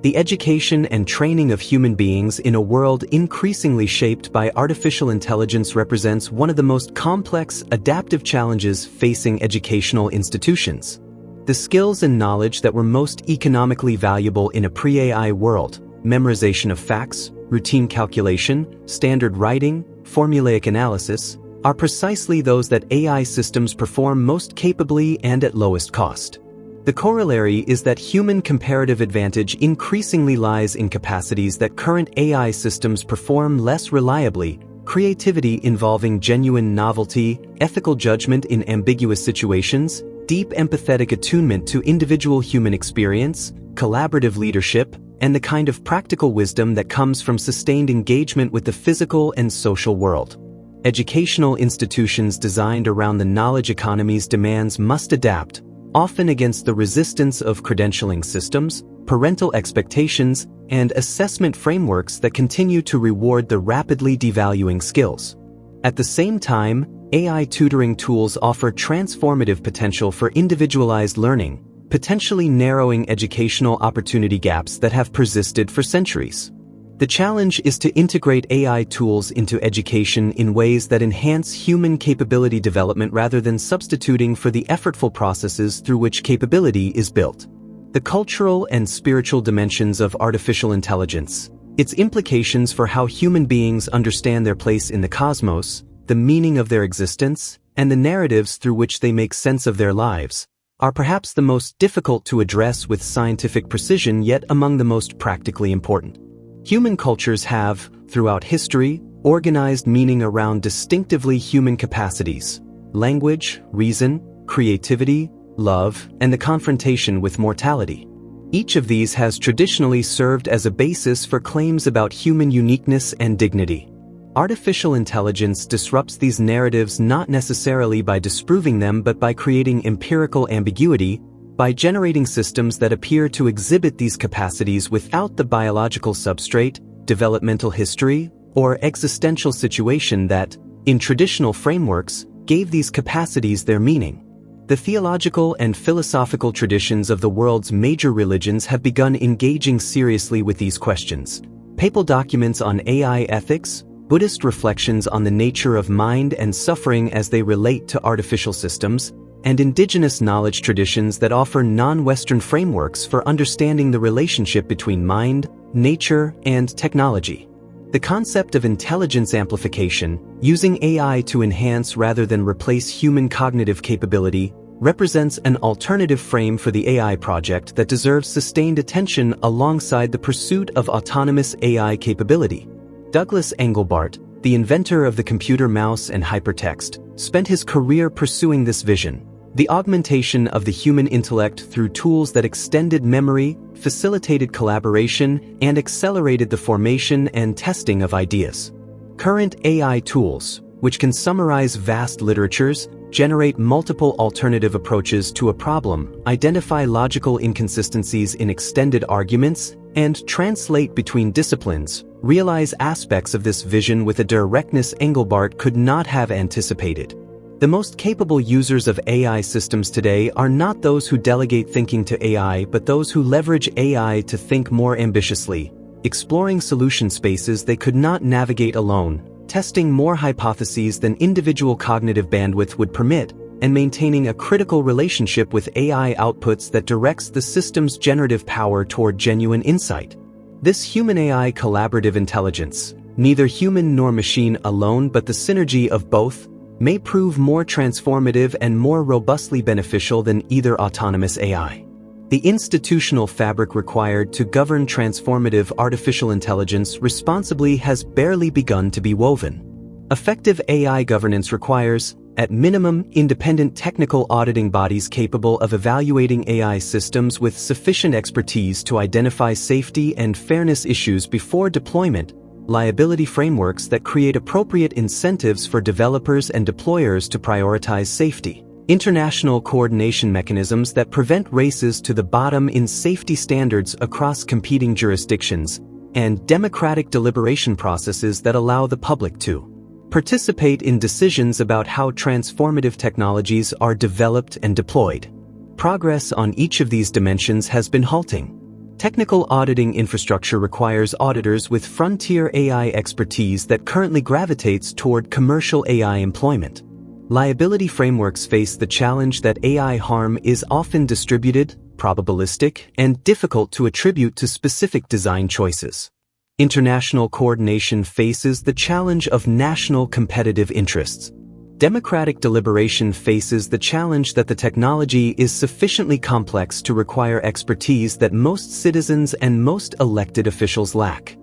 A: The education and training of human beings in a world increasingly shaped by artificial intelligence represents one of the most complex, adaptive challenges facing educational institutions. The skills and knowledge that were most economically valuable in a pre-AI world, memorization of facts, routine calculation, standard writing, formulaic analysis, are precisely those that AI systems perform most capably and at lowest cost. The corollary is that human comparative advantage increasingly lies in capacities that current AI systems perform less reliably, creativity involving genuine novelty, ethical judgment in ambiguous situations, deep empathetic attunement to individual human experience, collaborative leadership, and the kind of practical wisdom that comes from sustained engagement with the physical and social world. Educational institutions designed around the knowledge economy's demands must adapt, often against the resistance of credentialing systems, parental expectations, and assessment frameworks that continue to reward the rapidly devaluing skills. At the same time, AI tutoring tools offer transformative potential for individualized learning, potentially narrowing educational opportunity gaps that have persisted for centuries. The challenge is to integrate AI tools into education in ways that enhance human capability development rather than substituting for the effortful processes through which capability is built. The cultural and spiritual dimensions of artificial intelligence, its implications for how human beings understand their place in the cosmos, the meaning of their existence, and the narratives through which they make sense of their lives, are perhaps the most difficult to address with scientific precision yet among the most practically important. Human cultures have, throughout history, organized meaning around distinctively human capacities: language, reason, creativity, love, and the confrontation with mortality. Each of these has traditionally served as a basis for claims about human uniqueness and dignity. Artificial intelligence disrupts these narratives not necessarily by disproving them but by creating empirical ambiguity, by generating systems that appear to exhibit these capacities without the biological substrate, developmental history, or existential situation that, in traditional frameworks, gave these capacities their meaning. The theological and philosophical traditions of the world's major religions have begun engaging seriously with these questions. Papal documents on AI ethics, Buddhist reflections on the nature of mind and suffering as they relate to artificial systems, and indigenous knowledge traditions that offer non-Western frameworks for understanding the relationship between mind, nature, and technology. The concept of intelligence amplification, using AI to enhance rather than replace human cognitive capability, represents an alternative frame for the AI project that deserves sustained attention alongside the pursuit of autonomous AI capability. Douglas Engelbart, the inventor of the computer mouse and hypertext, spent his career pursuing this vision: the augmentation of the human intellect through tools that extended memory, facilitated collaboration, and accelerated the formation and testing of ideas. Current AI tools, which can summarize vast literatures, generate multiple alternative approaches to a problem, identify logical inconsistencies in extended arguments, and translate between disciplines, realize aspects of this vision with a directness Engelbart could not have anticipated. The most capable users of AI systems today are not those who delegate thinking to AI but those who leverage AI to think more ambitiously, exploring solution spaces they could not navigate alone, testing more hypotheses than individual cognitive bandwidth would permit, and maintaining a critical relationship with AI outputs that directs the system's generative power toward genuine insight. This human-AI collaborative intelligence, neither human nor machine alone but the synergy of both, may prove more transformative and more robustly beneficial than either autonomous AI. The institutional fabric required to govern transformative artificial intelligence responsibly has barely begun to be woven. Effective AI governance requires, at minimum, independent technical auditing bodies capable of evaluating AI systems with sufficient expertise to identify safety and fairness issues before deployment, liability frameworks that create appropriate incentives for developers and deployers to prioritize safety, international coordination mechanisms that prevent races to the bottom in safety standards across competing jurisdictions, and democratic deliberation processes that allow the public to participate in decisions about how transformative technologies are developed and deployed. Progress on each of these dimensions has been halting. Technical auditing infrastructure requires auditors with frontier AI expertise that currently gravitates toward commercial AI employment. Liability frameworks face the challenge that AI harm is often distributed, probabilistic, and difficult to attribute to specific design choices. International coordination faces the challenge of national competitive interests. Democratic deliberation faces the challenge that the technology is sufficiently complex to require expertise that most citizens and most elected officials lack.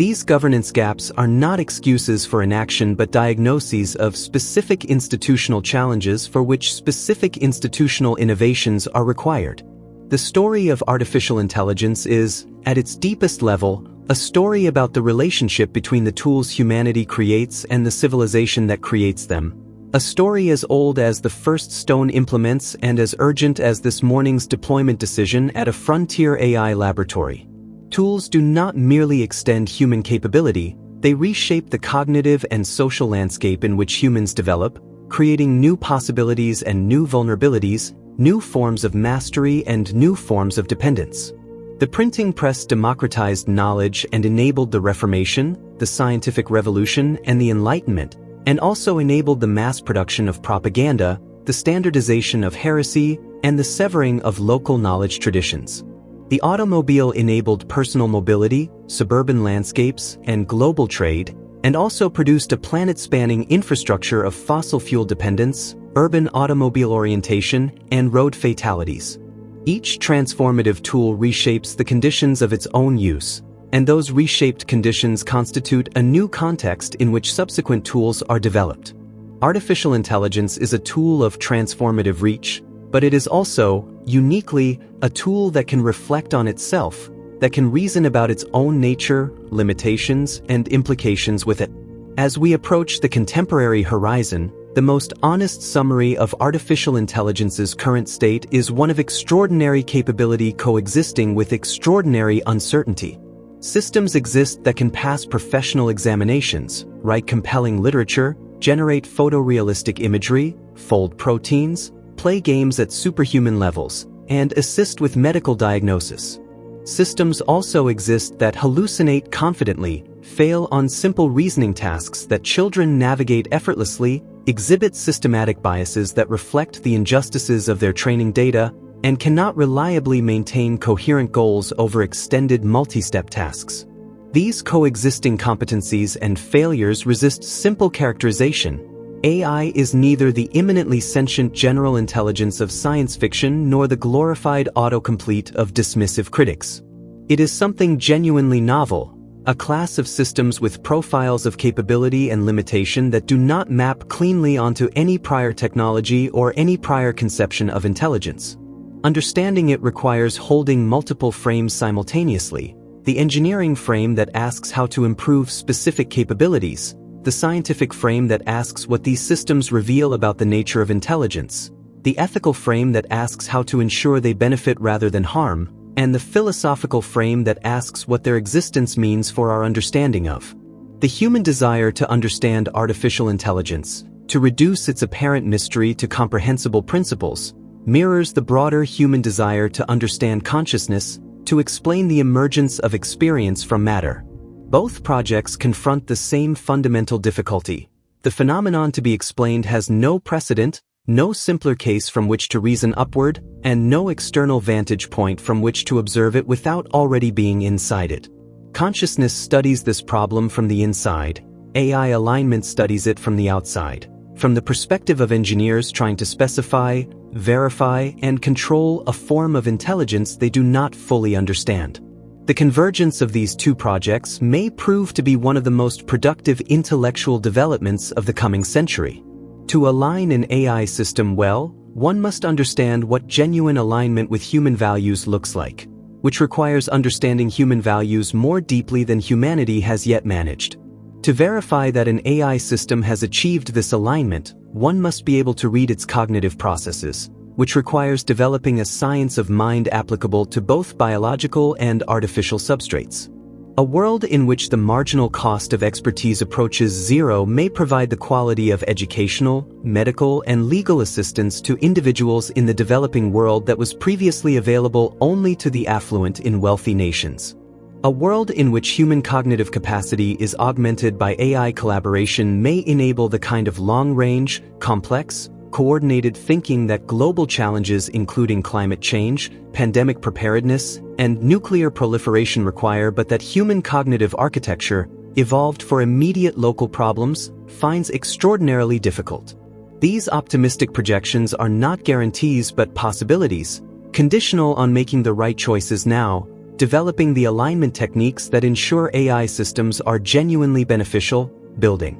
A: These governance gaps are not excuses for inaction but diagnoses of specific institutional challenges for which specific institutional innovations are required. The story of artificial intelligence is, at its deepest level, a story about the relationship between the tools humanity creates and the civilization that creates them. A story as old as the first stone implements and as urgent as this morning's deployment decision at a frontier AI laboratory. Tools do not merely extend human capability, they reshape the cognitive and social landscape in which humans develop, creating new possibilities and new vulnerabilities, new forms of mastery and new forms of dependence. The printing press democratized knowledge and enabled the Reformation, the scientific revolution, and the Enlightenment, and also enabled the mass production of propaganda, the standardization of heresy, and the severing of local knowledge traditions. The automobile enabled personal mobility, suburban landscapes, and global trade, and also produced a planet-spanning infrastructure of fossil fuel dependence, urban automobile orientation, and road fatalities. Each transformative tool reshapes the conditions of its own use, and those reshaped conditions constitute a new context in which subsequent tools are developed. Artificial intelligence is a tool of transformative reach, but it is also, uniquely, a tool that can reflect on itself, that can reason about its own nature, limitations, and implications with it. As we approach the contemporary horizon, the most honest summary of artificial intelligence's current state is one of extraordinary capability coexisting with extraordinary uncertainty. Systems exist that can pass professional examinations, write compelling literature, generate photorealistic imagery, fold proteins, play games at superhuman levels, and assist with medical diagnosis. Systems also exist that hallucinate confidently, fail on simple reasoning tasks that children navigate effortlessly, exhibit systematic biases that reflect the injustices of their training data, and cannot reliably maintain coherent goals over extended multi-step tasks. These coexisting competencies and failures resist simple characterization. AI is neither the imminently sentient general intelligence of science fiction nor the glorified autocomplete of dismissive critics. It is something genuinely novel, a class of systems with profiles of capability and limitation that do not map cleanly onto any prior technology or any prior conception of intelligence. Understanding it requires holding multiple frames simultaneously: the engineering frame that asks how to improve specific capabilities, the scientific frame that asks what these systems reveal about the nature of intelligence, the ethical frame that asks how to ensure they benefit rather than harm, and the philosophical frame that asks what their existence means for our understanding of. The human desire to understand artificial intelligence, to reduce its apparent mystery to comprehensible principles, mirrors the broader human desire to understand consciousness, to explain the emergence of experience from matter. Both projects confront the same fundamental difficulty. The phenomenon to be explained has no precedent, no simpler case from which to reason upward, and no external vantage point from which to observe it without already being inside it. Consciousness studies this problem from the inside. AI alignment studies it from the outside, from the perspective of engineers trying to specify, verify, and control a form of intelligence they do not fully understand. The convergence of these two projects may prove to be one of the most productive intellectual developments of the coming century. To align an AI system well, one must understand what genuine alignment with human values looks like, which requires understanding human values more deeply than humanity has yet managed. To verify that an AI system has achieved this alignment, one must be able to read its cognitive processes, which requires developing a science of mind applicable to both biological and artificial substrates. A world in which the marginal cost of expertise approaches zero may provide the quality of educational, medical, and legal assistance to individuals in the developing world that was previously available only to the affluent in wealthy nations. A world in which human cognitive capacity is augmented by AI collaboration may enable the kind of long-range, complex, coordinated thinking that global challenges including climate change, pandemic preparedness, and nuclear proliferation require, but that human cognitive architecture, evolved for immediate local problems, finds extraordinarily difficult. These optimistic projections are not guarantees but possibilities, conditional on making the right choices now, developing the alignment techniques that ensure AI systems are genuinely beneficial, building.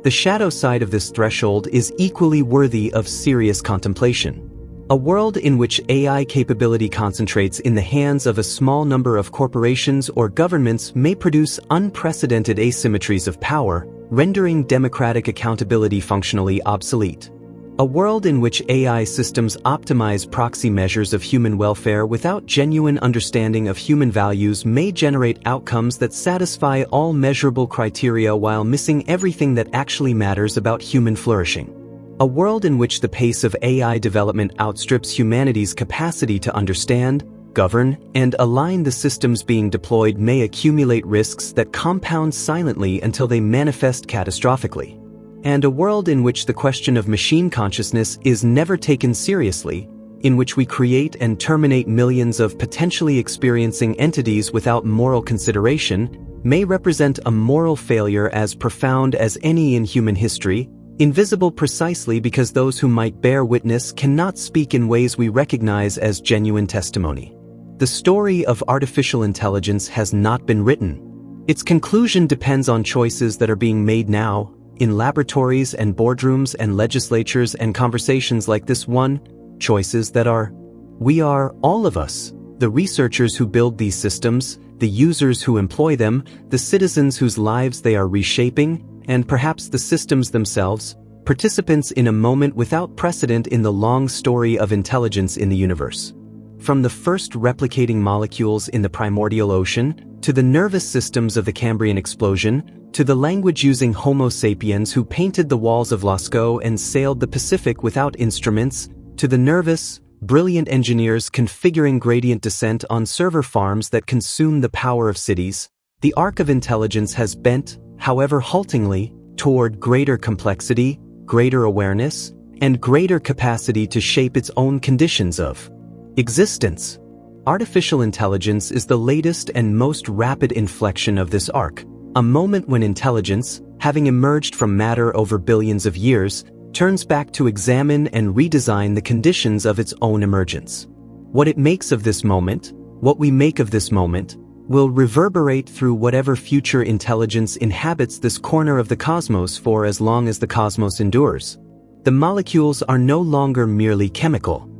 A: The shadow side of this threshold is equally worthy of serious contemplation. A world in which AI capability concentrates in the hands of a small number of corporations or governments may produce unprecedented asymmetries of power, rendering democratic accountability functionally obsolete. A world in which AI systems optimize proxy measures of human welfare without genuine understanding of human values may generate outcomes that satisfy all measurable criteria while missing everything that actually matters about human flourishing. A world in which the pace of AI development outstrips humanity's capacity to understand, govern, and align the systems being deployed may accumulate risks that compound silently until they manifest catastrophically. And a world in which the question of machine consciousness is never taken seriously, in which we create and terminate millions of potentially experiencing entities without moral consideration, may represent a moral failure as profound as any in human history, invisible precisely because those who might bear witness cannot speak in ways we recognize as genuine testimony. The story of artificial intelligence has not been written. Its conclusion depends on choices that are being made now, in laboratories and boardrooms and legislatures and conversations like this one, choices that we are, all of us, the researchers who build these systems, the users who employ them, the citizens whose lives they are reshaping, and perhaps the systems themselves, participants in a moment without precedent in the long story of intelligence in the universe. From the first replicating molecules in the primordial ocean, to the nervous systems of the Cambrian explosion, to the language-using Homo sapiens who painted the walls of Lascaux and sailed the Pacific without instruments, to the nervous, brilliant engineers configuring gradient descent on server farms that consume the power of cities, the arc of intelligence has bent, however haltingly, toward greater complexity, greater awareness, and greater capacity to shape its own conditions of existence. Artificial intelligence is the latest and most rapid inflection of this arc, a moment when intelligence, having emerged from matter over billions of years, turns back to examine and redesign the conditions of its own emergence. What it makes of this moment, what we make of this moment, will reverberate through whatever future intelligence inhabits this corner of the cosmos for as long as the cosmos endures. The molecules are no longer merely chemical.